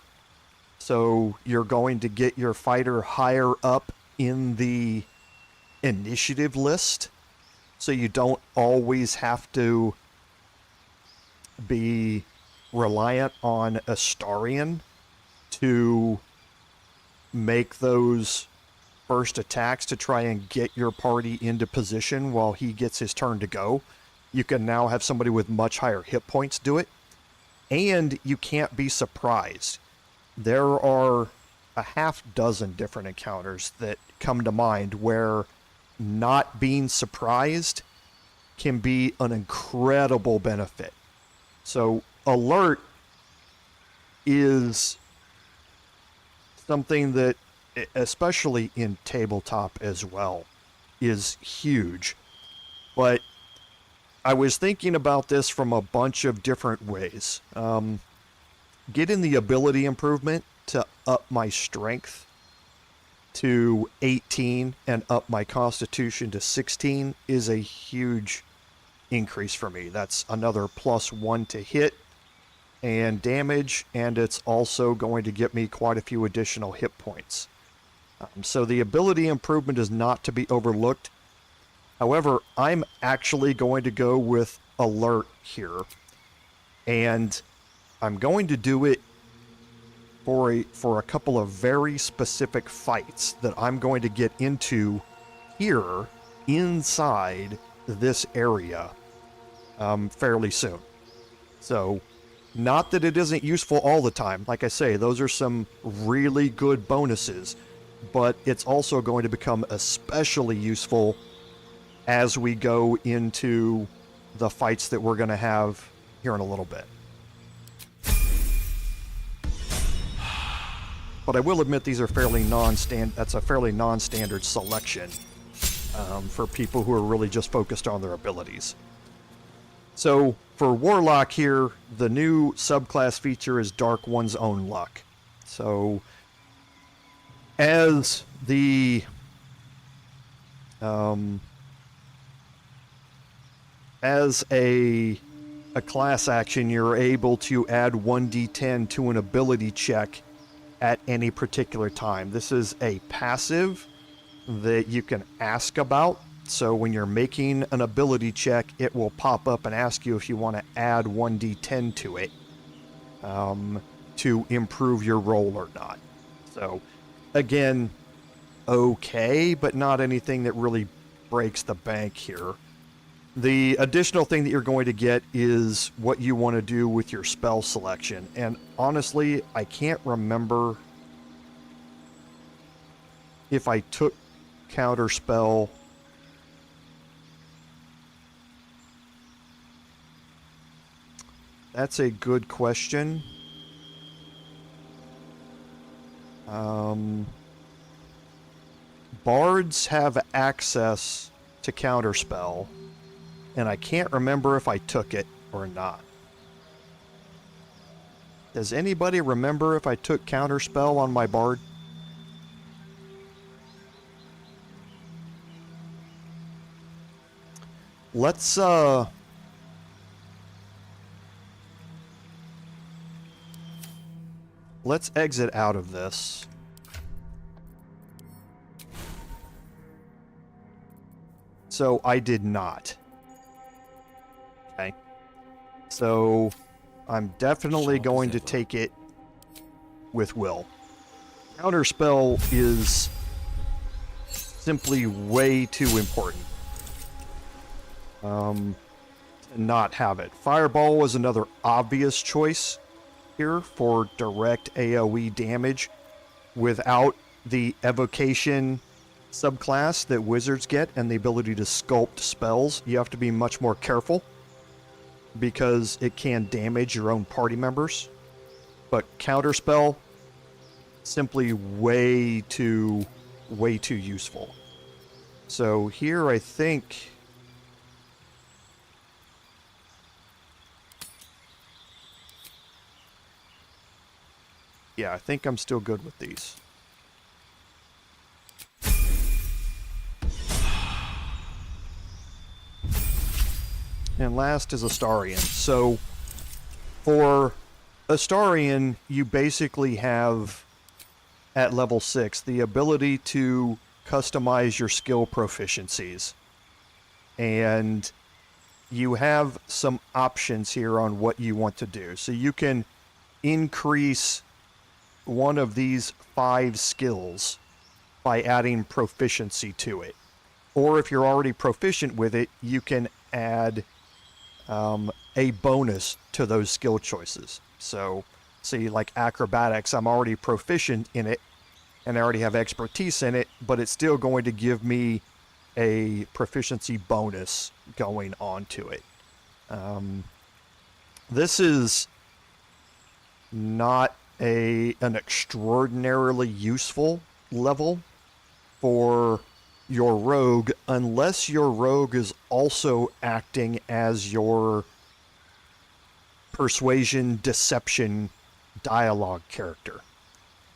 So you're going to get your fighter higher up in the initiative list, so you don't always have to be reliant on Astarion to make those first attacks to try and get your party into position while he gets his turn to go. You can now have somebody with much higher hit points do it, and you can't be surprised. There are a half dozen different encounters that come to mind where not being surprised can be an incredible benefit. So alert is something that, especially in tabletop as well, is huge. But I was thinking about this from a bunch of different ways. Getting the ability improvement to up my strength to 18 and up my constitution to 16 is a huge increase for me. That's another +1 to hit and damage, and it's also going to get me quite a few additional hit points. So the ability improvement is not to be overlooked. However, I'm actually going to go with alert here, and I'm going to do it for a couple of very specific fights that I'm going to get into here inside this area fairly soon. So, not that it isn't useful all the time. Like I say, those are some really good bonuses, but it's also going to become especially useful as we go into the fights that we're going to have here in a little bit. But I will admit these are fairly that's a fairly non-standard selection for people who are really just focused on their abilities. So for Warlock here, the new subclass feature is Dark One's Own Luck. So as the as a class action, you're able to add 1d10 to an ability check at any particular time. This is a passive that you can ask about. So when you're making an ability check, it will pop up and ask you if you want to add 1d10 to it to improve your roll or not. So again, okay, but not anything that really breaks the bank here. The additional thing that you're going to get is what you want to do with your spell selection. And honestly, I can't remember if I took counterspell. That's a good question. Bards have access to counterspell, and I can't remember if I took it or not. Does anybody remember if I took counterspell on my bard? Let's exit out of this. So I did not. Okay. So I'm definitely going to take it with Wyll. Counterspell is simply way too important. To not have it. Fireball was another obvious choice here for direct AoE damage without the evocation subclass that wizards get and the ability to sculpt spells. You have to be much more careful because it can damage your own party members. But counterspell, simply way too useful. So here I think yeah, I think I'm still good with these. And last is Astarion. So for Astarion, you basically have, at level 6, the ability to customize your skill proficiencies. And you have some options here on what you want to do. So you can increase one of these 5 skills by adding proficiency to it. Or if you're already proficient with it, you can add a bonus to those skill choices. So, see, like acrobatics, I'm already proficient in it, and I already have expertise in it, but it's still going to give me a proficiency bonus going on to it. This is not an extraordinarily useful level for your rogue unless your rogue is also acting as your persuasion, deception, dialogue character.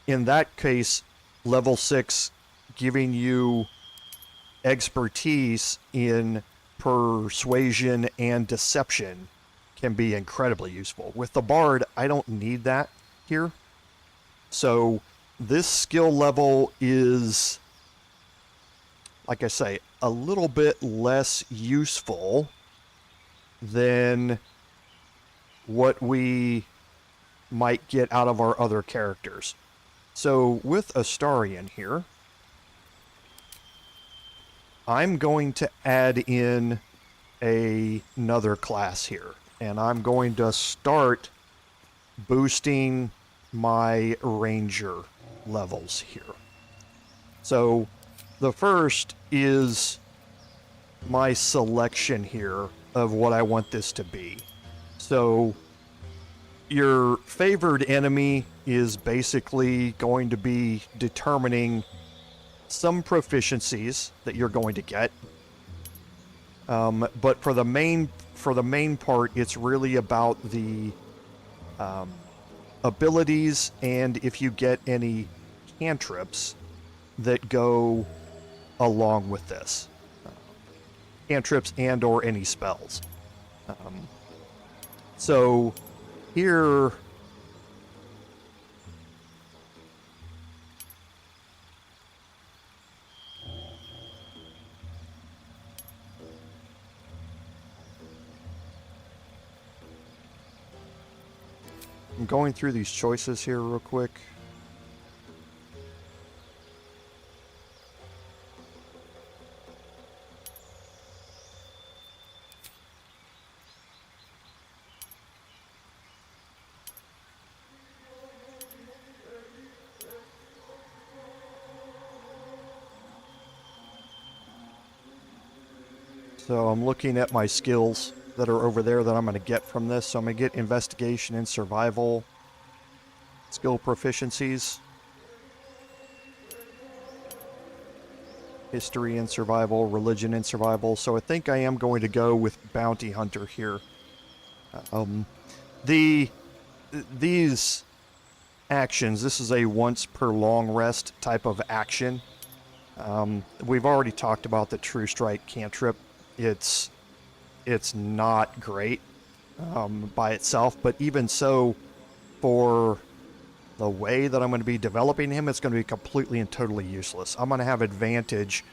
In that case, level 6 giving you expertise in persuasion and deception can be incredibly useful. With the bard, I don't need that here. So this skill level is, like I say, a little bit less useful than what we might get out of our other characters. So with Astarion here, I'm going to add in another class here, and I'm going to start boosting my ranger levels here. So the first is my selection here of what I want this to be. So your favored enemy is basically going to be determining some proficiencies that you're going to get. But for the main part, it's really about the abilities and if you get any cantrips that go along with this. Cantrips and or any spells. So here, I'm going through these choices here real quick. So I'm looking at my skills that are over there that I'm going to get from this. So I'm going to get investigation and survival skill proficiencies. History and survival, religion and survival. So I think I am going to go with bounty hunter here. These actions, this is a once per long rest type of action. We've already talked about the True Strike cantrip. It's not great by itself, but even so, for the way that I'm going to be developing him, it's going to be completely and totally useless. I'm going to have advantage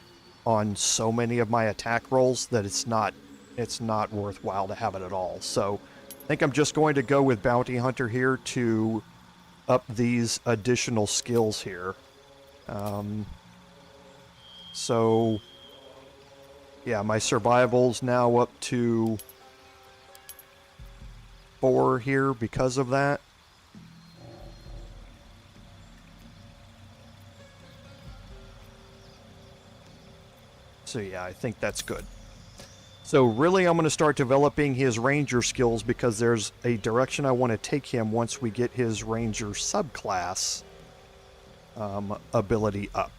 on so many of my attack rolls that it's not worthwhile to have it at all. So I think I'm just going to go with bounty hunter here to up these additional skills here. So yeah, my survival's now up to 4 here because of that. So yeah, I think that's good. So really I'm going to start developing his ranger skills because there's a direction I want to take him once we get his ranger subclass ability up.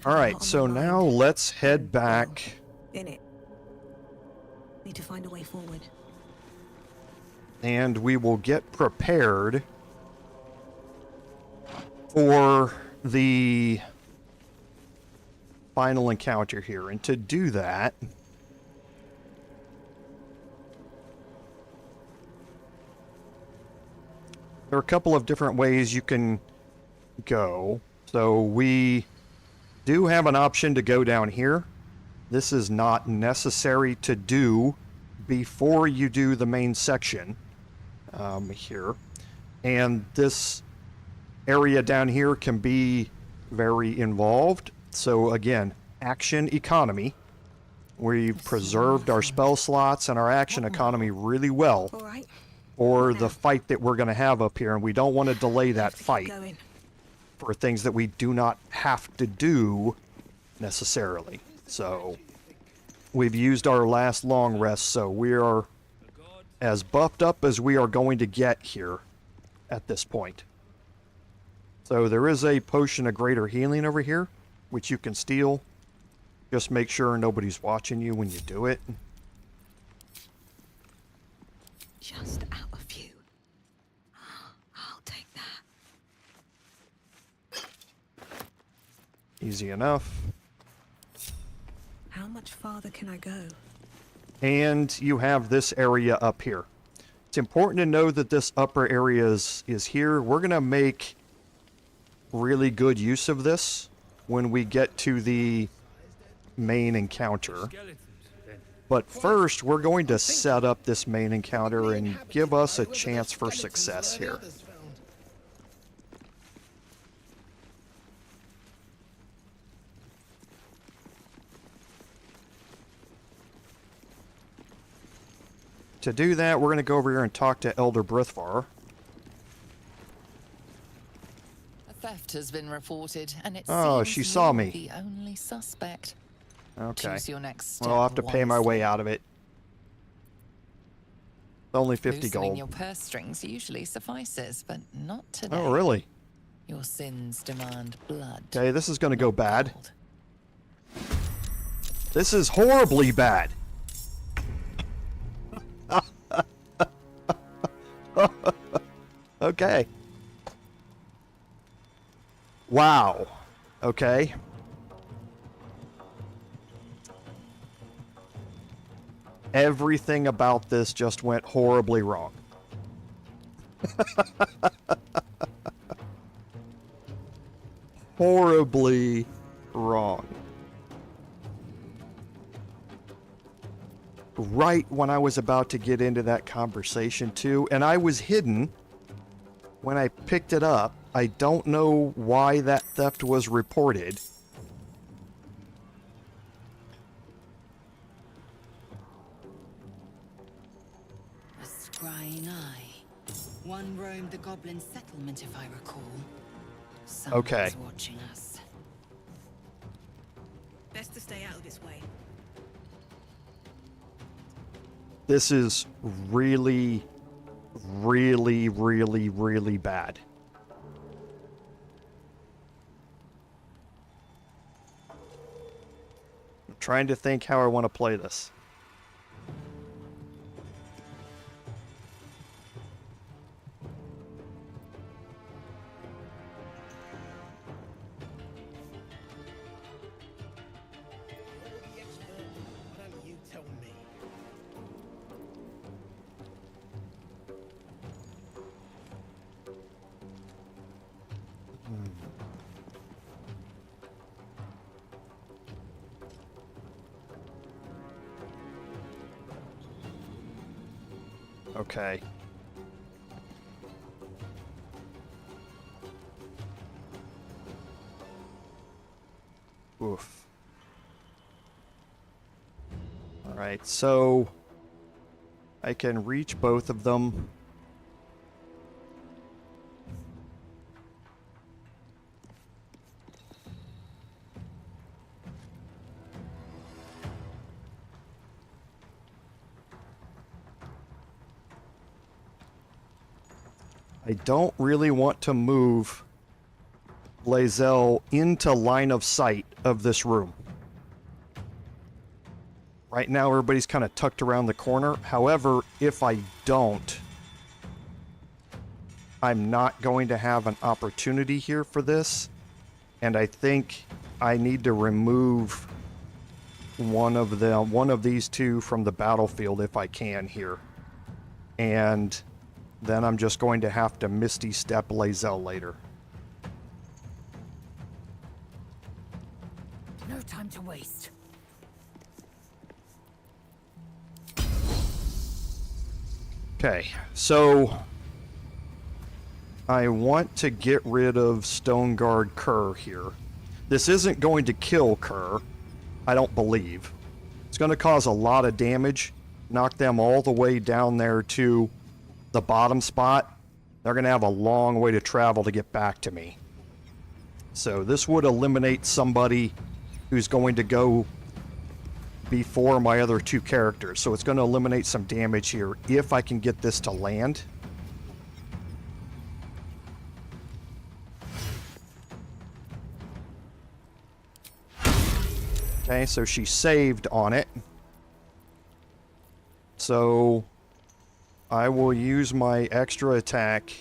Alright, so now let's head back. In it. Need to find a way forward. And we will get prepared for the final encounter here. And to do that, there are a couple of different ways you can go. So we do have an option to go down here. This is not necessary to do before you do the main section here. And this area down here can be very involved. So again, action economy. We've preserved our spell slots and our action economy really well for the fight that we're going to have up here, and we don't want to delay that fight for things that we do not have to do necessarily. So we've used our last long rest, so we are as buffed up as we are going to get here at this point. So there is a potion of greater healing over here, which you can steal. Just make sure nobody's watching you when you do it. Just out of view. I'll take that. Easy enough. How much farther can I go? And you have this area up here. It's important to know that this upper area is here. We're going to make really good use of this when we get to the main encounter. But first, we're going to set up this main encounter and give us a chance for success here. To do that, we're going to go over here and talk to Elder Brithvar. A theft has been reported, and it Oh, seems she saw you're me. the only suspect. Okay. Choose your next step Well, I'll have to pay my wisely. way out of it. Only 50 Loosening gold. your purse strings usually suffices, but not today. Oh, really? Your sins demand blood. Okay, this is going to go bad. This is horribly bad. Okay. Wow. Okay. Everything about this just went horribly wrong. Horribly wrong. Right when I was about to get into that conversation too, and I was hidden when I picked it up. I don't know why that theft was reported. A scrying eye. One roamed the goblin settlement, if I recall. Someone's Okay. watching us. Best to stay out of its way. This is really, really, really, really bad. I'm trying to think how I want to play this. Okay. Oof. All right, so I can reach both of them. I don't really want to move Lae'zel into line of sight of this room. Right now, everybody's kind of tucked around the corner. However, if I don't, I'm not going to have an opportunity here for this. And I think I need to remove one of these two from the battlefield if I can here. And then I'm just going to have to Misty Step Lae'zel later. No time to waste. Okay, so I want to get rid of Stoneguard Kerr here. This isn't going to kill Kerr, I don't believe. It's going to cause a lot of damage, knock them all the way down there to the bottom spot. They're going to have a long way to travel to get back to me. So this would eliminate somebody who's going to go before my other two characters. So it's going to eliminate some damage here if I can get this to land. Okay, so she saved on it. So I will use my extra attack.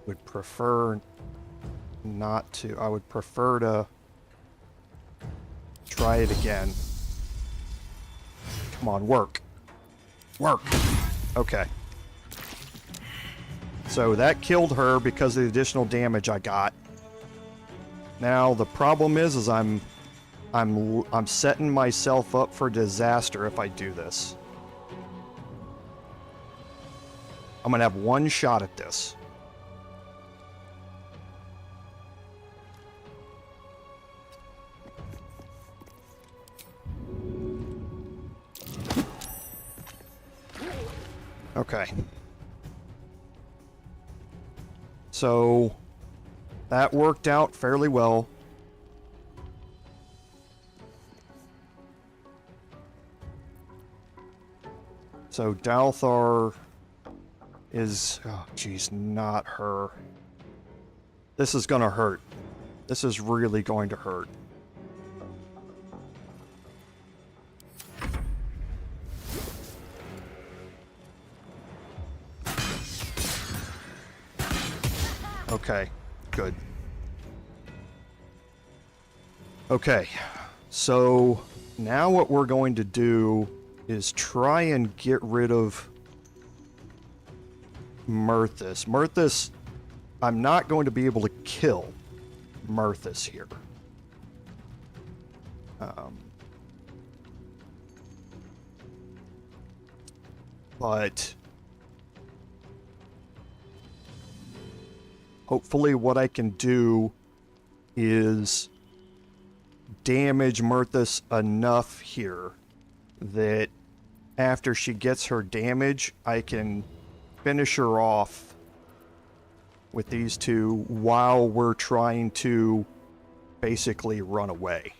Would prefer not to. I would prefer to try it again. Come on, work. Work. Okay. So that killed her because of the additional damage I got. Now the problem is I'm setting myself up for disaster if I do this. I'm gonna have one shot at this. Okay. So that worked out fairly well. So Dalthar is, oh geez, not her. This is gonna hurt. This is really going to hurt. Okay, good. Okay, so now what we're going to do is try and get rid of Murthas. Murthas, I'm not going to be able to kill Murthas here. But hopefully what I can do is damage Murthas enough here that after she gets her damage, I can finish her off with these two while we're trying to basically run away.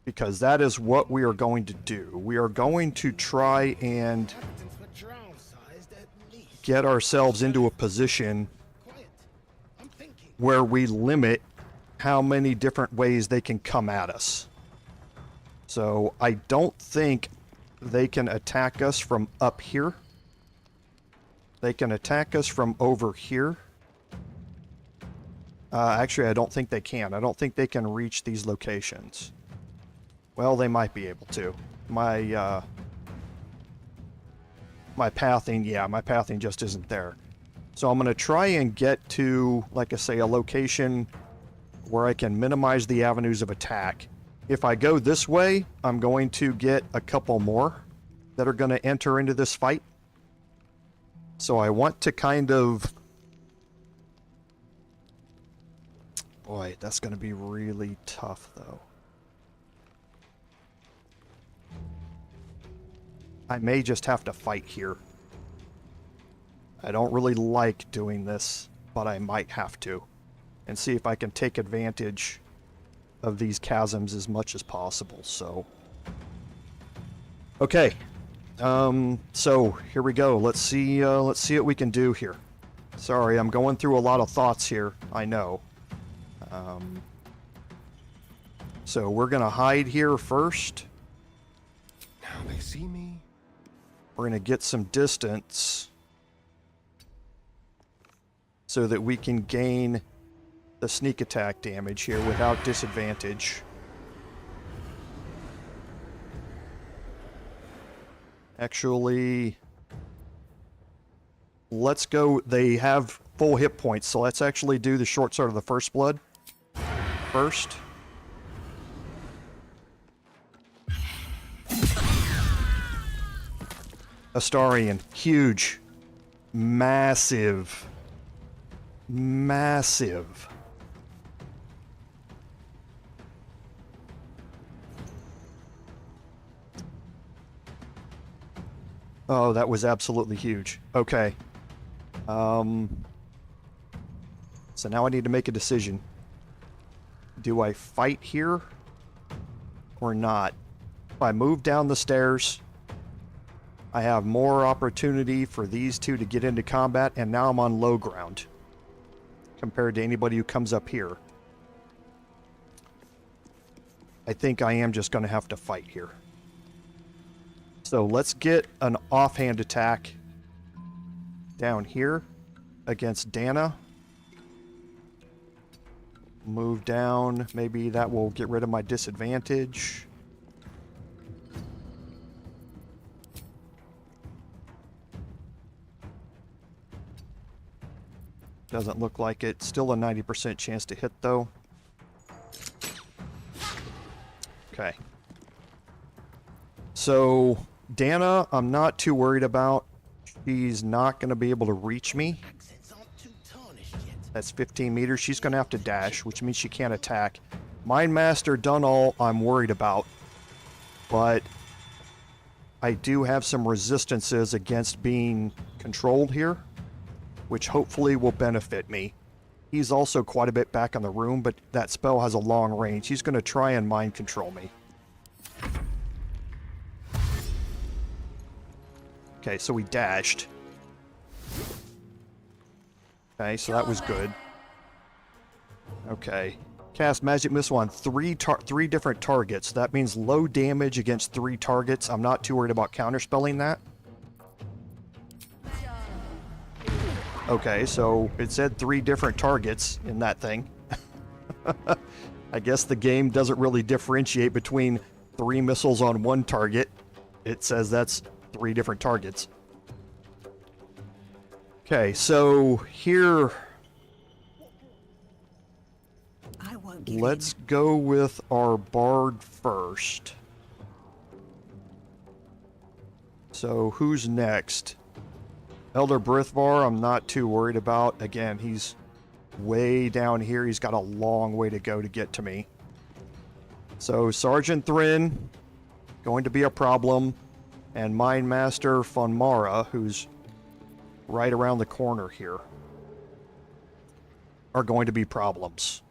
Because that is what we are going to do. We are going to try and get ourselves into a position where we limit how many different ways they can come at us. So I don't think they can attack us from up here. They can attack us from over here. Actually, I don't think they can. I don't think they can reach these locations. Well, they might be able to. My pathing, yeah, my pathing just isn't there. So I'm going to try and get to, like I say, a location where I can minimize the avenues of attack. If I go this way, I'm going to get a couple more that are going to enter into this fight. So I want to kind of... Boy, that's going to be really tough, though. I may just have to fight here. I don't really like doing this, but I might have to. And see if I can take advantage of these chasms as much as possible, so... Okay. So, here we go. Let's see what we can do here. Sorry, I'm going through a lot of thoughts here, I know. So, we're gonna hide here first. Now they see me. We're going to get some distance so that we can gain the sneak attack damage here without disadvantage. Actually, let's go. They have full hit points, so let's actually do the short sword of the first blood first. Astarion, huge, massive, massive. Oh, that was absolutely huge. Okay. So now I need to make a decision. Do I fight here or not? If I move down the stairs, I have more opportunity for these two to get into combat, and now I'm on low ground compared to anybody who comes up here. I think I am just going to have to fight here. So let's get an offhand attack down here against Dana. Move down. Maybe that will get rid of my disadvantage. Doesn't look like it. Still a 90% chance to hit, though. Okay. So, Dana, I'm not too worried about. She's not going to be able to reach me. That's 15 meters. She's going to have to dash, which means she can't attack. Mindmaster Dunall, I'm worried about. But I do have some resistances against being controlled here, which hopefully will benefit me. He's also quite a bit back in the room, but that spell has a long range. He's going to try and mind control me. Okay, so we dashed. Okay, so that was good. Okay. Cast Magic Missile on three different targets. That means low damage against 3 targets. I'm not too worried about counterspelling that. Okay, so it said 3 different targets in that thing. I guess the game doesn't really differentiate between 3 missiles on one target, it says that's 3 different targets. Okay, so here, let's go with our bard first. So who's next? Elder Brithvar, I'm not too worried about. Again, he's way down here. He's got a long way to go to get to me. So Sergeant Thrin, going to be a problem. And Mine Master Funmara, who's right around the corner here, are going to be problems.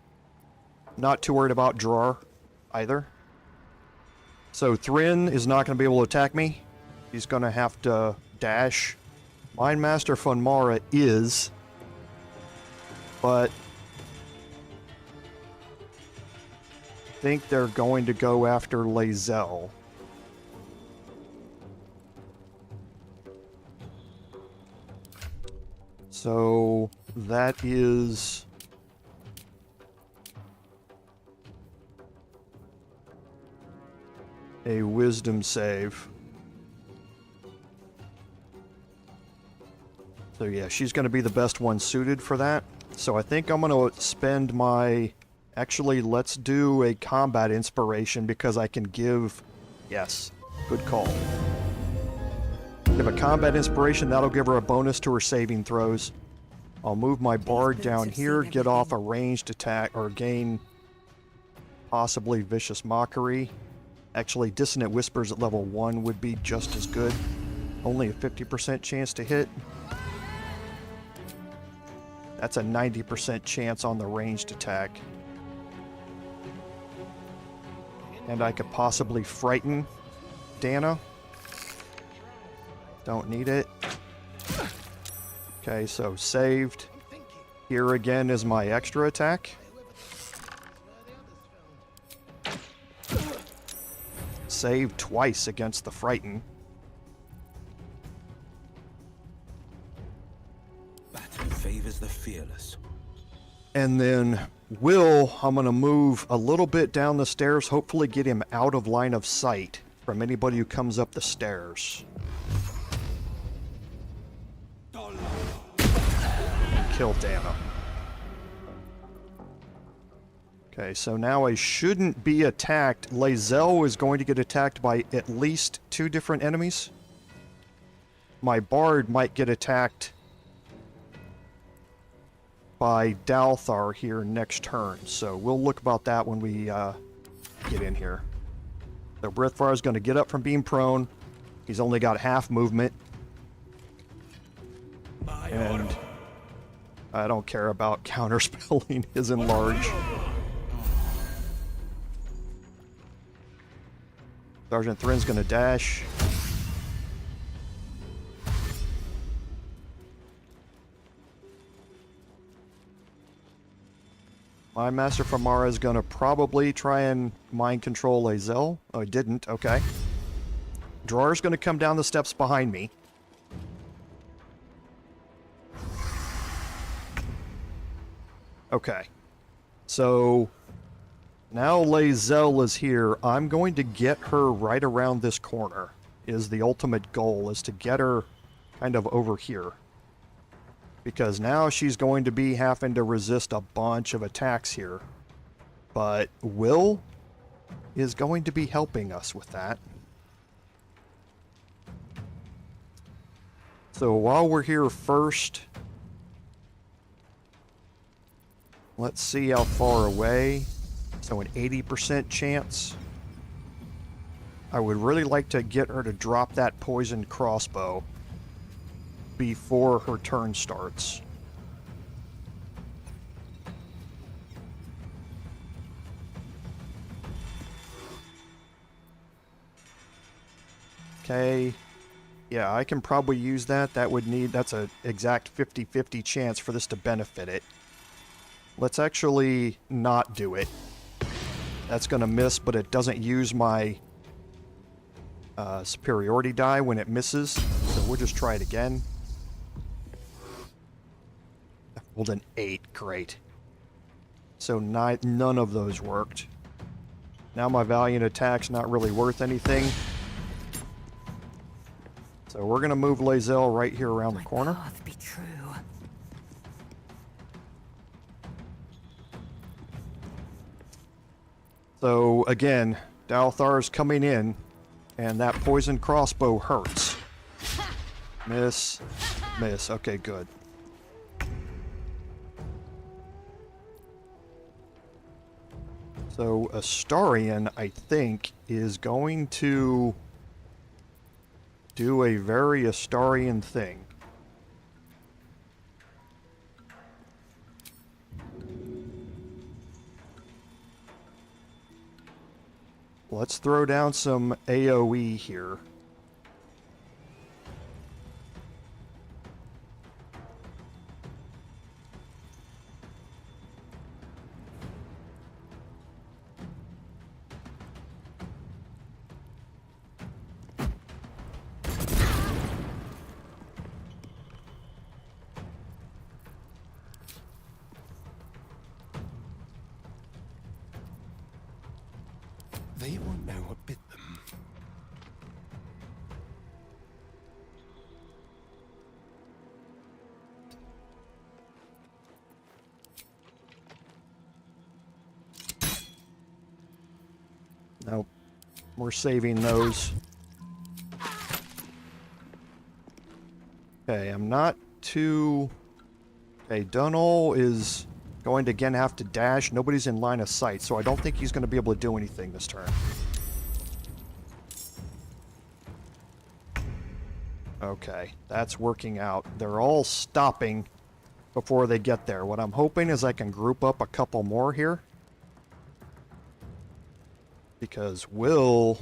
Not too worried about Drar either. So Thrin is not going to be able to attack me. He's going to have to dash. Mine Master Funmara is, but I think they're going to go after Lae'zel. So that is a wisdom save. So yeah, she's going to be the best one suited for that. So I think I'm going to spend my... Actually, let's do a combat inspiration because I can give... Yes, good call. Give a combat inspiration, that'll give her a bonus to her saving throws. I'll move my bard down here, get off a ranged attack, or gain possibly Vicious Mockery. Actually, Dissonant Whispers at level 1 would be just as good. Only a 50% chance to hit. That's a 90% chance on the ranged attack. And I could possibly frighten Dana. Don't need it. Okay, so saved. Here again is my extra attack. Saved twice against the frighten. Battle favors the fearless. And then Wyll, I'm going to move a little bit down the stairs, hopefully get him out of line of sight from anybody who comes up the stairs. Kill Dana. Okay, so now I shouldn't be attacked. Lae'zel is going to get attacked by at least 2 different enemies. My bard might get attacked by Dalthar here next turn, so we'll look about that when we get in here. So Brithvar is going to get up from being prone. He's only got half movement. And I don't care about counterspelling his enlarge. Sergeant Thrin's going to dash. My Master Funmara is going to probably try and mind control Lae'zel. Oh, he didn't. Okay. Drar's going to come down the steps behind me. Okay. So now Lae'zel is here. I'm going to get her right around this corner. Is the ultimate goal, is to get her kind of over here. Because now she's going to be having to resist a bunch of attacks here. But Wyll is going to be helping us with that. So while we're here first, let's see how far away. So an 80% chance. I would really like to get her to drop that poisoned crossbow before her turn starts. Okay. Yeah, I can probably use that. That's a exact 50-50 chance for this to benefit it. Let's actually not do it. That's going to miss, but it doesn't use my superiority die when it misses. So we'll just try it again. I rolled an 8. Great. So none of those worked. Now my Valiant attack's not really worth anything. So we're going to move Lae'zel right here around the corner. Path be true. So again, Dalthar's coming in, and that poison crossbow hurts. Miss. Miss. Okay, good. So Astarion, I think, is going to do a very Astarion thing. Let's throw down some AoE here. They won't know what bit them. Nope. We're saving those. Okay, I'm not too... Okay, Dun'All is going to again have to dash. Nobody's in line of sight, so I don't think he's going to be able to do anything this turn. Okay, that's working out. They're all stopping before they get there. What I'm hoping is I can group up a couple more here. Because Wyll...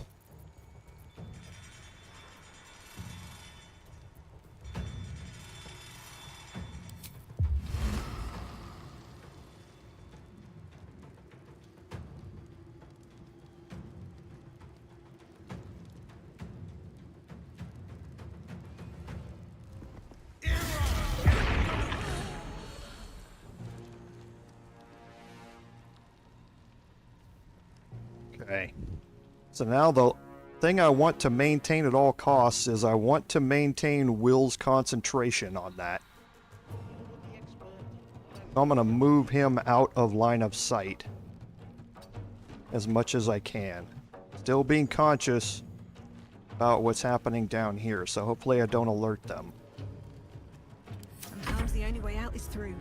Okay. So now the thing I want to maintain at all costs is I want to maintain Wyll's concentration on that. So I'm going to move him out of line of sight as much as I can. Still being conscious about what's happening down here, so hopefully I don't alert them. Sometimes the only way out is through.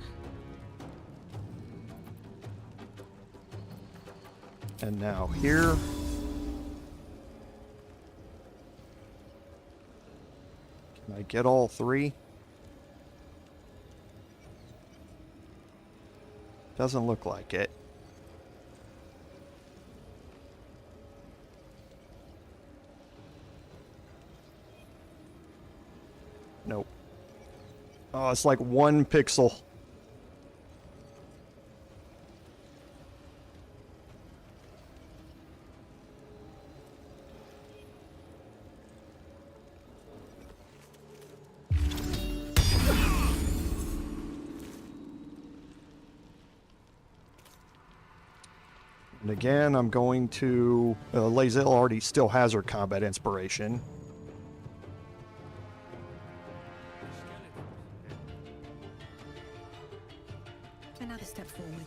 And now here. Can I get all three? Doesn't look like it. Nope. Oh, it's like 1 pixel. And again, I'm going to... Lae'zel already still has her combat inspiration. Another step forward.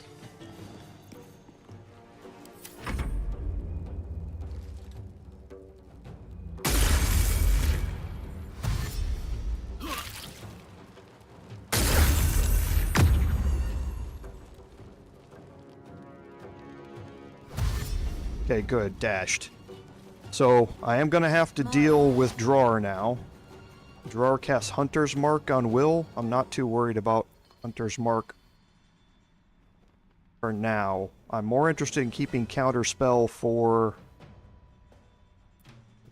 Okay, good. Dashed. So, I am going to have to deal with Drar now. Drar casts Hunter's Mark on Wyll. I'm not too worried about Hunter's Mark for now. I'm more interested in keeping Counterspell for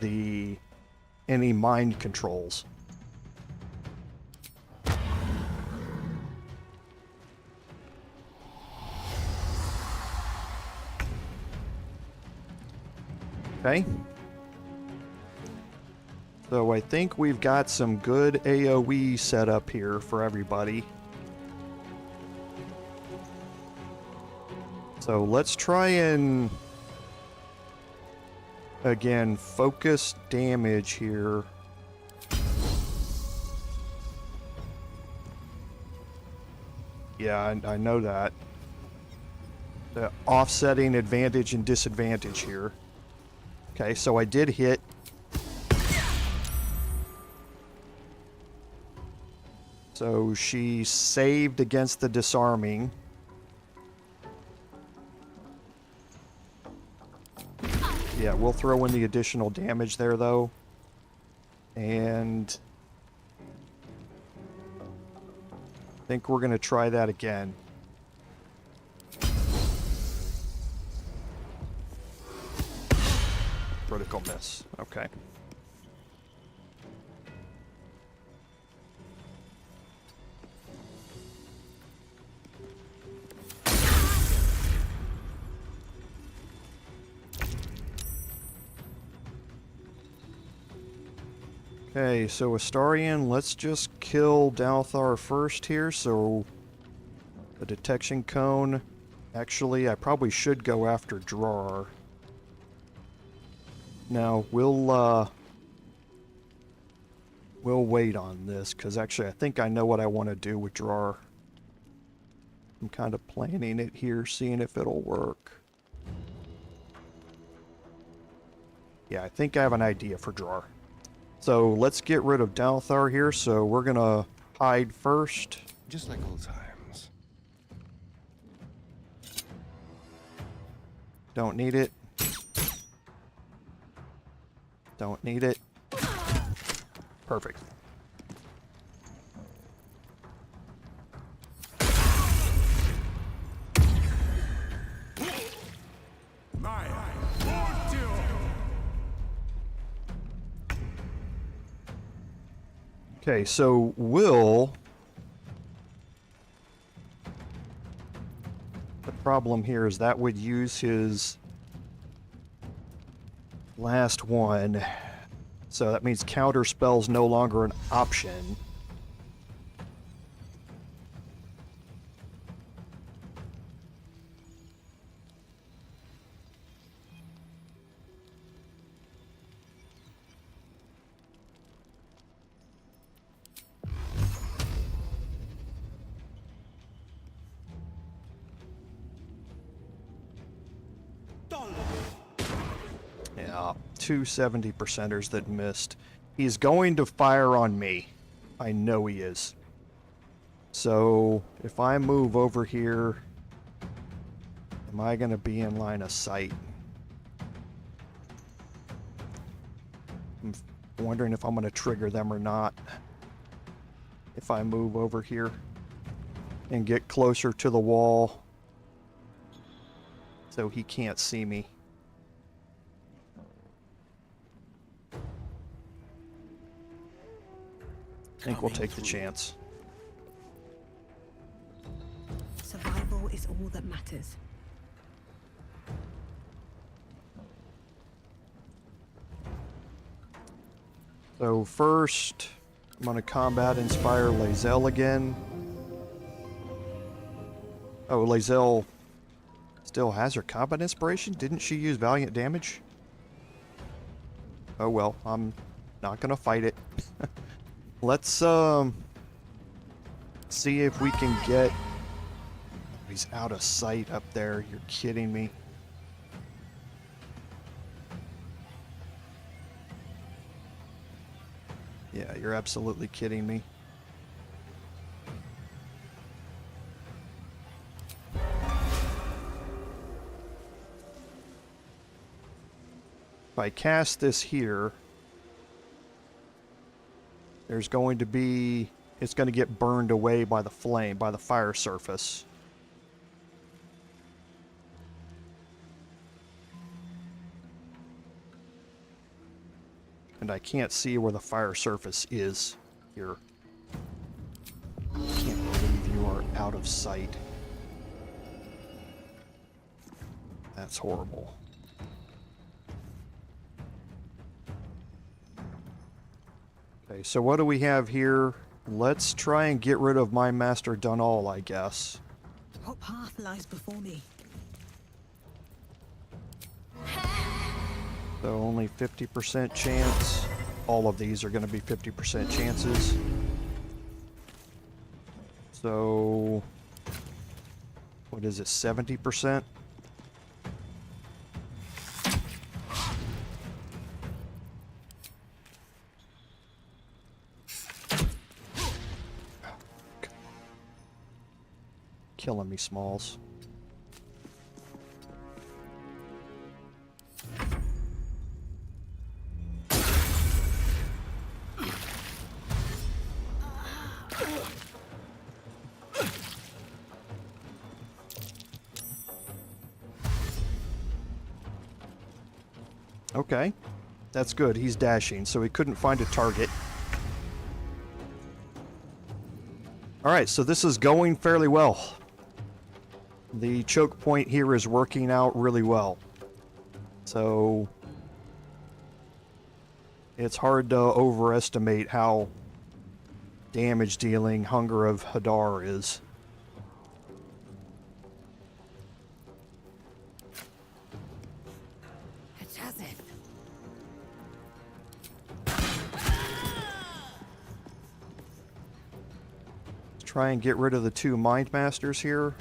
any mind controls. Okay. So I think we've got some good AoE set up here for everybody. So let's try and Again, focus damage here. Yeah, I know that. The offsetting advantage and disadvantage here. Okay, so I did hit. So she saved against the disarming. Yeah, we'll throw in the additional damage there, though. And I think we're going to try that again. Critical miss. Okay. Okay, so Astarion, let's just kill Dalthar first here, so the detection cone. Actually, I probably should go after Drar. Now, we'll wait on this, because actually I think I know what I want to do with Drar. I'm kind of planning it here, seeing if it'll work. Yeah, I think I have an idea for Drar. So let's get rid of Dalthar here, so we're gonna hide first. Just like old times. Don't need it. Don't need it. Perfect. Okay, so Wyll. The problem here is that would use his last one. So that means counter spell's no longer an option. Yeah, two 70%ers that missed. He's going to fire on me. I know he is. So, if I move over here, am I going to be in line of sight? I'm wondering if I'm going to trigger them or not. If I move over here and get closer to the wall so he can't see me. I think we'll take the chance. Survival is all that matters. So first, I'm going to combat inspire Lae'zel again. Oh, Lae'zel still has her combat inspiration? Didn't she use valiant damage? Oh well, I'm not going to fight it. Let's see if we can get... He's out of sight up there. You're kidding me. Yeah, you're absolutely kidding me. If I cast this here, there's going to be, it's going to get burned away by the flame, by the fire surface. And I can't see where the fire surface is here. I can't believe you are out of sight. That's horrible. Okay, so what do we have here? Let's try and get rid of my Master Dunall, I guess. What path lies before me? So only 50% chance. All of these are going to be 50% chances. So, what is it, 70%? Killing me, Smalls. Okay, that's good. He's dashing, so he couldn't find a target. Alright, so this is going fairly well. The choke point here is working out really well. So it's hard to overestimate how damage dealing Hunger of Hadar is. Try and get rid of the two Mind Masters here.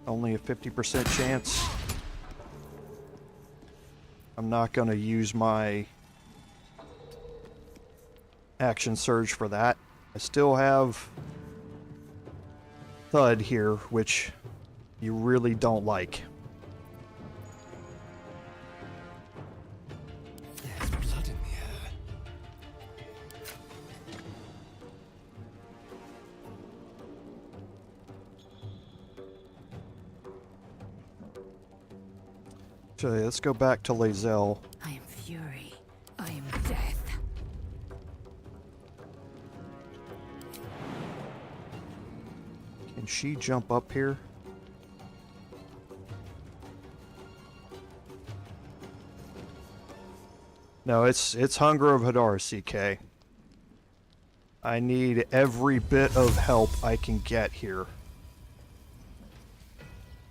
Only a 50% chance. I'm not going to use my action surge for that. I still have Thud here, which you really don't like. There's blood in the air. Okay, let's go back to Lae'zel. I am fury. I am death. Can she jump up here? No, it's Hunger of Hadar, CK. I need every bit of help I can get here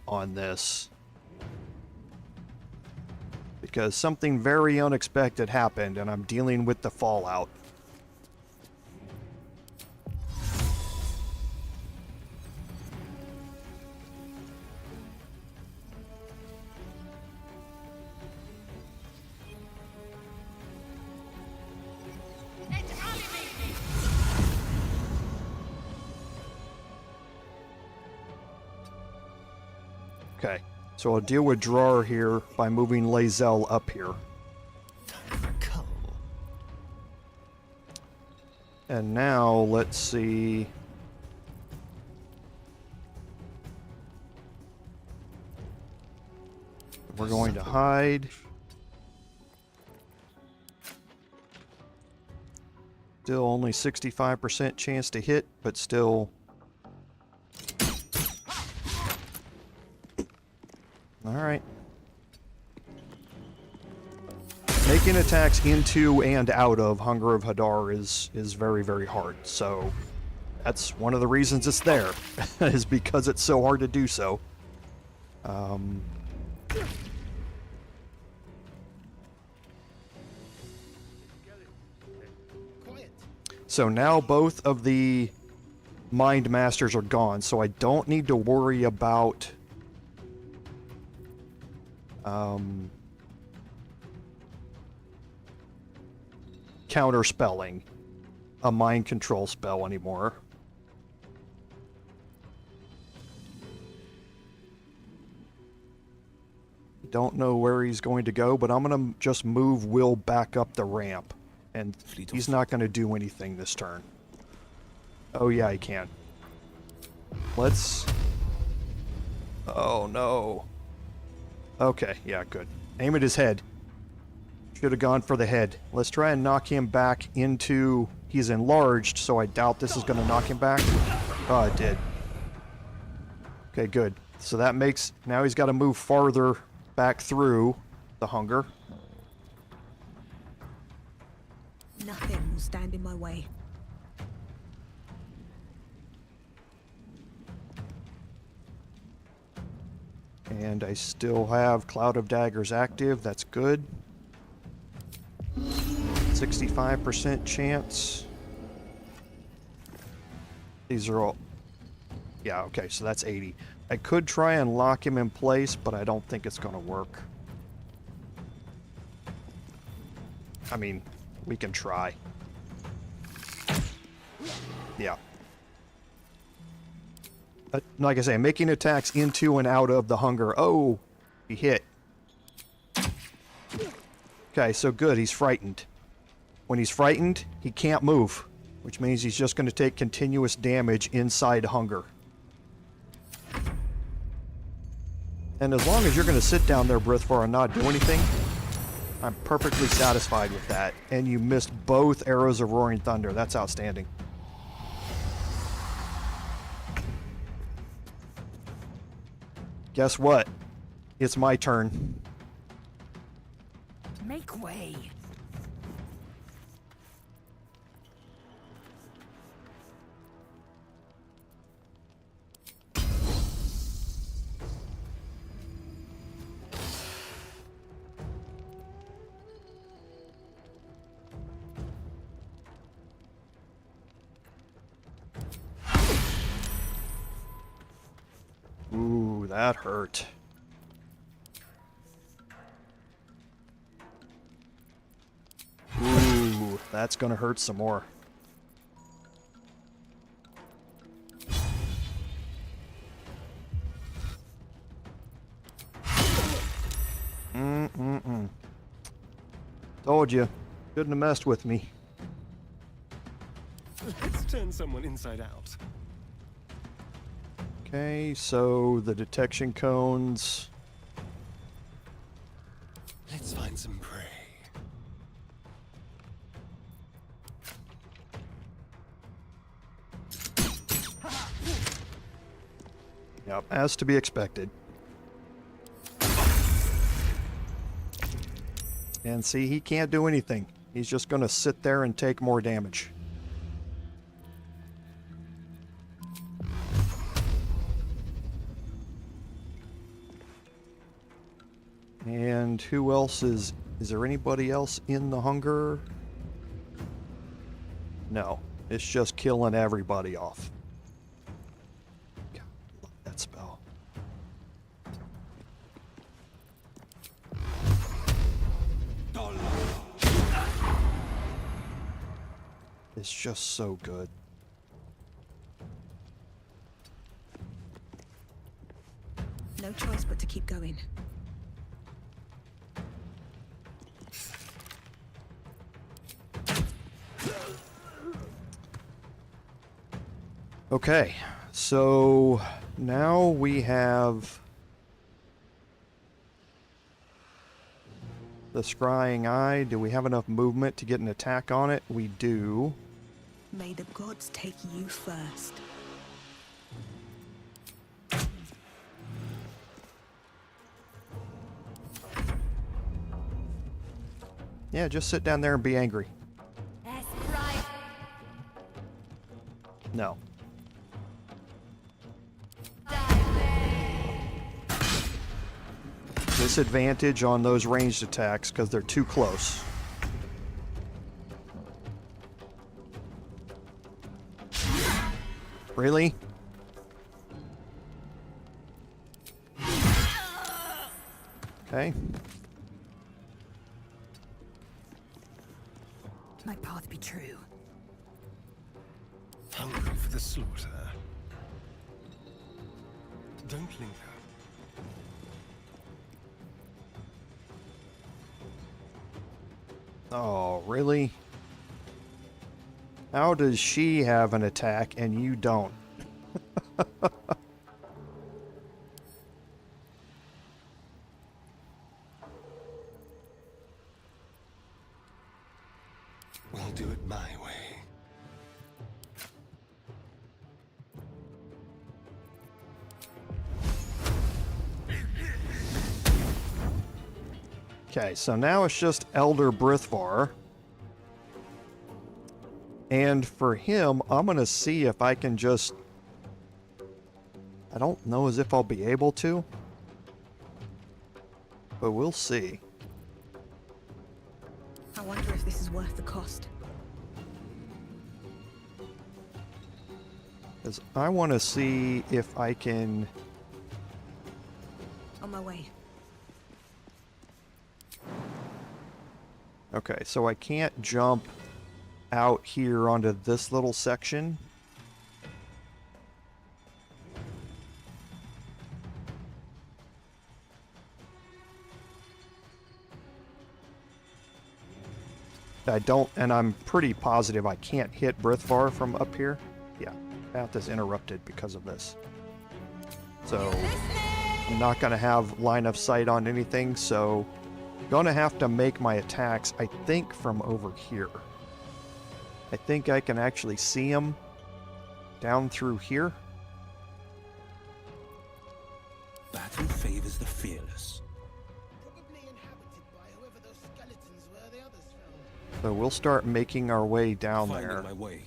on this. Because something very unexpected happened and I'm dealing with the fallout. Okay, so I'll deal with Drar here by moving Lae'zel up here. And now, let's see. We're going to hide. Still only 65% chance to hit, but still... Alright. Making attacks into and out of Hunger of Hadar is very, very hard. So that's one of the reasons it's there, is because it's so hard to do so. So now both of the Mind Masters are gone, so I don't need to worry about counterspelling a mind control spell anymore. Don't know where he's going to go, but I'm going to just move Wyll back up the ramp. And he's not going to do anything this turn. Oh yeah, he can. Let's... Oh no. Okay, yeah, good. Aim at his head. Should have gone for the head. Let's try and knock him back into... He's enlarged, so I doubt this is going to knock him back. Oh, it did. Okay, good. So that makes... Now he's got to move farther back through the hunger. Nothing will stand in my way. And I still have Cloud of Daggers active. That's good. 65% chance. These are all... Yeah, okay, so that's 80. I could try and lock him in place, but I don't think it's going to work. I mean, we can try. Yeah. Like I say, making attacks into and out of the hunger. Oh, he hit. Okay, so good, he's frightened. When he's frightened, he can't move, which means he's just going to take continuous damage inside hunger. And as long as you're going to sit down there, Brithvar, and not do anything, I'm perfectly satisfied with that. And you missed both arrows of Roaring Thunder. That's outstanding. Guess what? It's my turn. Make way. Ooh, that hurt. Ooh, that's gonna hurt some more. Told you. Shouldn't have messed with me. Let's turn someone inside out. Okay, so the detection cones. Let's find some prey. Yep, as to be expected. And see, he can't do anything. He's just going to sit there and take more damage. And who else is there anybody else in the hunger? No, it's just killing everybody off. God, love that spell. It's just so good. No choice but to keep going. Okay, so now we have the scrying eye. Do we have enough movement to get an attack on it? We do. May the gods take you first. Yeah, just sit down there and be angry. That's right. No. Disadvantage on those ranged attacks because they're too close. Really? Okay. My path be true. Hungry for the slaughter. Don't linger. Oh, really? How does she have an attack and you don't? We'll do it my way. Okay, so now it's just Elder Brithvar. And for him, I'm going to see if I can just... I don't know as if I'll be able to. But we'll see. I wonder if this is worth the cost. Because I want to see if I can... On my way. Okay, so I can't jump out here onto this little section. I don't, and I'm pretty positive I can't hit Brithvar from up here. Yeah, path is interrupted because of this. So I'm not going to have line of sight on anything, so going to have to make my attacks, I think, from over here. I think I can actually see them down through here. Battle favors the fearless. So we'll start making our way down there. My way.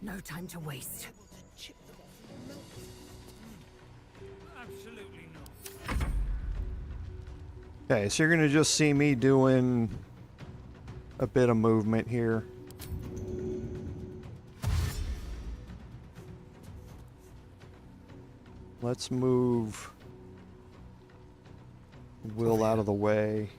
No time to waste. Absolutely not. Okay, so you're going to just see me doing a bit of movement here. Let's move Wyll out of the way.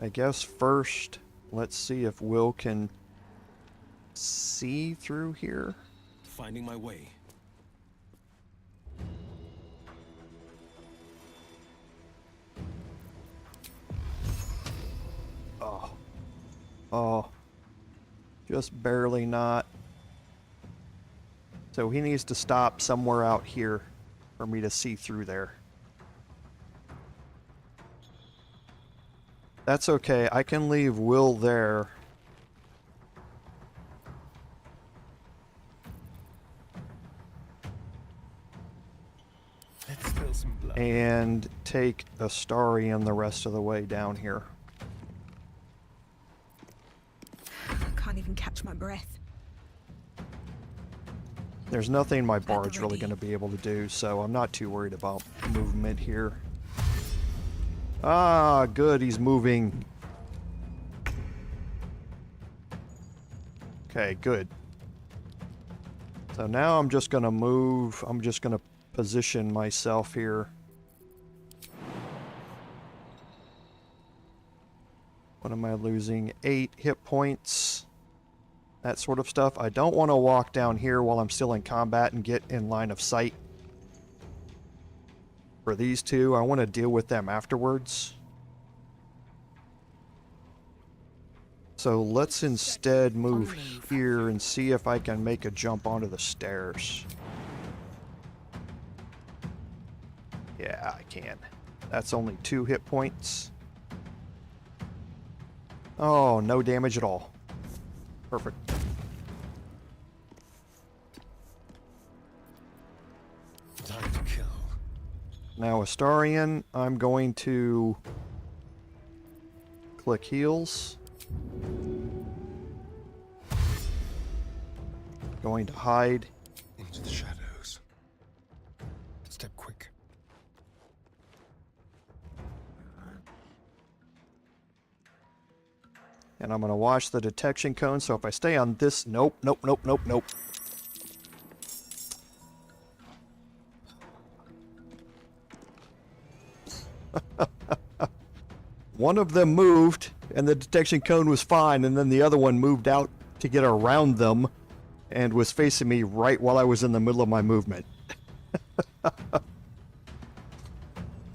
I guess first, let's see if Wyll can see through here. Finding my way. Oh. Oh. Just barely not. So he needs to stop somewhere out here for me to see through there. That's okay. I can leave Wyll there. Let's spill some blood. And take Astarion the rest of the way down here. I can't even catch my breath. There's nothing my bard's really going to be able to do, so I'm not too worried about movement here. Ah, good, he's moving. Okay, good. So now I'm just going to move. I'm just going to position myself here. What am I losing? 8 hit points. That sort of stuff. I don't want to walk down here while I'm still in combat and get in line of sight. For these two, I want to deal with them afterwards. So let's instead move here and see if I can make a jump onto the stairs. Yeah, I can. That's only 2 hit points. Oh, no damage at all. Perfect. Time to kill. Now Astarion, I'm going to click heals. Going to hide. Into the shadows. Step quick. And I'm going to watch the detection cone, so if I stay on this... Nope, nope, nope, nope, nope. One of them moved, and the detection cone was fine, and then the other one moved out to get around them, and was facing me right while I was in the middle of my movement.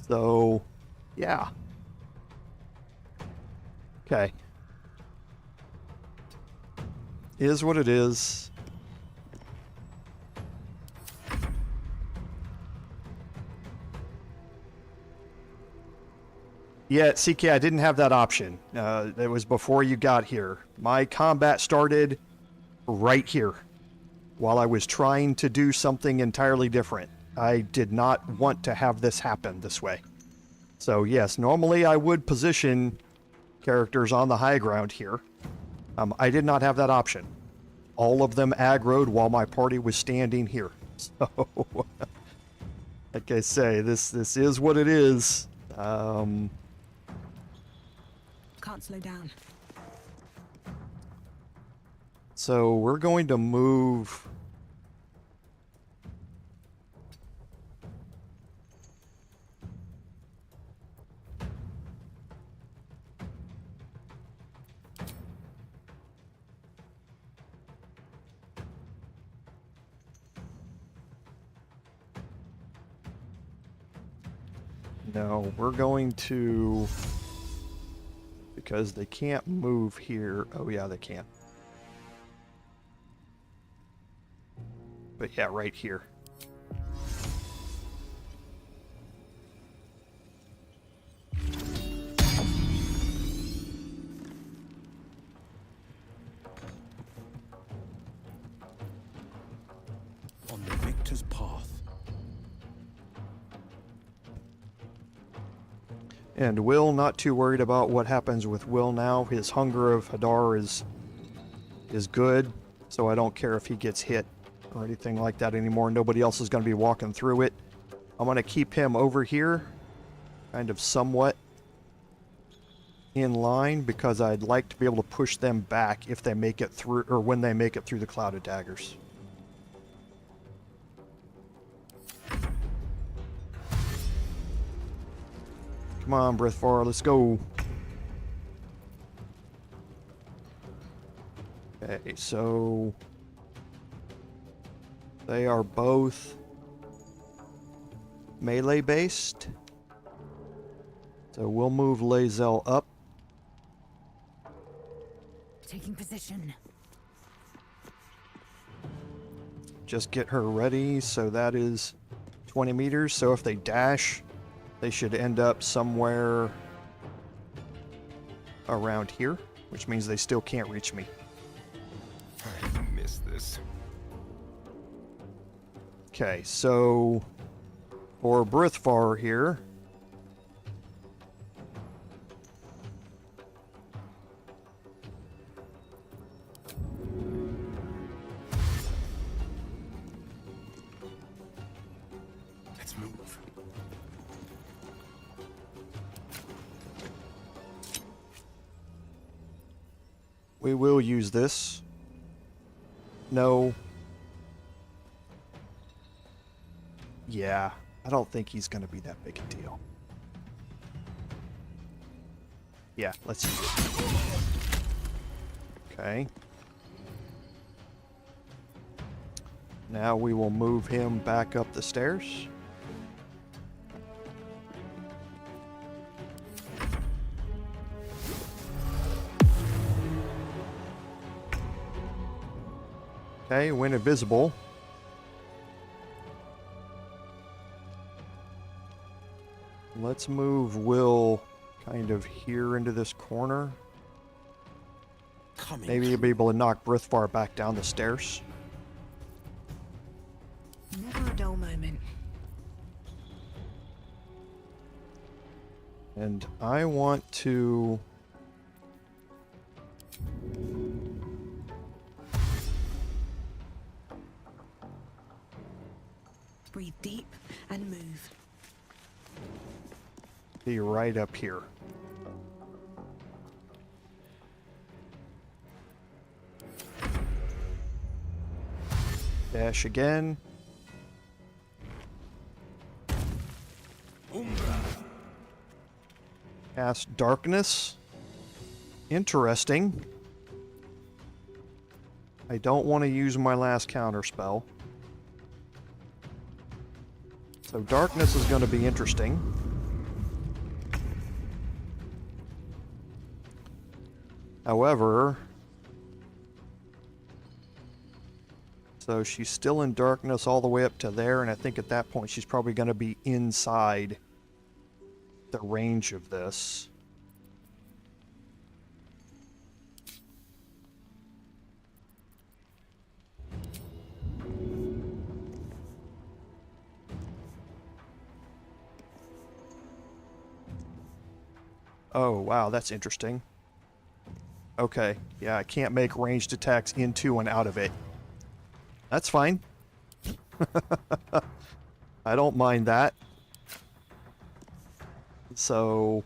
So, yeah. Okay. Is what it is. Yeah, CK, I didn't have that option. It was before you got here. My combat started right here while I was trying to do something entirely different. I did not want to have this happen this way. So yes, normally I would position characters on the high ground here. I did not have that option. All of them aggroed while my party was standing here. So, like I say, this is what it is. Can't slow down. So we're going to move. No, we're going to, because they can't move here. Oh yeah, they can. But yeah, right here. On the victor's path. And Wyll, not too worried about what happens with Wyll now. His hunger of Hadar is good, so I don't care if he gets hit or anything like that anymore. Nobody else is going to be walking through it. I'm going to keep him over here, kind of somewhat in line, because I'd like to be able to push them back if they make it through, or when they make it through the Cloud of Daggers. Come on, Brithvar, let's go. Okay, so they are both melee based. So we'll move Lae'zel up. Taking position. Just get her ready. So that is 20 meters. So if they dash, they should end up somewhere around here, which means they still can't reach me. I missed this. Okay, so for Brithvar here, Let's move. we will use this. No. Yeah, I don't think he's going to be that big a deal. Yeah, let's use it. Okay. Now we will move him back up the stairs. Okay, when invisible. Let's move Wyll kind of here into this corner. Maybe you'll be able to knock Brithvar back down the stairs. Never a dull moment. And I want to... Breathe deep and move. be right up here. Dash again. Cast Darkness. Interesting. I don't want to use my last counter spell. So Darkness is going to be interesting. However, So she's still in darkness all the way up to there, and I think at that point she's probably going to be inside the range of this. Oh, wow, that's interesting. Okay, yeah, I can't make ranged attacks into and out of it. That's fine. I don't mind that. So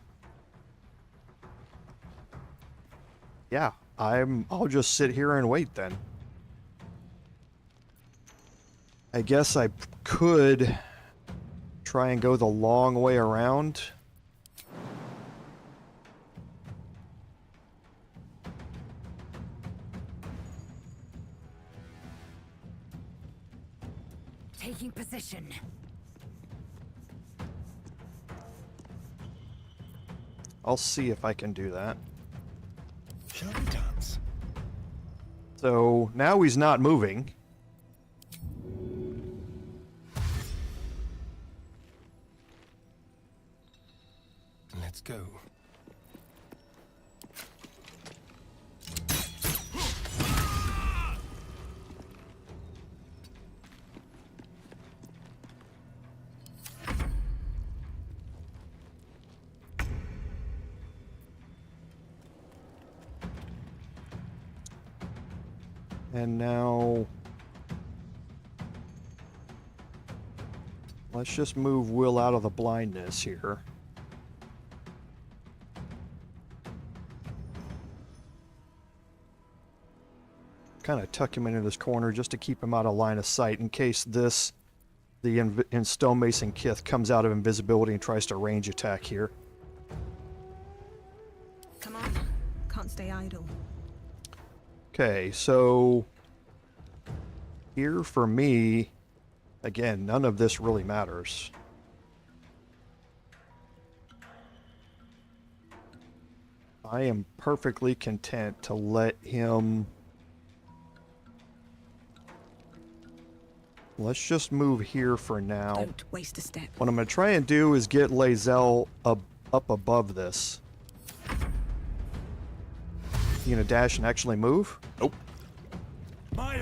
yeah, I'll just sit here and wait then. I guess I could try and go the long way around. Taking position. I'll see if I can do that. Shall we dance? So now he's not moving. Let's go. And now let's just move Wyll out of the blindness here. Kind of tuck him into this corner just to keep him out of line of sight in case the Stonemason Kith comes out of invisibility and tries to range attack here. Come on. Can't stay idle. Okay, so here for me, again, none of this really matters. I am perfectly content to let him... Let's just move here for now. Don't waste a step. What I'm going to try and do is get Lae'zel up above this. You gonna dash and actually move? Nope. I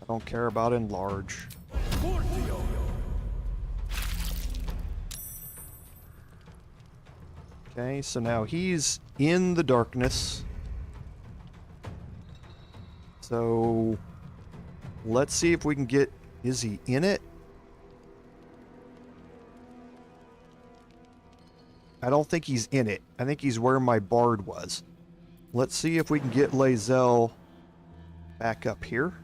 don't care about enlarge. Okay, so now he's in the darkness. So let's see if we can get... Is he in it? I don't think he's in it. I think he's where my bard was. Let's see if we can get Lae'zel back up here.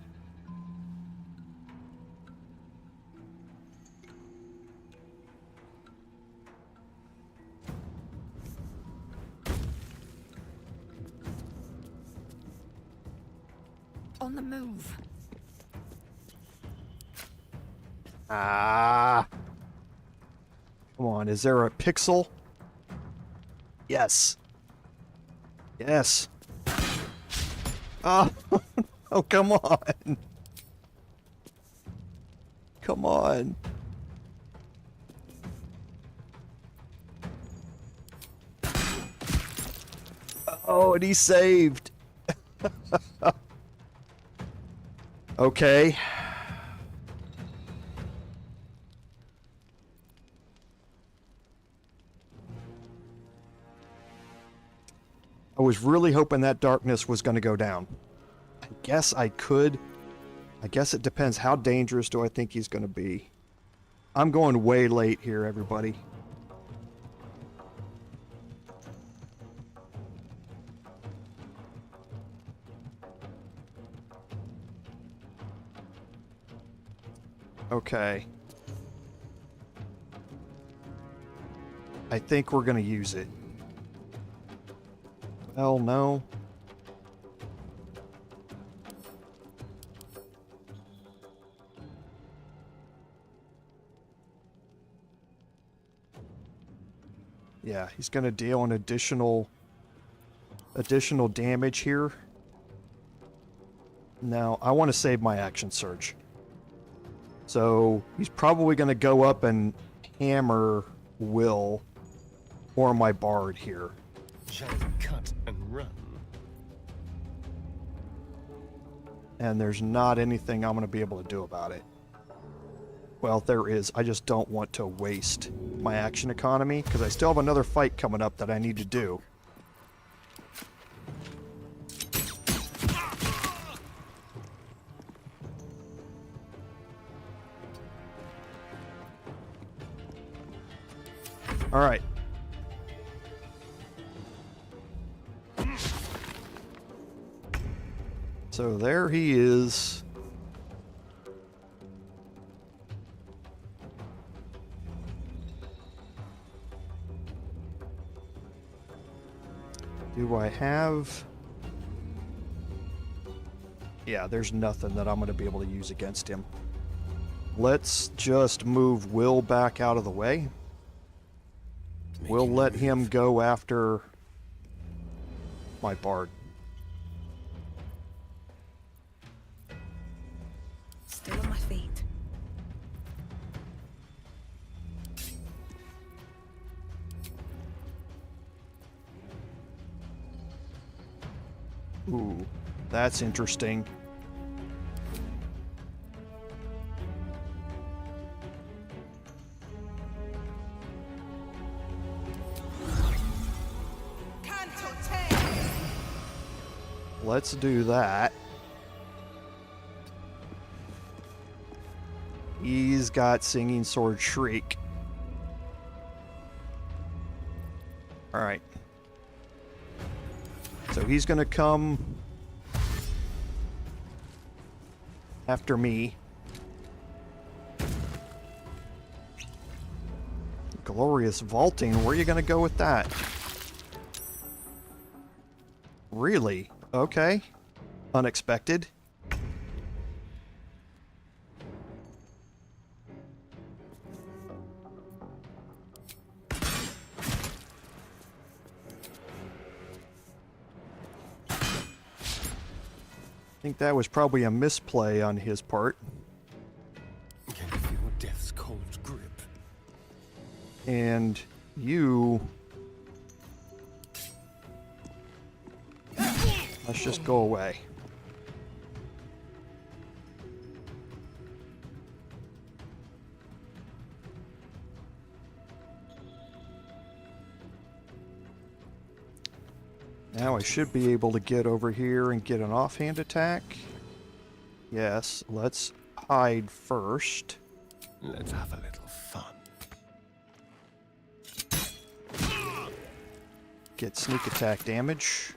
On the move. Ah. Come on, is there a pixel? Yes. Yes. Oh, oh, come on. Come on. Oh, and he saved. Okay. I was really hoping that darkness was going to go down. I guess I could. I guess it depends. How dangerous do I think he's going to be? I'm going way late here, everybody. Okay. I think we're going to use it. Well, no. Yeah, he's going to deal an additional damage here. Now, I want to save my action surge. So, he's probably going to go up and hammer Wyll or my bard here. Shall we cut and run? And there's not anything I'm going to be able to do about it. Well, there is. I just don't want to waste my action economy, because I still have another fight coming up that I need to do. Alright. So there he is. Do I have... Yeah, there's nothing that I'm going to be able to use against him. Let's just move Wyll back out of the way. We'll let him go after my bard. Still on my feet. Ooh, that's interesting. Let's do that. He's got Singing Sword Shriek. Alright. So he's going to come after me. Glorious vaulting. Where are you going to go with that? Really? Okay. Unexpected. I think that was probably a misplay on his part. Can you feel death's cold grip? And you... Let's just go away. Now I should be able to get over here and get an offhand attack. Yes, let's hide first. Let's have a little fun. Get sneak attack damage.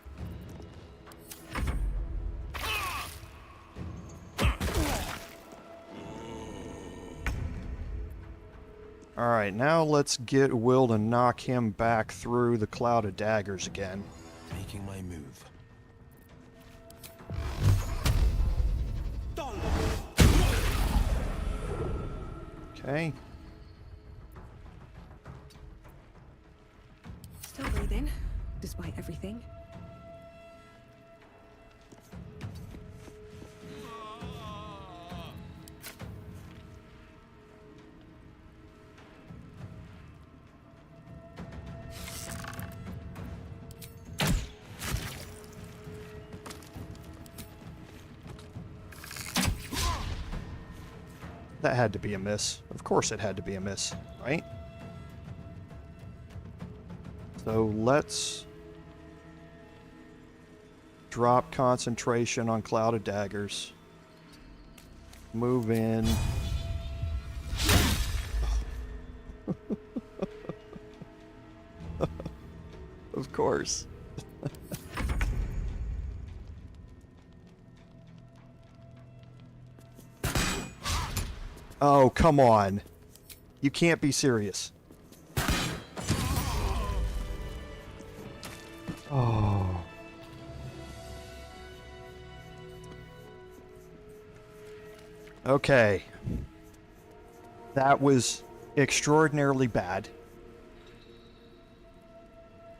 Alright, now let's get Wyll to knock him back through the cloud of daggers again. Making my move. Okay. Still breathing, despite everything. That had to be a miss. Of course it had to be a miss, right? So let's drop concentration on Cloud of Daggers. Move in. Of course. Oh, come on. You can't be serious. Oh. Okay. That was extraordinarily bad.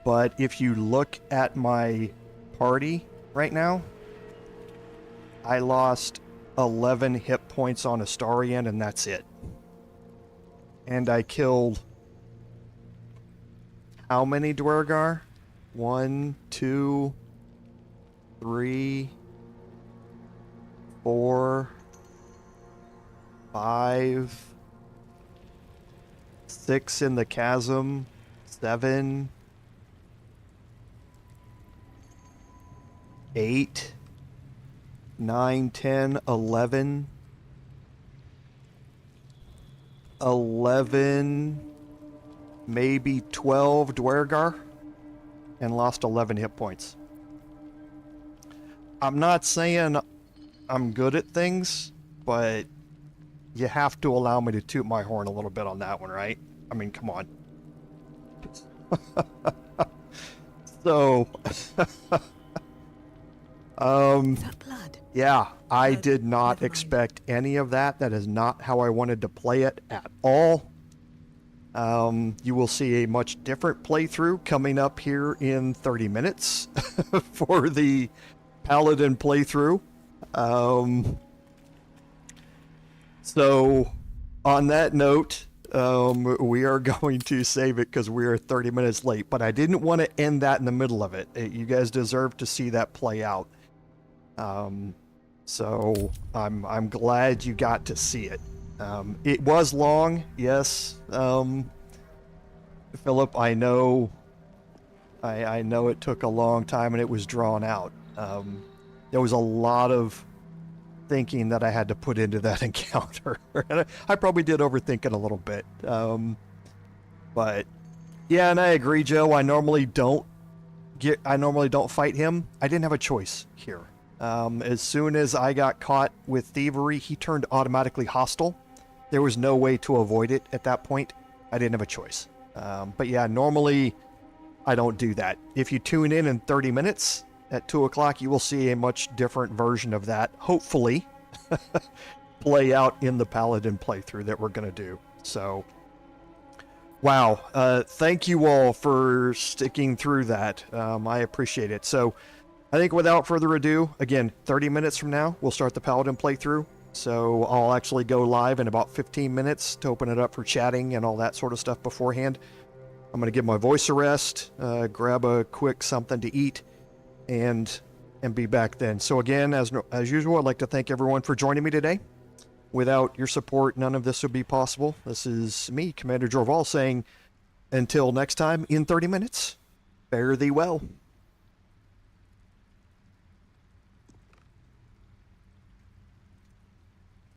But if you look at my party right now, I lost 11 hit points on Astarion, and that's it. And I killed how many Duergar? 1, 2, 3, 4, 5, 6 in the chasm, 7, 8, 9, 10, 11, 11, maybe 12 Duergar, and lost 11 hit points. I'm not saying I'm good at things, but you have to allow me to toot my horn a little bit on that one, right? I mean, come on. So, yeah, I did not expect any of that. That is not how I wanted to play it at all. You will see a much different playthrough coming up here in 30 minutes for the Paladin playthrough. So, on that note, we are going to save it because we are 30 minutes late, but I didn't want to end that in the middle of it. You guys deserve to see that play out. So I'm glad you got to see it. It was long, yes. Philip, I know it took a long time and it was drawn out. There was a lot of thinking that I had to put into that encounter. And I probably did overthink it a little bit. But yeah, and I agree, Joe. I normally don't fight him. I didn't have a choice here. As soon as I got caught with thievery, he turned automatically hostile. There was no way to avoid it at that point. I didn't have a choice. But yeah, normally I don't do that. If you tune in 30 minutes at 2 o'clock, you will see a much different version of that, hopefully, play out in the Paladin playthrough that we're going to do. So, wow. Thank you all for sticking through that. I appreciate it. So, I think without further ado, again, 30 minutes from now, we'll start the Paladin playthrough. So I'll actually go live in about 15 minutes to open it up for chatting and all that sort of stuff beforehand. I'm going to give my voice a rest, grab a quick something to eat, and be back then. So again, as usual, I'd like to thank everyone for joining me today. Without your support, none of this would be possible. This is me, Commander Jorval, saying, until next time in 30 minutes, fare thee well.